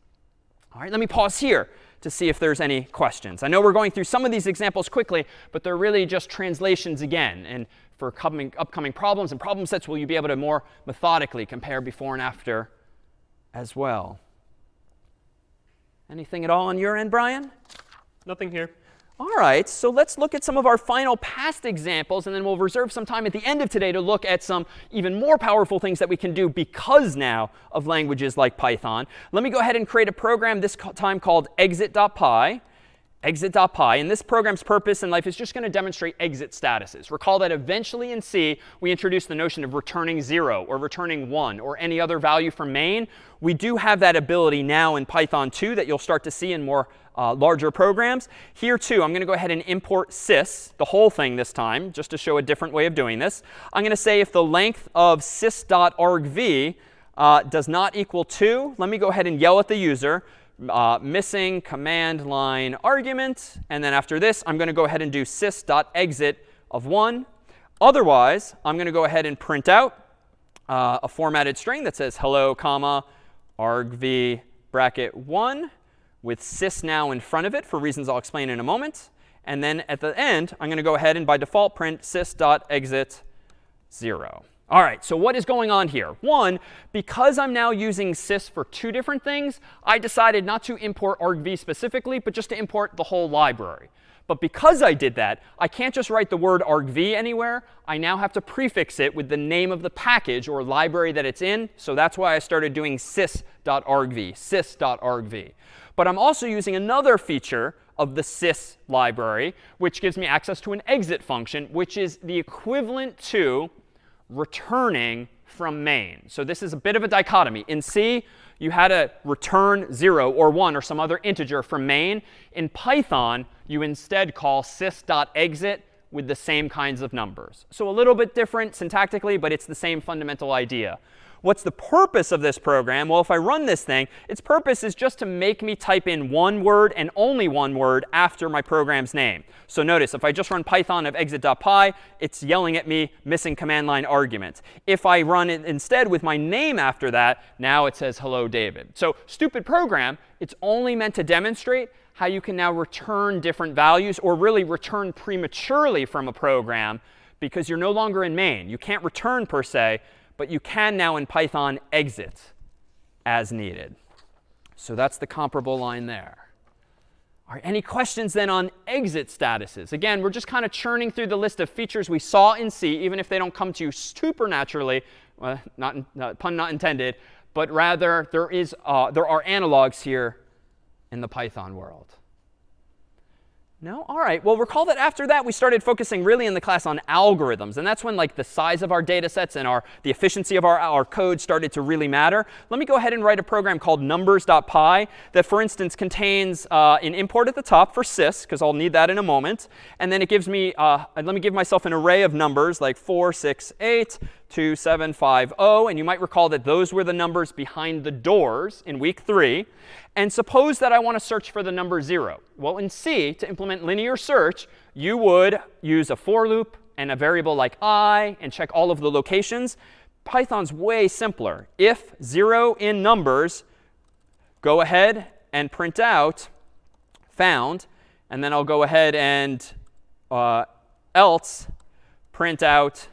All right, let me pause here to see if there's any questions. I know we're going through some of these examples quickly, but they're really just translations again. And for upcoming problems and problem sets, will you be able to more methodically compare before and after as well? Anything at all on your end, Brian? Nothing here. All right, so let's look at some of our final past examples, and then we'll reserve some time at the end of today to look at some even more powerful things that we can do because now of languages like Python. Let me go ahead and create a program this time called exit.py. Exit.py. And this program's purpose in life is just going to demonstrate exit statuses. Recall that eventually in C, we introduced the notion of returning 0 or returning 1 or any other value from main. We do have that ability now in Python 2 that you'll start to see in more larger programs. Here, too, I'm going to go ahead and import sys, the whole thing this time, just to show a different way of doing this. I'm going to say if the length of sys.argv does not equal 2, let me go ahead and yell at the user. Missing command line argument. And then after this, I'm going to go ahead and do sys.exit of 1. Otherwise, I'm going to go ahead and print out a formatted string that says hello, comma, argv bracket 1 with sys now in front of it for reasons I'll explain in a moment. And then at the end, I'm going to go ahead and by default print sys.exit 0. All right, so what is going on here? One, because I'm now using sys for two different things, I decided not to import argv specifically, but just to import the whole library. But because I did that, I can't just write the word argv anywhere. I now have to prefix it with the name of the package or library that it's in. So that's why I started doing sys.argv, sys.argv. But I'm also using another feature of the sys library, which gives me access to an exit function, which is the equivalent to returning from main. So this is a bit of a dichotomy. In C, you had to return 0 or 1 or some other integer from main. In Python, you instead call sys.exit with the same kinds of numbers. So a little bit different syntactically, but it's the same fundamental idea. What's the purpose of this program? Well, if I run this thing, its purpose is just to make me type in one word and only one word after my program's name. So notice, if I just run Python of exit.py, it's yelling at me missing command line arguments. If I run it instead with my name after that, now it says hello, David. So stupid program, it's only meant to demonstrate how you can now return different values or really return prematurely from a program because you're no longer in main. You can't return per se, but you can now in Python exit as needed. So that's the comparable line there. All right, any questions then on exit statuses? Again, we're just kind of churning through the list of features we saw in C, even if they don't come to you super naturally, pun not intended, but rather there are analogs here in the Python world. No? All right. Well, recall that after that, we started focusing really in the class on algorithms. And that's when like the size of our data sets and the efficiency of our code started to really matter. Let me go ahead and write a program called numbers.py that, for instance, contains an import at the top for sys, because I'll need that in a moment. And then it gives me, let me give myself an array of numbers like 4, 6, 8, 2, 7, 5, 0. And you might recall that those were the numbers behind the doors in week 3. And suppose that I want to search for the number 0. Well, in C, to implement linear search, you would use a for loop and a variable like I and check all of the locations. Python's way simpler. If 0 in numbers, go ahead and print out found. And then I'll go ahead and else print out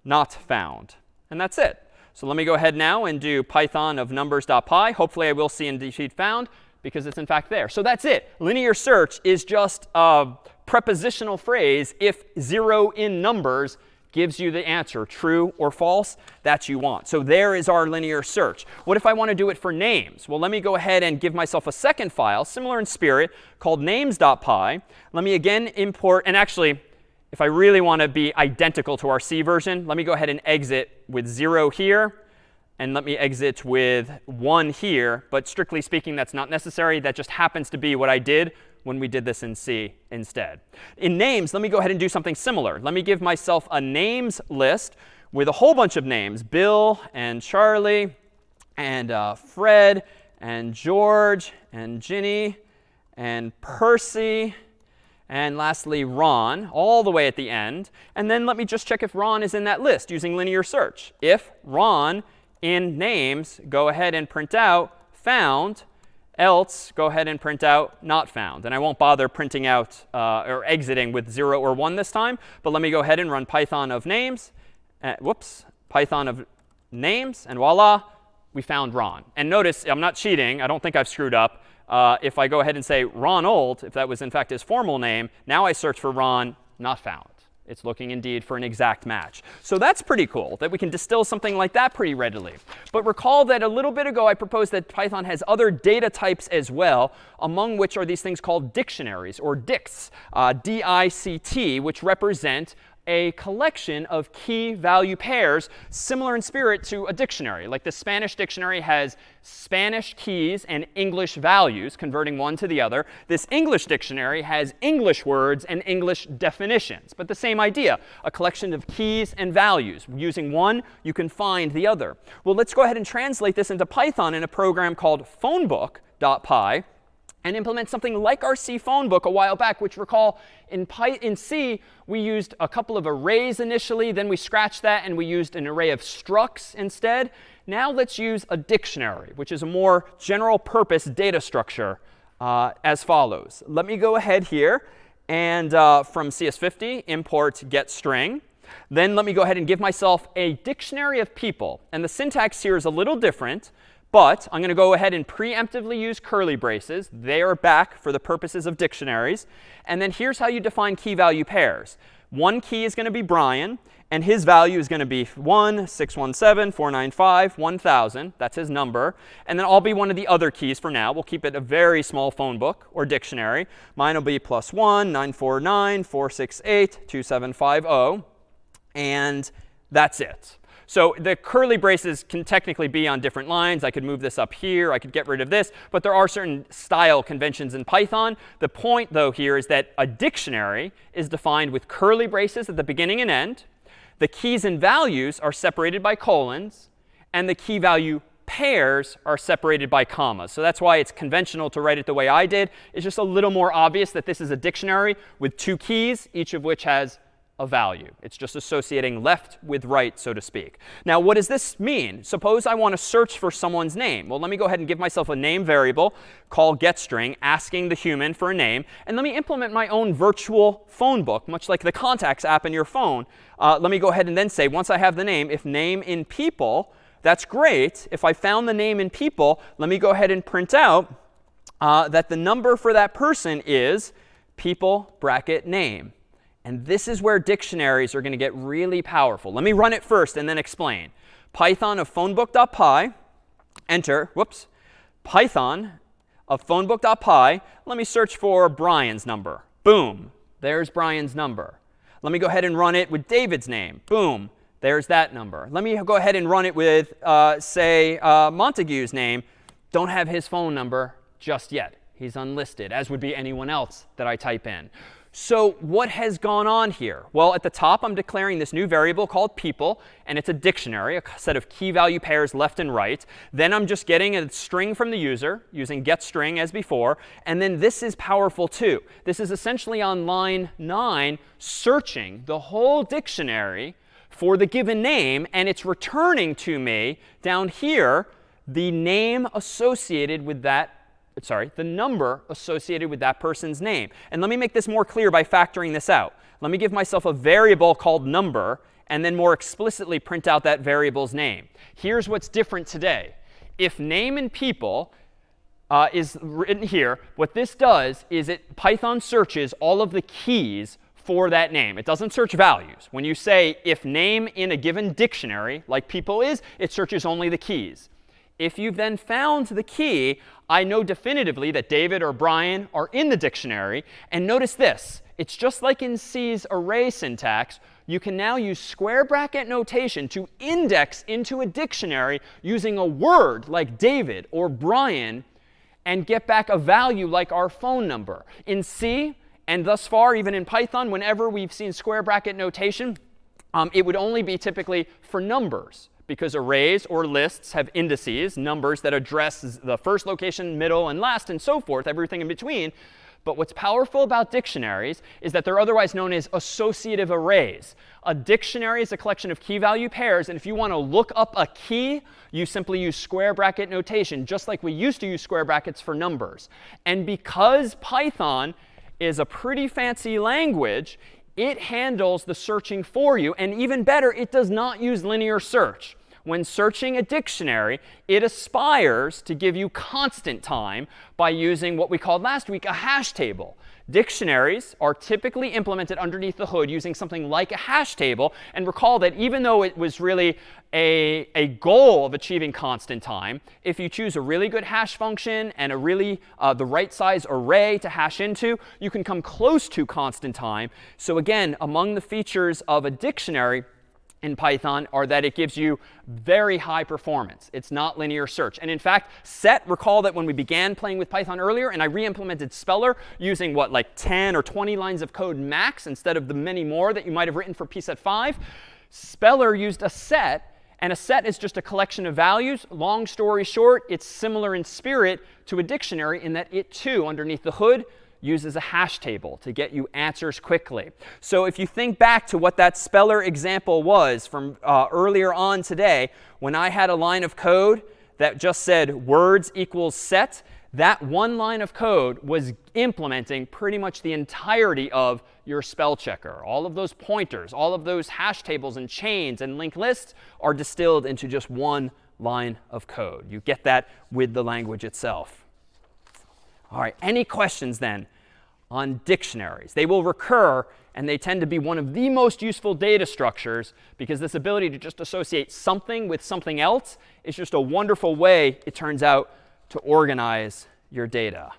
not found. And that's it. So let me go ahead now and do Python of numbers.py. Hopefully I will see indeed found because it's in fact there. So that's it. Linear search is just a prepositional phrase if 0 in numbers gives you the answer, true or false, that you want. So there is our linear search. What if I want to do it for names? Well, let me go ahead and give myself a second file, similar in spirit, called names.py. Let me again import, and actually, if I really want to be identical to our C version, let me go ahead and exit with 0 here. And let me exit with 1 here. But strictly speaking, that's not necessary. That just happens to be what I did when we did this in C instead. In names, let me go ahead and do something similar. Let me give myself a names list with a whole bunch of names. Bill and Charlie and Fred and George and Ginny and Percy. And lastly, Ron, all the way at the end. And then let me just check if Ron is in that list using linear search. If Ron in names, go ahead and print out found. Else, go ahead and print out not found. And I won't bother printing out or exiting with 0 or 1 this time. But let me go ahead and run Python of names. Python of names. And voila, we found Ron. And notice, I'm not cheating. I don't think I've screwed up. If I go ahead and say Ronald, if that was in fact his formal name, now I search for Ron, not found. It's looking indeed for an exact match. So that's pretty cool that we can distill something like that pretty readily. But recall that a little bit ago I proposed that Python has other data types as well, among which are these things called dictionaries or dicts, D-I-C-T, which represent a collection of key value pairs similar in spirit to a dictionary. Like the Spanish dictionary has Spanish keys and English values, converting one to the other. This English dictionary has English words and English definitions. But the same idea, a collection of keys and values. Using one, you can find the other. Well, let's go ahead and translate this into Python in a program called phonebook.py. And implement something like our C phone book a while back, which recall in C, we used a couple of arrays initially. Then we scratched that, and we used an array of structs instead. Now let's use a dictionary, which is a more general purpose data structure as follows. Let me go ahead here and from CS50, import getString. Then let me go ahead and give myself a dictionary of people. And the syntax here is a little different, but I'm going to go ahead and preemptively use curly braces. They are back for the purposes of dictionaries. And then here's how you define key value pairs. One key is going to be Brian, and his value is going to be 1, 617, 495, 1000. That's his number. And then I'll be one of the other keys for now. We'll keep it a very small phone book or dictionary. Mine will be +1, 949, 468, 2750. And that's it. So the curly braces can technically be on different lines. I could move this up here. I could get rid of this. But there are certain style conventions in Python. The point, though, here is that a dictionary is defined with curly braces at the beginning and end. The keys and values are separated by colons. And the key value pairs are separated by commas. So that's why it's conventional to write it the way I did. It's just a little more obvious that this is a dictionary with two keys, each of which has a value. It's just associating left with right, so to speak. Now, what does this mean? Suppose I want to search for someone's name. Well, let me go ahead and give myself a name variable called getString, asking the human for a name. And let me implement my own virtual phone book, much like the contacts app in your phone. Let me go ahead and then say, once I have the name, if name in people, that's great. If I found the name in people, let me go ahead and print out that the number for that person is people bracket name. And this is where dictionaries are going to get really powerful. Let me run it first and then explain. Python of phonebook.py, enter, whoops, Python of phonebook.py. Let me search for Brian's number. Boom, there's Brian's number. Let me go ahead and run it with David's name. Boom, there's that number. Let me go ahead and run it with, say, Montague's name. Don't have his phone number just yet. He's unlisted, as would be anyone else that I type in. So what has gone on here? Well, at the top, I'm declaring this new variable called people, and it's a dictionary, a set of key value pairs left and right. Then I'm just getting a string from the user using getString as before. And then this is powerful too. This is essentially on line 9 searching the whole dictionary for the given name, and it's returning to me down here the name associated with that. The number associated with that person's name. And let me make this more clear by factoring this out. Let me give myself a variable called number, and then more explicitly print out that variable's name. Here's what's different today. If name in people is written here, what this does is Python searches all of the keys for that name. It doesn't search values. When you say if name in a given dictionary, like people is, it searches only the keys. If you've then found the key, I know definitively that David or Brian are in the dictionary. And notice this. It's just like in C's array syntax. You can now use square bracket notation to index into a dictionary using a word like David or Brian and get back a value like our phone number. In C, and thus far, even in Python, whenever we've seen square bracket notation, it would only be typically for numbers, because arrays or lists have indices, numbers that address the first location, middle, and last, and so forth, everything in between. But what's powerful about dictionaries is that they're otherwise known as associative arrays. A dictionary is a collection of key value pairs. And if you want to look up a key, you simply use square bracket notation, just like we used to use square brackets for numbers. And because Python is a pretty fancy language, it handles the searching for you. And even better, it does not use linear search. When searching a dictionary, it aspires to give you constant time by using what we called last week a hash table. Dictionaries are typically implemented underneath the hood using something like a hash table. And recall that even though it was really a goal of achieving constant time, if you choose a really good hash function and a really the right size array to hash into, you can come close to constant time. So again, among the features of a dictionary in Python are that it gives you very high performance. It's not linear search. And in fact, recall that when we began playing with Python earlier and I re-implemented Speller using what, like 10 or 20 lines of code max instead of the many more that you might have written for pset5, Speller used a set. And a set is just a collection of values. Long story short, it's similar in spirit to a dictionary in that it too, underneath the hood, uses a hash table to get you answers quickly. So if you think back to what that Speller example was from earlier on today, when I had a line of code that just said words equals set, that one line of code was implementing pretty much the entirety of your spell checker. All of those pointers, all of those hash tables and chains and linked lists are distilled into just one line of code. You get that with the language itself. All right, any questions then on dictionaries? They will recur, and they tend to be one of the most useful data structures because this ability to just associate something with something else is just a wonderful way, it turns out, to organize your data.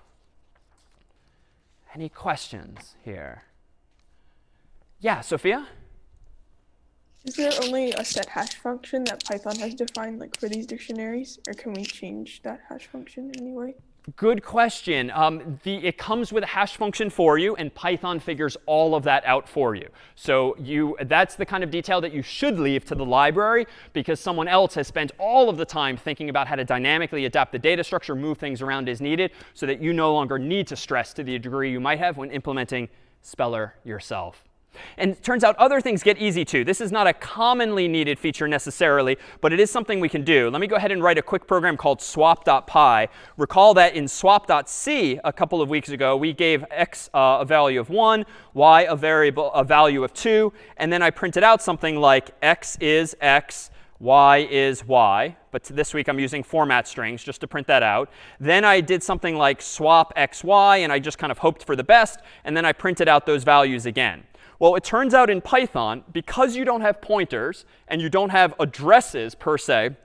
Any questions here? Yeah, Sophia? Is there only a set hash function that Python has defined like for these dictionaries, or can we change that hash function in any way? Good question. It comes with a hash function for you, and Python figures all of that out for you. So that's the kind of detail that you should leave to the library, because someone else has spent all of the time thinking about how to dynamically adapt the data structure, move things around as needed, so that you no longer need to stress to the degree you might have when implementing Speller yourself. And it turns out other things get easy too. This is not a commonly needed feature necessarily, but it is something we can do. Let me go ahead and write a quick program called swap.py. Recall that in swap.c a couple of weeks ago, we gave x a value of 1, y a value of 2, and then I printed out something like x is x, y is y. But this week I'm using format strings just to print that out. Then I did something like swap xy, and I just kind of hoped for the best, and then I printed out those values again. Well, it turns out in Python, because you don't have pointers and you don't have addresses per se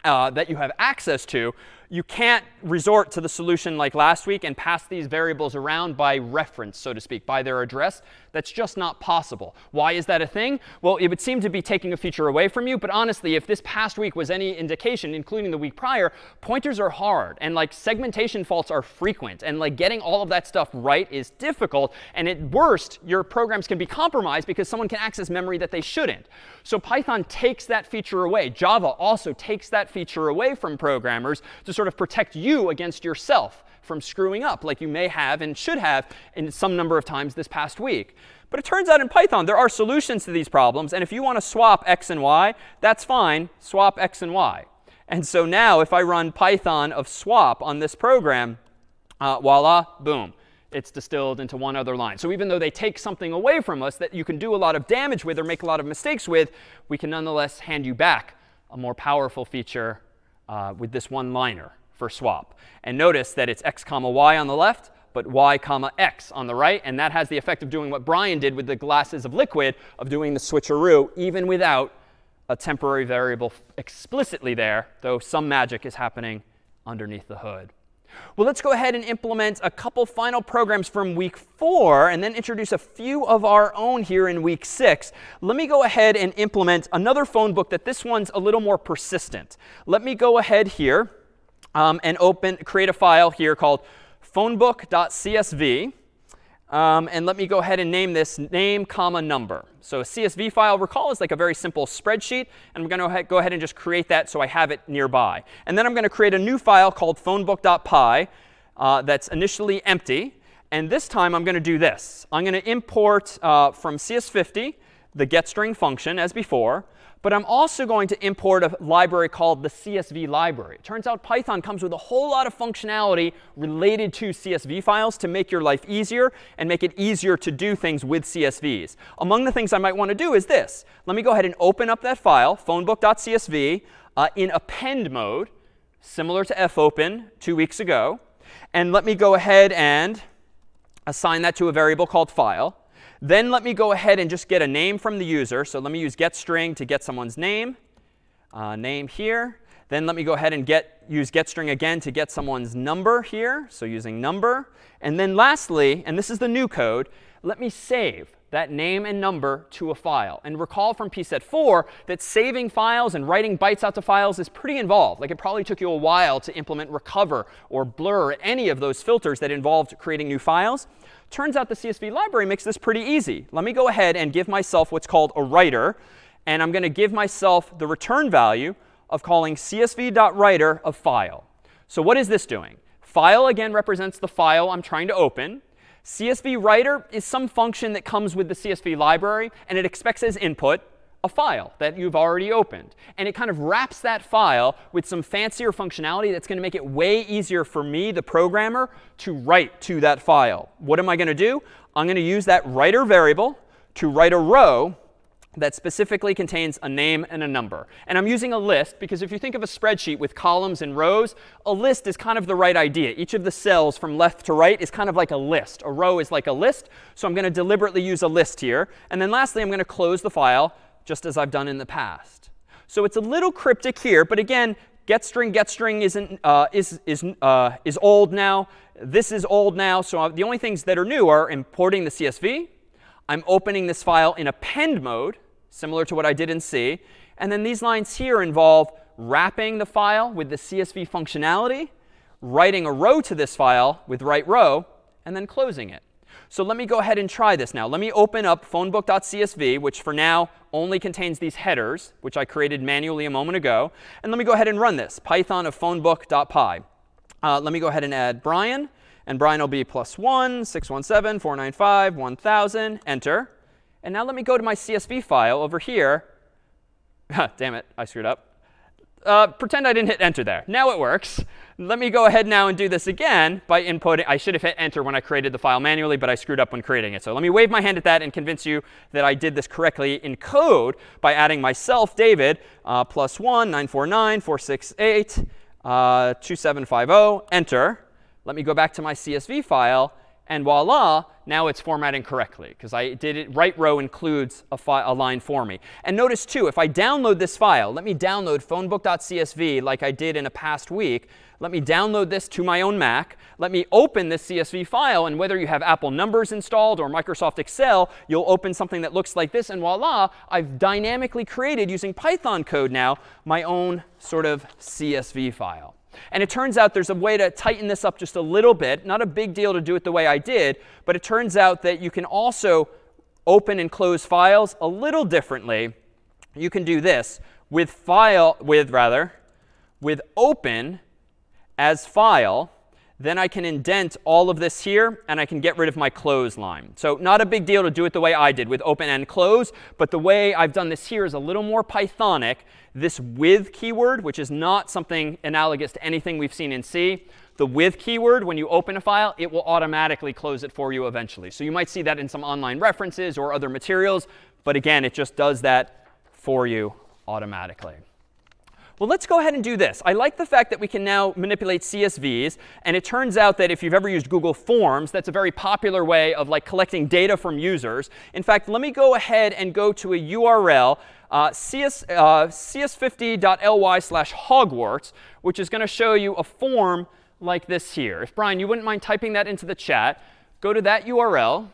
that you have access to, you can't resort to the solution like last week and pass these variables around by reference, so to speak, by their address. That's just not possible. Why is that a thing? Well, it would seem to be taking a feature away from you. But honestly, if this past week was any indication, including the week prior, pointers are hard. And like segmentation faults are frequent. And like getting all of that stuff right is difficult. And at worst, your programs can be compromised because someone can access memory that they shouldn't. So Python takes that feature away. Java also takes that feature away from programmers to sort of protect you against yourself from screwing up like you may have and should have in some number of times this past week. But it turns out in Python there are solutions to these problems. And if you want to swap x and y, that's fine. Swap x and y. And so now if I run Python of swap on this program, voila, boom. It's distilled into one other line. So even though they take something away from us that you can do a lot of damage with or make a lot of mistakes with, we can nonetheless hand you back a more powerful feature with this one-liner for swap. And notice that it's x comma y on the left, but y comma x on the right. And that has the effect of doing what Brian did with the glasses of liquid, of doing the switcheroo, even without a temporary variable explicitly there, though some magic is happening underneath the hood. Well, let's go ahead and implement a couple final programs from week 4 and then introduce a few of our own here in week 6. Let me go ahead and implement another phone book that this one's a little more persistent. Let me go ahead here and create a file here called phonebook.csv. And let me go ahead and name this name, comma, number. So a CSV file, recall, is like a very simple spreadsheet. And I'm going to go ahead and just create that so I have it nearby. And then I'm going to create a new file called phonebook.py that's initially empty. And this time I'm going to do this. I'm going to import from CS50 the getString function as before. But I'm also going to import a library called the CSV Library. It turns out Python comes with a whole lot of functionality related to CSV files to make your life easier and make it easier to do things with CSVs. Among the things I might want to do is this. Let me go ahead and open up that file, phonebook.csv, in append mode, similar to fopen 2 weeks ago. And let me go ahead and assign that to a variable called file. Then let me go ahead and just get a name from the user. So let me use getString to get someone's name, name here. Then let me go ahead and use getString again to get someone's number here. So using number. And then lastly, and this is the new code, let me save that name and number to a file. And recall from pset 4 that saving files and writing bytes out to files is pretty involved. Like it probably took you a while to implement recover or blur or any of those filters that involved creating new files. Turns out the CSV library makes this pretty easy. Let me go ahead and give myself what's called a writer. And I'm going to give myself the return value of calling csv.writer of file. So what is this doing? File, again, represents the file I'm trying to open. CSV writer is some function that comes with the CSV library, and it expects as input a file that you've already opened. And it kind of wraps that file with some fancier functionality that's going to make it way easier for me, the programmer, to write to that file. What am I going to do? I'm going to use that writer variable to write a row that specifically contains a name and a number. And I'm using a list because if you think of a spreadsheet with columns and rows, a list is kind of the right idea. Each of the cells from left to right is kind of like a list. A row is like a list. So I'm going to deliberately use a list here. And then lastly, I'm going to close the file just as I've done in the past. So it's a little cryptic here. But again, getString is old now. This is old now. So the only things that are new are importing the CSV. I'm opening this file in append mode, similar to what I did in C. And then these lines here involve wrapping the file with the CSV functionality, writing a row to this file with write row, and then closing it. So let me go ahead and try this now. Let me open up phonebook.csv, which for now only contains these headers, which I created manually a moment ago. And let me go ahead and run this, Python of phonebook.py. Let me go ahead and add Brian. And Brian will be +1, 617, 495, 1000, enter. And now let me go to my CSV file over here. Damn it, I screwed up. Pretend I didn't hit enter there. Now it works. Let me go ahead now and do this again by inputting. I should have hit enter when I created the file manually, but I screwed up when creating it. So let me wave my hand at that and convince you that I did this correctly in code by adding myself, David, +1, 949, 468, 2750, enter. Let me go back to my CSV file, and voila, now it's formatting correctly because I did it. Write row includes a line for me. And notice too, if I download this file, let me download phonebook.csv like I did in a past week. Let me download this to my own Mac. Let me open this CSV file, and whether you have Apple Numbers installed or Microsoft Excel, you'll open something that looks like this, and voila, I've dynamically created, using Python code now, my own sort of CSV file. And it turns out there's a way to tighten this up just a little bit. Not a big deal to do it the way I did, but it turns out that you can also open and close files a little differently. You can do this with open as file. Then I can indent all of this here, and I can get rid of my close line. So not a big deal to do it the way I did with open and close, but the way I've done this here is a little more Pythonic. This with keyword, which is not something analogous to anything we've seen in C. The with keyword, when you open a file, it will automatically close it for you eventually. So you might see that in some online references or other materials. But again, it just does that for you automatically. Well, let's go ahead and do this. I like the fact that we can now manipulate CSVs. And it turns out that if you've ever used Google Forms, that's a very popular way of collecting data from users. In fact, let me go ahead and go to a URL, cs50.ly/hogwarts, which is going to show you a form like this here. If, Brian, you wouldn't mind typing that into the chat, go to that URL,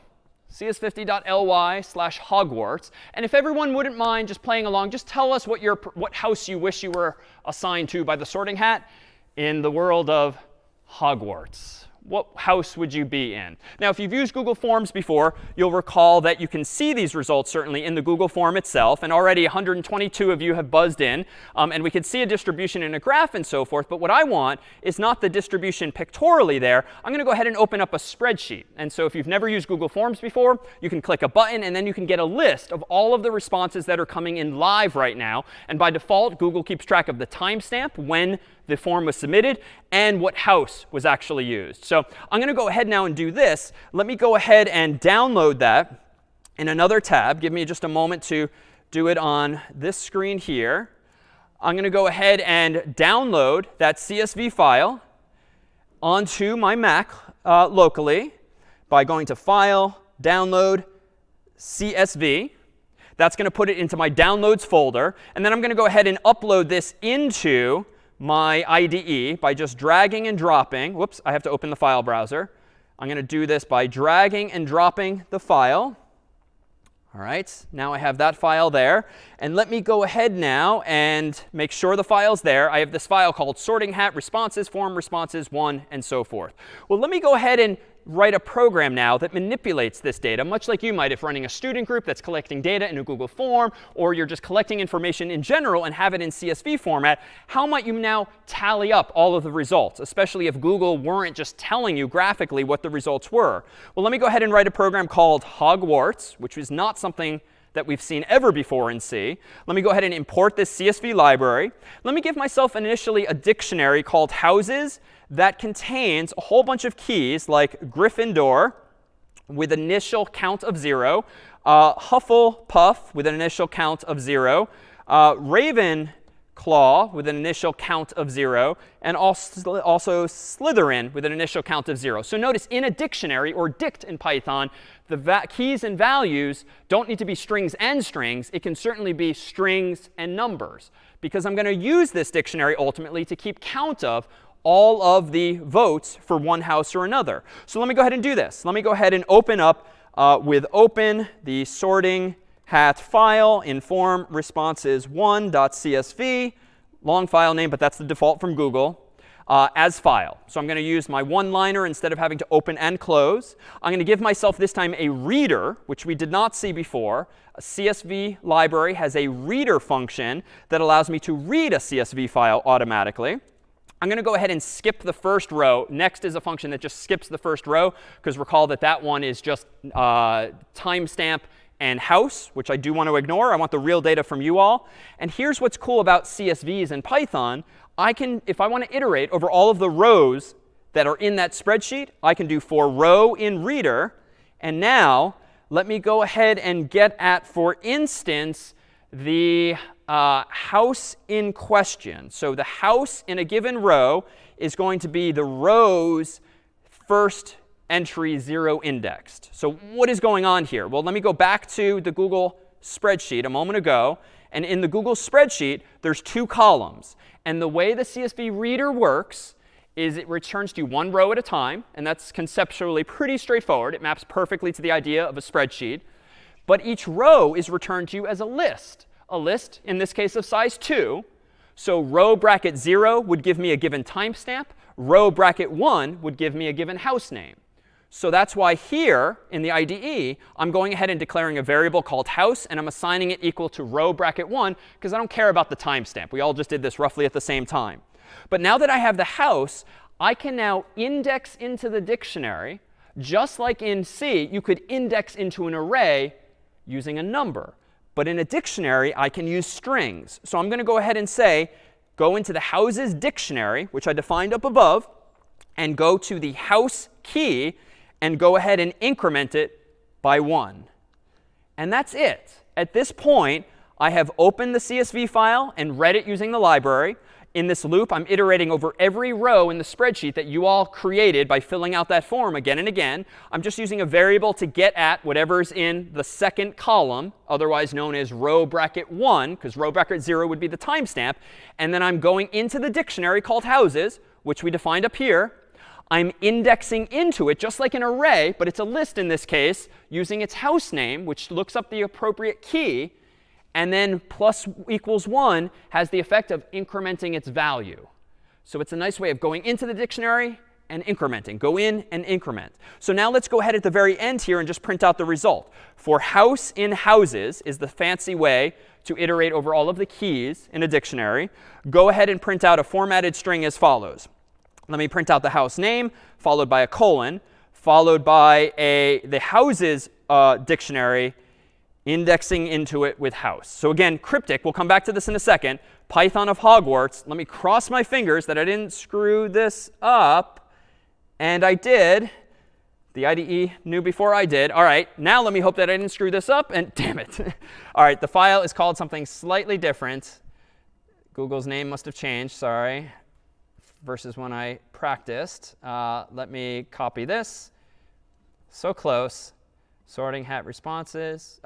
cs50.ly/hogwarts. And if everyone wouldn't mind just playing along, just tell us what house you wish you were assigned to by the sorting hat in the world of Hogwarts. What house would you be in? Now, if you've used Google Forms before, you'll recall that you can see these results certainly in the Google form itself. And already 122 of you have buzzed in. And we can see a distribution in a graph and so forth. But what I want is not the distribution pictorially there. I'm going to go ahead and open up a spreadsheet. And so if you've never used Google Forms before, you can click a button, and then you can get a list of all of the responses that are coming in live right now. And by default, Google keeps track of the timestamp when the form was submitted and what house was actually used. So I'm going to go ahead now and do this. Let me go ahead and download that in another tab. Give me just a moment to do it on this screen here. I'm going to go ahead and download that CSV file onto my Mac locally by going to File, Download, CSV. That's going to put it into my Downloads folder. And then I'm going to go ahead and upload this into my IDE by just dragging and dropping. Whoops, I have to open the file browser. I'm going to do this by dragging and dropping the file. All right, now I have that file there. And let me go ahead now and make sure the file's there. I have this file called sorting hat responses, form responses, 1, and so forth. Well, let me go ahead and write a program now that manipulates this data, much like you might if running a student group that's collecting data in a Google form, or you're just collecting information in general and have it in CSV format. How might you now tally up all of the results, especially if Google weren't just telling you graphically what the results were? Well, let me go ahead and write a program called Hogwarts, which is not something that we've seen ever before in C. Let me go ahead and import this CSV library. Let me give myself initially a dictionary called houses that contains a whole bunch of keys like Gryffindor with initial count of 0, Hufflepuff with an initial count of 0, Ravenclaw with an initial count of 0, and also Slytherin with an initial count of 0. So notice in a dictionary, or dict in Python, the keys and values don't need to be strings and strings. It can certainly be strings and numbers, because I'm going to use this dictionary ultimately to keep count of all of the votes for one house or another. So let me go ahead and do this. Let me go ahead and open up with open the sorting hat file in form responses1.csv, long file name, but that's the default from Google, as file. So I'm going to use my one-liner instead of having to open and close. I'm going to give myself this time a reader, which we did not see before. A CSV library has a reader function that allows me to read a CSV file automatically. I'm going to go ahead and skip the first row. Next is a function that just skips the first row, because recall that that one is just timestamp and house, which I do want to ignore. I want the real data from you all. And here's what's cool about CSVs in Python. I can, if I want to iterate over all of the rows that are in that spreadsheet, I can do for row in reader. And now let me go ahead and get at, for instance, the house in question. So the house in a given row is going to be the row's first entry 0 indexed. So what is going on here? Well, let me go back to the Google spreadsheet a moment ago. And in the Google spreadsheet, there's 2 columns. And the way the CSV reader works is it returns to you one row at a time. And that's conceptually pretty straightforward. It maps perfectly to the idea of a spreadsheet. But each row is returned to you as a list. A list, in this case, of size 2. So row bracket 0 would give me a given timestamp. Row bracket 1 would give me a given house name. So that's why here in the IDE, I'm going ahead and declaring a variable called house, and I'm assigning it equal to row bracket 1, because I don't care about the timestamp. We all just did this roughly at the same time. But now that I have the house, I can now index into the dictionary. Just like in C, you could index into an array using a number. But in a dictionary, I can use strings. So I'm going to go ahead and say, go into the houses dictionary, which I defined up above, and go to the house key, and go ahead and increment it by 1. And that's it. At this point, I have opened the CSV file and read it using the library. In this loop, I'm iterating over every row in the spreadsheet that you all created by filling out that form again and again. I'm just using a variable to get at whatever's in the second column, otherwise known as row bracket 1, because row bracket 0 would be the timestamp. And then I'm going into the dictionary called houses, which we defined up here. I'm indexing into it just like an array, but it's a list in this case, using its house name, which looks up the appropriate key. And then plus equals 1 has the effect of incrementing its value. So it's a nice way of going into the dictionary and incrementing. Go in and increment. So now let's go ahead at the very end here and just print out the result. For house in houses is the fancy way to iterate over all of the keys in a dictionary. Go ahead and print out a formatted string as follows. Let me print out the house name, followed by a colon, followed by the houses dictionary, indexing into it with house. So again, cryptic. We'll come back to this in a second. Python of Hogwarts. Let me cross my fingers that I didn't screw this up. And I did. The IDE knew before I did. All right, now let me hope that I didn't screw this up. And damn it. All right, the file is called something slightly different. Google's name must have changed, sorry, versus when I practiced. Let me copy this. So close. Sorting hat responses.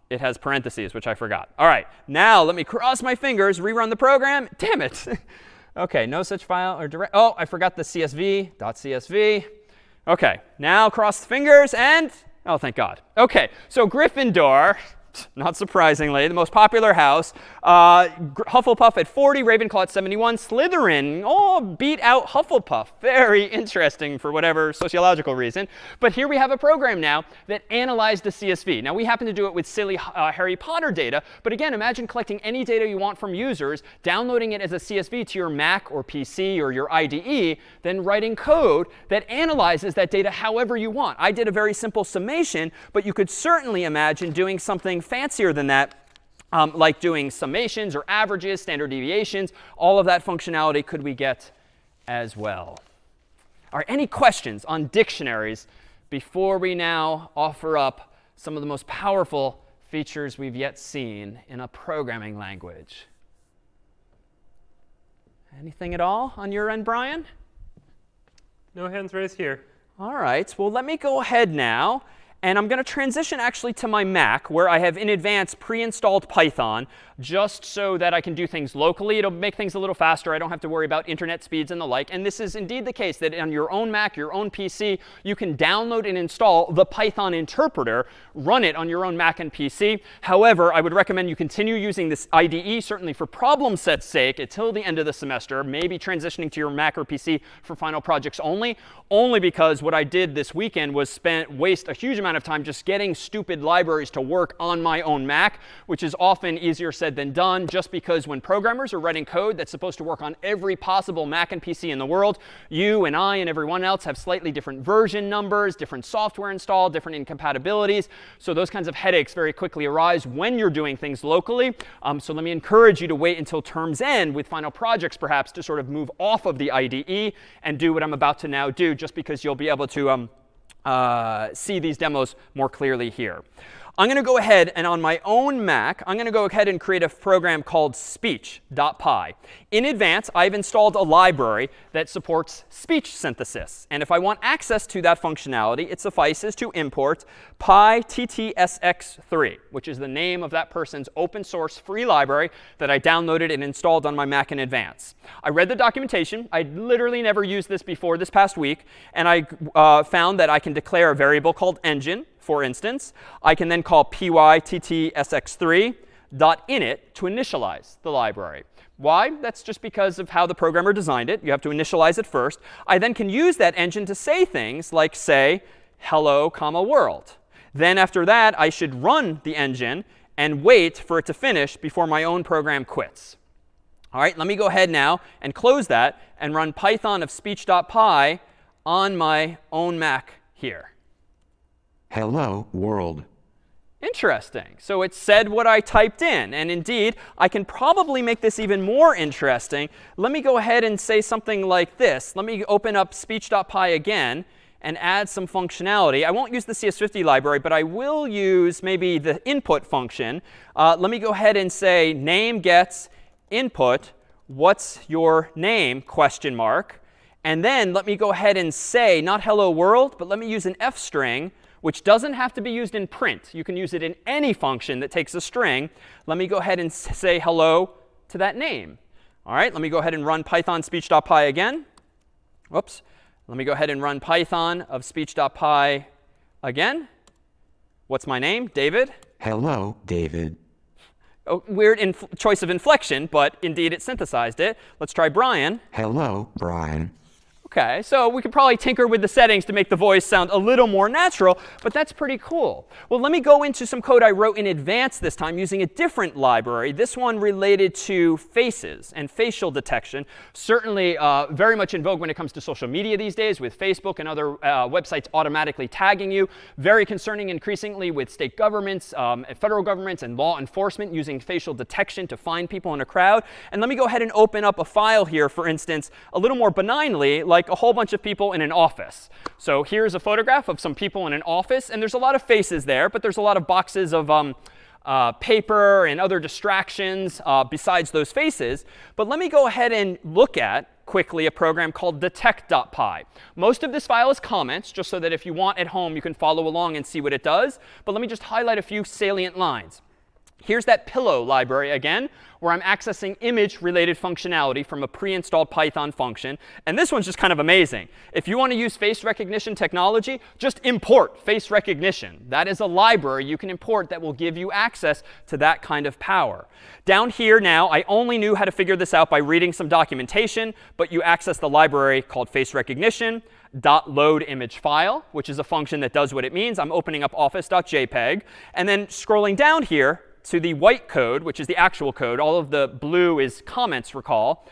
It has parentheses, which I forgot. All right, now let me cross my fingers, rerun the program. Damn it. OK, no such file or direct. Oh, I forgot the CSV.csv. OK, now cross the fingers and, oh, thank God. OK, so Gryffindor, not surprisingly, the most popular house. Hufflepuff at 40, Ravenclaw at 71. Slytherin, beat out Hufflepuff. Very interesting for whatever sociological reason. But here we have a program now that analyzed the CSV. Now, we happen to do it with silly Harry Potter data. But again, imagine collecting any data you want from users, downloading it as a CSV to your Mac or PC or your IDE, then writing code that analyzes that data however you want. I did a very simple summation, but you could certainly imagine doing something fancier than that, like doing summations or averages, standard deviations. All of that functionality could we get as well. All right, any questions on dictionaries before we now offer up some of the most powerful features we've yet seen in a programming language? Anything at all on your end, Brian? No hands raised here. All right, well, let me go ahead now. And I'm going to transition actually to my Mac, where I have in advance pre-installed Python, just so that I can do things locally. It'll make things a little faster. I don't have to worry about internet speeds and the like. And this is indeed the case, that on your own Mac, your own PC, you can download and install the Python interpreter, run it on your own Mac and PC. However, I would recommend you continue using this IDE, certainly for problem set's sake, until the end of the semester, maybe transitioning to your Mac or PC for final projects only because what I did this weekend was waste a huge amount of time just getting stupid libraries to work on my own Mac, which is often easier said than done, just because when programmers are writing code that's supposed to work on every possible Mac and PC in the world, you and I and everyone else have slightly different version numbers, different software installed, different incompatibilities. So those kinds of headaches very quickly arise when you're doing things locally. So let me encourage you to wait until term's end with final projects, perhaps, to sort of move off of the IDE and do what I'm about to now do, just because you'll be able to see these demos more clearly here. I'm going to go ahead and on my own Mac, I'm going to go ahead and create a program called speech.py. In advance, I've installed a library that supports speech synthesis. And if I want access to that functionality, it suffices to import pyttsx3, which is the name of that person's open source free library that I downloaded and installed on my Mac in advance. I read the documentation. I'd literally never used this before this past week. And I found that I can declare a variable called engine, for instance. I can then call pyttsx3.init to initialize the library. Why? That's just because of how the programmer designed it. You have to initialize it first. I then can use that engine to say things like, say, hello, world. Then after that, I should run the engine and wait for it to finish before my own program quits. All right, let me go ahead now and close that and run Python of speech.py on my own Mac here. Hello, world. Interesting. So it said what I typed in. And indeed, I can probably make this even more interesting. Let me go ahead and say something like this. Let me open up speech.py again and add some functionality. I won't use the CS50 library, but I will use maybe the input function. Let me go ahead and say name gets input, what's your name, question mark. And then let me go ahead and say, not hello world, but let me use an f string, which doesn't have to be used in print. You can use it in any function that takes a string. Let me go ahead and say hello to that name. All right, let me go ahead and run Python speech.py again. Whoops. Let me go ahead and run Python of speech.py again. What's my name? David. Hello, David. Oh, weird choice of inflection, but indeed it synthesized it. Let's try Brian. Hello, Brian. OK, so we could probably tinker with the settings to make the voice sound a little more natural, but that's pretty cool. Well, let me go into some code I wrote in advance this time using a different library, this one related to faces and facial detection. Certainly very much in vogue when it comes to social media these days, with Facebook and other websites automatically tagging you. Very concerning increasingly with state governments, federal governments, and law enforcement using facial detection to find people in a crowd. And let me go ahead and open up a file here, for instance, a little more benignly, like a whole bunch of people in an office. So here's a photograph of some people in an office. And there's a lot of faces there, but there's a lot of boxes of paper and other distractions besides those faces. But let me go ahead and look at quickly a program called detect.py. Most of this file is comments, just so that if you want at home, you can follow along and see what it does. But let me just highlight a few salient lines. Here's that pillow library again, where I'm accessing image-related functionality from a pre-installed Python function. And this one's just kind of amazing. If you want to use face recognition technology, just import face recognition. That is a library you can import that will give you access to that kind of power. Down here now, I only knew how to figure this out by reading some documentation, but you access the library called face recognition. .load image file, which is a function that does what it means. I'm opening up office.jpg. And then scrolling down here to the white code, which is the actual code. All of the blue is comments, recall.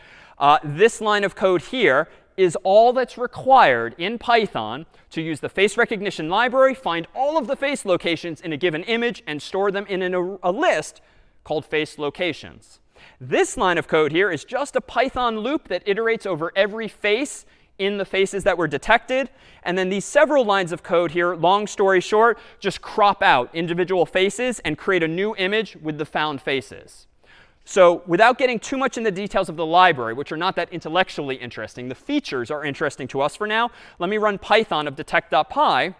This line of code here is all that's required in Python to use the face recognition library, find all of the face locations in a given image, and store them in a list called face locations. This line of code here is just a Python loop that iterates over every face in the faces that were detected. And then these several lines of code here, long story short, just crop out individual faces and create a new image with the found faces. So without getting too much in the details of the library, which are not that intellectually interesting, the features are interesting to us for now. Let me run Python of detect.py.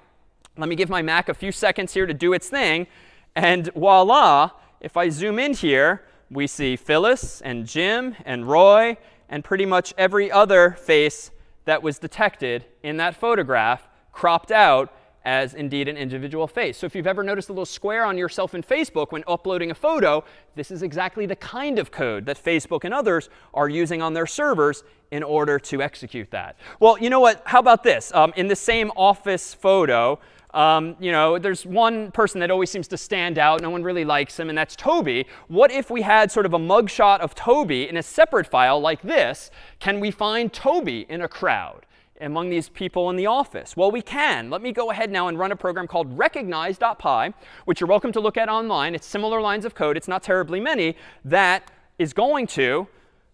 Let me give my Mac a few seconds here to do its thing. And voila, if I zoom in here, we see Phyllis and Jim and Roy and pretty much every other face that was detected in that photograph cropped out as indeed an individual face. So if you've ever noticed a little square on yourself in Facebook when uploading a photo, this is exactly the kind of code that Facebook and others are using on their servers in order to execute that. Well, you know what? How about this? In the same office photo, you know, there's one person that always seems to stand out. No one really likes him, and that's Toby. What if we had sort of a mugshot of Toby in a separate file like this? Can we find Toby in a crowd among these people in the office? Well, we can. Let me go ahead now and run a program called recognize.py, which you're welcome to look at online. It's similar lines of code. It's not terribly many. That is going to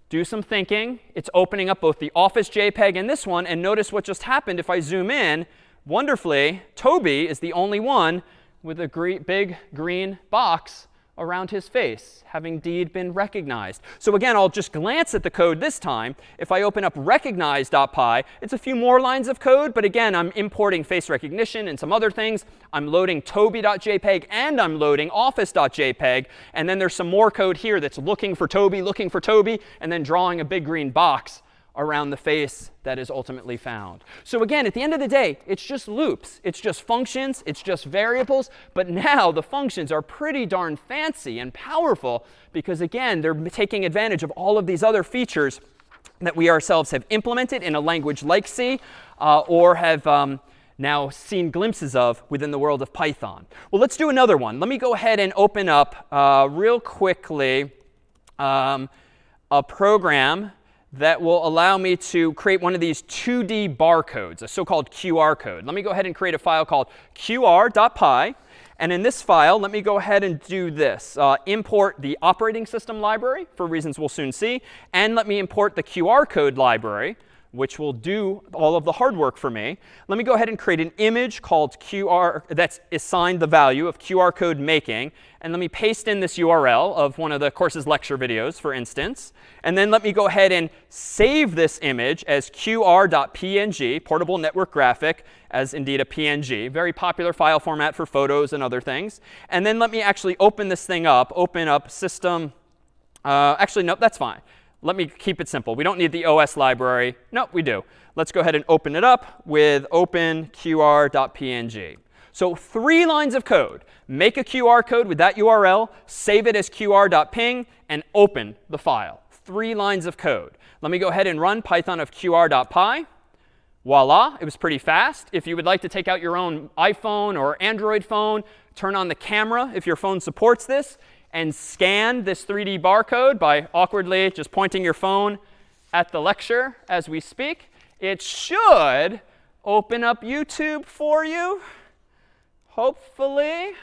do some thinking. It's opening up both the office JPEG and this one. And notice what just happened if I zoom in. Wonderfully, Toby is the only one with a big green box around his face, having indeed been recognized. So again, I'll just glance at the code this time. If I open up recognize.py, it's a few more lines of code. But again, I'm importing face recognition and some other things. I'm loading toby.jpg and I'm loading office.jpg. And then there's some more code here that's looking for Toby, and then drawing a big green box around the face that is ultimately found. So again, at the end of the day, it's just loops. It's just functions. It's just variables. But now the functions are pretty darn fancy and powerful because, again, they're taking advantage of all of these other features that we ourselves have implemented in a language like C or have now seen glimpses of within the world of Python. Well, let's do another one. Let me go ahead and open up real quickly a program that will allow me to create one of these 2D barcodes, a so-called QR code. Let me go ahead and create a file called qr.py. And in this file, let me go ahead and do this. Import the operating system library, for reasons we'll soon see. And let me import the QR code library, which will do all of the hard work for me. Let me go ahead and create an image called QR that's assigned the value of QR code making. And let me paste in this URL of one of the course's lecture videos, for instance. And then let me go ahead and save this image as qr.png, portable network graphic, as indeed a PNG. Very popular file format for photos and other things. And then let me actually open this thing up, open up system. Actually, no, that's fine. Let me keep it simple. We don't need the OS library. No, we do. Let's go ahead and open it up with openqr.png. So 3 lines of code. Make a QR code with that URL, save it as qr.ping, and open the file. 3 lines of code. Let me go ahead and run Python of qr.py. Voila, it was pretty fast. If you would like to take out your own iPhone or Android phone, turn on the camera if your phone supports this, and scan this 3D barcode by awkwardly just pointing your phone at the lecture as we speak. It should open up YouTube for you, hopefully.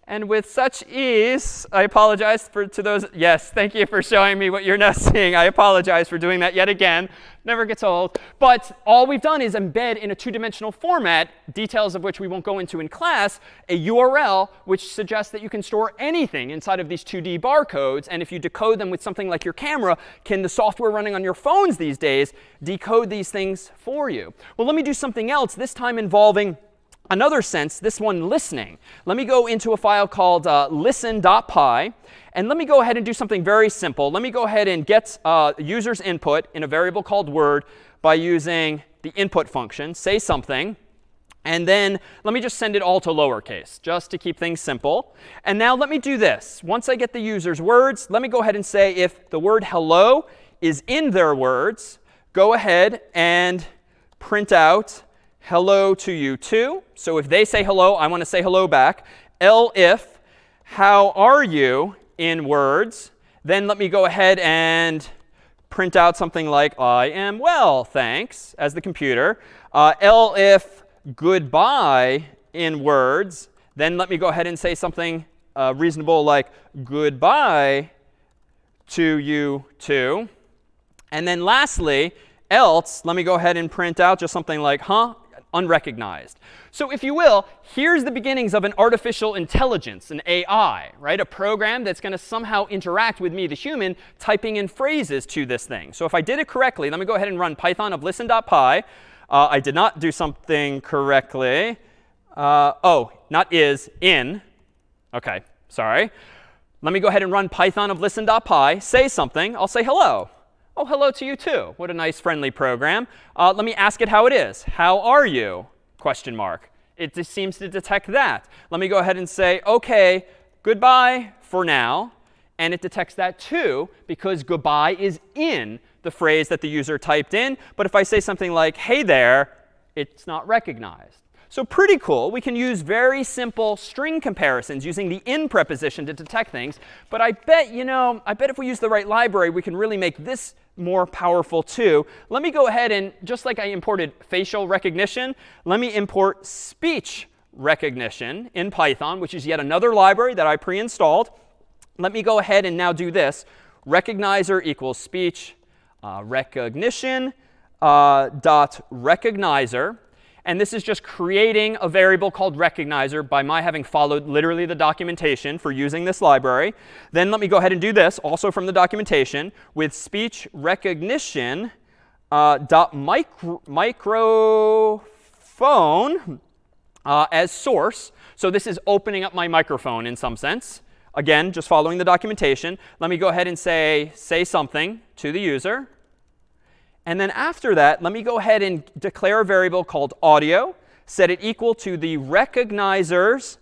And with such ease, I apologize to those. Yes, thank you for showing me what you're now seeing. I apologize for doing that yet again. Never gets old. But all we've done is embed in a 2-dimensional format, details of which we won't go into in class, a URL which suggests that you can store anything inside of these 2D barcodes. And if you decode them with something like your camera, can the software running on your phones these days decode these things for you? Well, let me do something else, this time involving another sense, this one listening. Let me go into a file called listen.py. And let me go ahead and do something very simple. Let me go ahead and get user's input in a variable called word by using the input function, say something. And then let me just send it all to lowercase, just to keep things simple. And now let me do this. Once I get the user's words, let me go ahead and say if the word hello is in their words, go ahead and print out hello to you too. So if they say hello, I want to say hello back. If how are you in words, then let me go ahead and print out something like, I am well, thanks, as the computer. Elif goodbye in words. Then let me go ahead and say something reasonable like goodbye to you too. And then lastly, else, let me go ahead and print out just something like, unrecognized. So if you will, here's the beginnings of an artificial intelligence, an AI, right? A program that's going to somehow interact with me, the human, typing in phrases to this thing. So if I did it correctly, let me go ahead and run python of listen.py. I did not do something correctly. Not is, in. OK, sorry. Let me go ahead and run python of listen.py, say something. I'll say hello. Oh, hello to you too. What a nice, friendly program. Let me ask it how it is. How are you? Question mark. It just seems to detect that. Let me go ahead and say, OK, goodbye for now. And it detects that too, because goodbye is in the phrase that the user typed in. But if I say something like, hey there, it's not recognized. So pretty cool. We can use very simple string comparisons using the in preposition to detect things. But I bet, if we use the right library, we can really make this more powerful too. Let me go ahead and, just like I imported facial recognition, let me import speech recognition in Python, which is yet another library that I pre-installed. Let me go ahead and now do this. Recognizer equals speech recognition dot recognizer. And this is just creating a variable called recognizer by my having followed literally the documentation for using this library. Then let me go ahead and do this, also from the documentation, with speech recognition dot microphone as source. So this is opening up my microphone in some sense. Again, just following the documentation. Let me go ahead and say something to the user. And then after that, let me go ahead and declare a variable called audio, set it equal to the recognizer's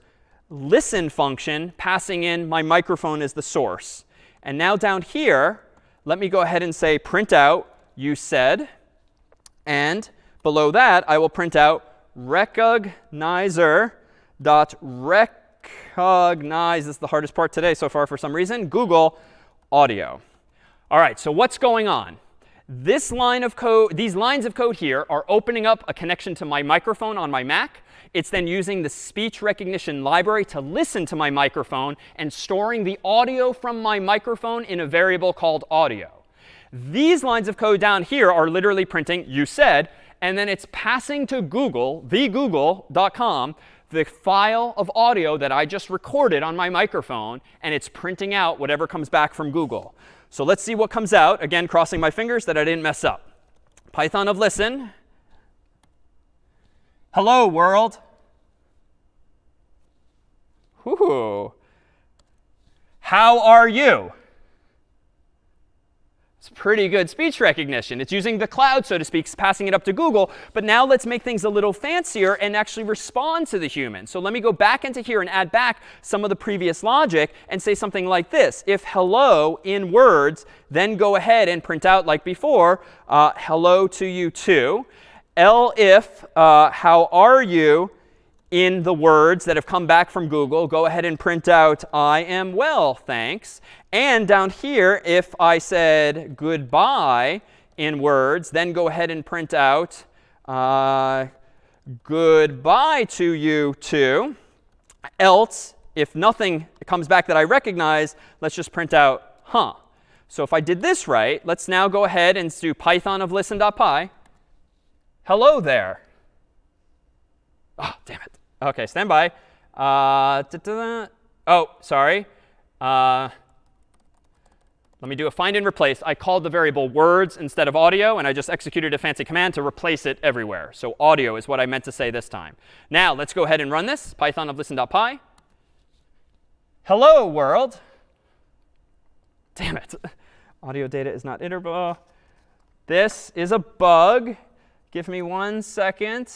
listen function, passing in my microphone as the source. And now down here, let me go ahead and say print out you said. And below that, I will print out recognizer.recognize. This is the hardest part today so far for some reason. Google audio. All right, so what's going on? This line of code, these lines of code here are opening up a connection to my microphone on my Mac. It's then using the speech recognition library to listen to my microphone and storing the audio from my microphone in a variable called audio. These lines of code down here are literally printing you said, and then it's passing to Google, thegoogle.com, the file of audio that I just recorded on my microphone, and it's printing out whatever comes back from Google. So let's see what comes out. Again, crossing my fingers that I didn't mess up. Python of listen. Hello, world. Ooh. How are you? It's pretty good speech recognition. It's using the cloud, so to speak, passing it up to Google. But now let's make things a little fancier and actually respond to the human. So let me go back into here and add back some of the previous logic and say something like this. If hello in words, then go ahead and print out like before, hello to you too. Elif, how are you in the words that have come back from Google, go ahead and print out I am well, thanks. And down here, if I said goodbye in words, then go ahead and print out goodbye to you too. Else, if nothing comes back that I recognize, let's just print out huh. So if I did this right, let's now go ahead and do python of listen.py. Hello there. Oh, damn it. OK, stand by. Oh, sorry. Let me do a find and replace. I called the variable words instead of audio, and I just executed a fancy command to replace it everywhere. So audio is what I meant to say this time. Now, let's go ahead and run this. Python of listen.py. Hello, world. Damn it. Audio data is not iterable. This is a bug. Give me 1 second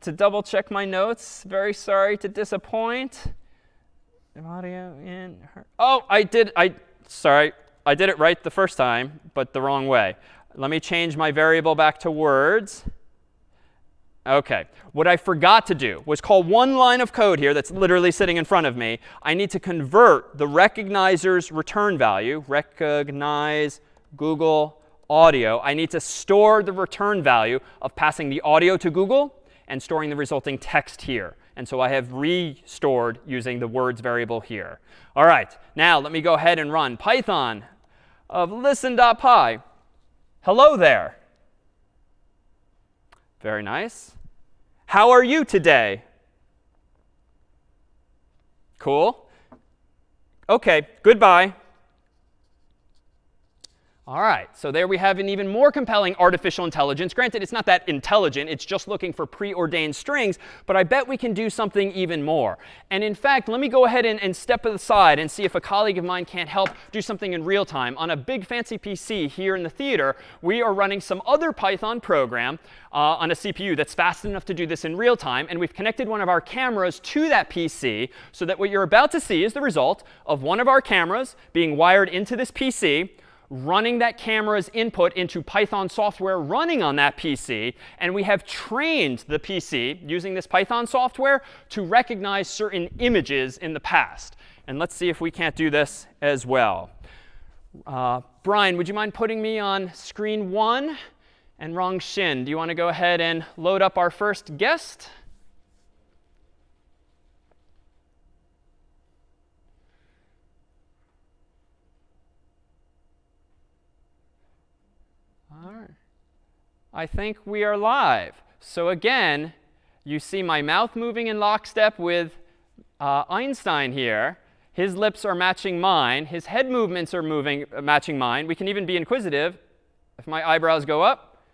to double check my notes. Very sorry to disappoint. Audio in her. Oh, sorry. I did it right the first time, but the wrong way. Let me change my variable back to words. OK. What I forgot to do was call one line of code here that's literally sitting in front of me. I need to convert the recognizer's return value, recognize Google audio. I need to store the return value of passing the audio to Google and storing the resulting text here. And so I have restored using the words variable here. All right, now let me go ahead and run Python of listen.py. Hello there. Very nice. How are you today? Cool. OK, goodbye. All right, so there we have an even more compelling artificial intelligence. Granted, it's not that intelligent. It's just looking for preordained strings. But I bet we can do something even more. And in fact, let me go ahead and step aside and see if a colleague of mine can't help do something in real time. On a big fancy PC here in the theater, we are running some other Python program on a CPU that's fast enough to do this in real time. And we've connected one of our cameras to that PC so that what you're about to see is the result of one of our cameras being wired into this PC, running that camera's input into Python software running on that PC. And we have trained the PC using this Python software to recognize certain images in the past. And let's see if we can't do this as well. Brian, would you mind putting me on screen 1? And Rongshin, do you want to go ahead and load up our first guest? All right. I think we are live. So again, you see my mouth moving in lockstep with Einstein here. His lips are matching mine. His head movements are matching mine. We can even be inquisitive. If my eyebrows go up,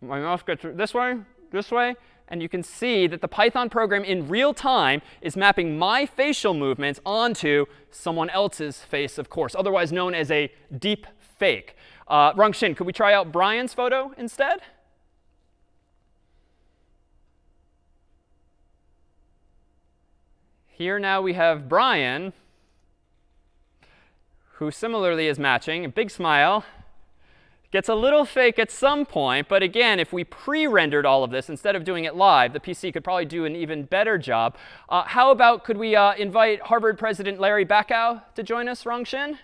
my mouth gets this way. And you can see that the Python program in real time is mapping my facial movements onto someone else's face, of course, otherwise known as a deep fake. Rongshin, could we try out Brian's photo instead? Here now we have Brian, who similarly is matching. A big smile. Gets a little fake at some point. But again, if we pre-rendered all of this instead of doing it live, the PC could probably do an even better job. How about could we invite Harvard President Larry Bacow to join us, Rongshin?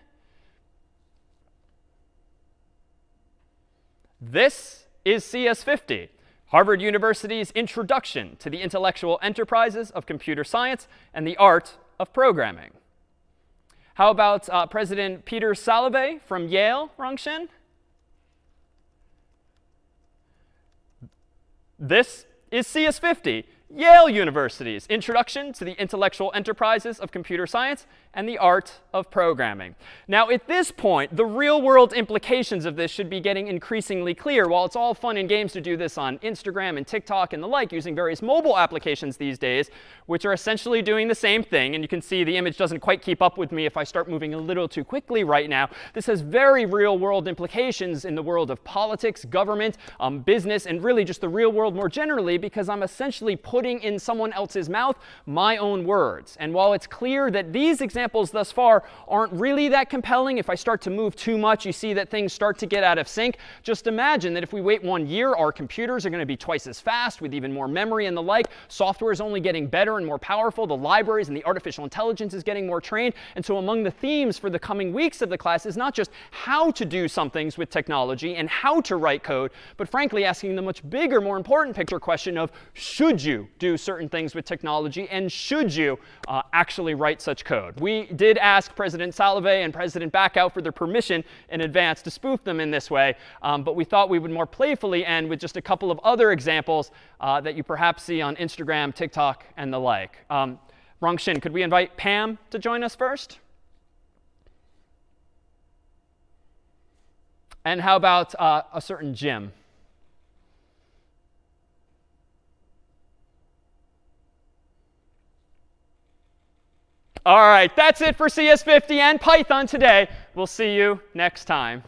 This is CS50, Harvard University's introduction to the intellectual enterprises of computer science and the art of programming. How about President Peter Salovey from Yale, Rongshin? This is CS50, Yale University's introduction to the intellectual enterprises of computer science and the art of programming. Now, at this point, the real-world implications of this should be getting increasingly clear. While it's all fun and games to do this on Instagram and TikTok and the like, using various mobile applications these days, which are essentially doing the same thing. And you can see the image doesn't quite keep up with me if I start moving a little too quickly right now. This has very real-world implications in the world of politics, government, business, and really just the real world more generally, because I'm essentially putting in someone else's mouth my own words. And while it's clear that these examples thus far aren't really that compelling, if I start to move too much, you see that things start to get out of sync. Just imagine that if we wait 1 year, our computers are going to be twice as fast with even more memory and the like. Software is only getting better and more powerful. The libraries and the artificial intelligence is getting more trained. And so among the themes for the coming weeks of the class is not just how to do some things with technology and how to write code, but frankly asking the much bigger, more important picture question of should you do certain things with technology and should you actually write such code. We did ask President Salovey and President Bacow for their permission in advance to spoof them in this way, but we thought we would more playfully end with just a couple of other examples that you perhaps see on Instagram, TikTok, and the like. Rongshin, could we invite Pam to join us first? And how about a certain Jim? All right, that's it for CS50 and Python today. We'll see you next time.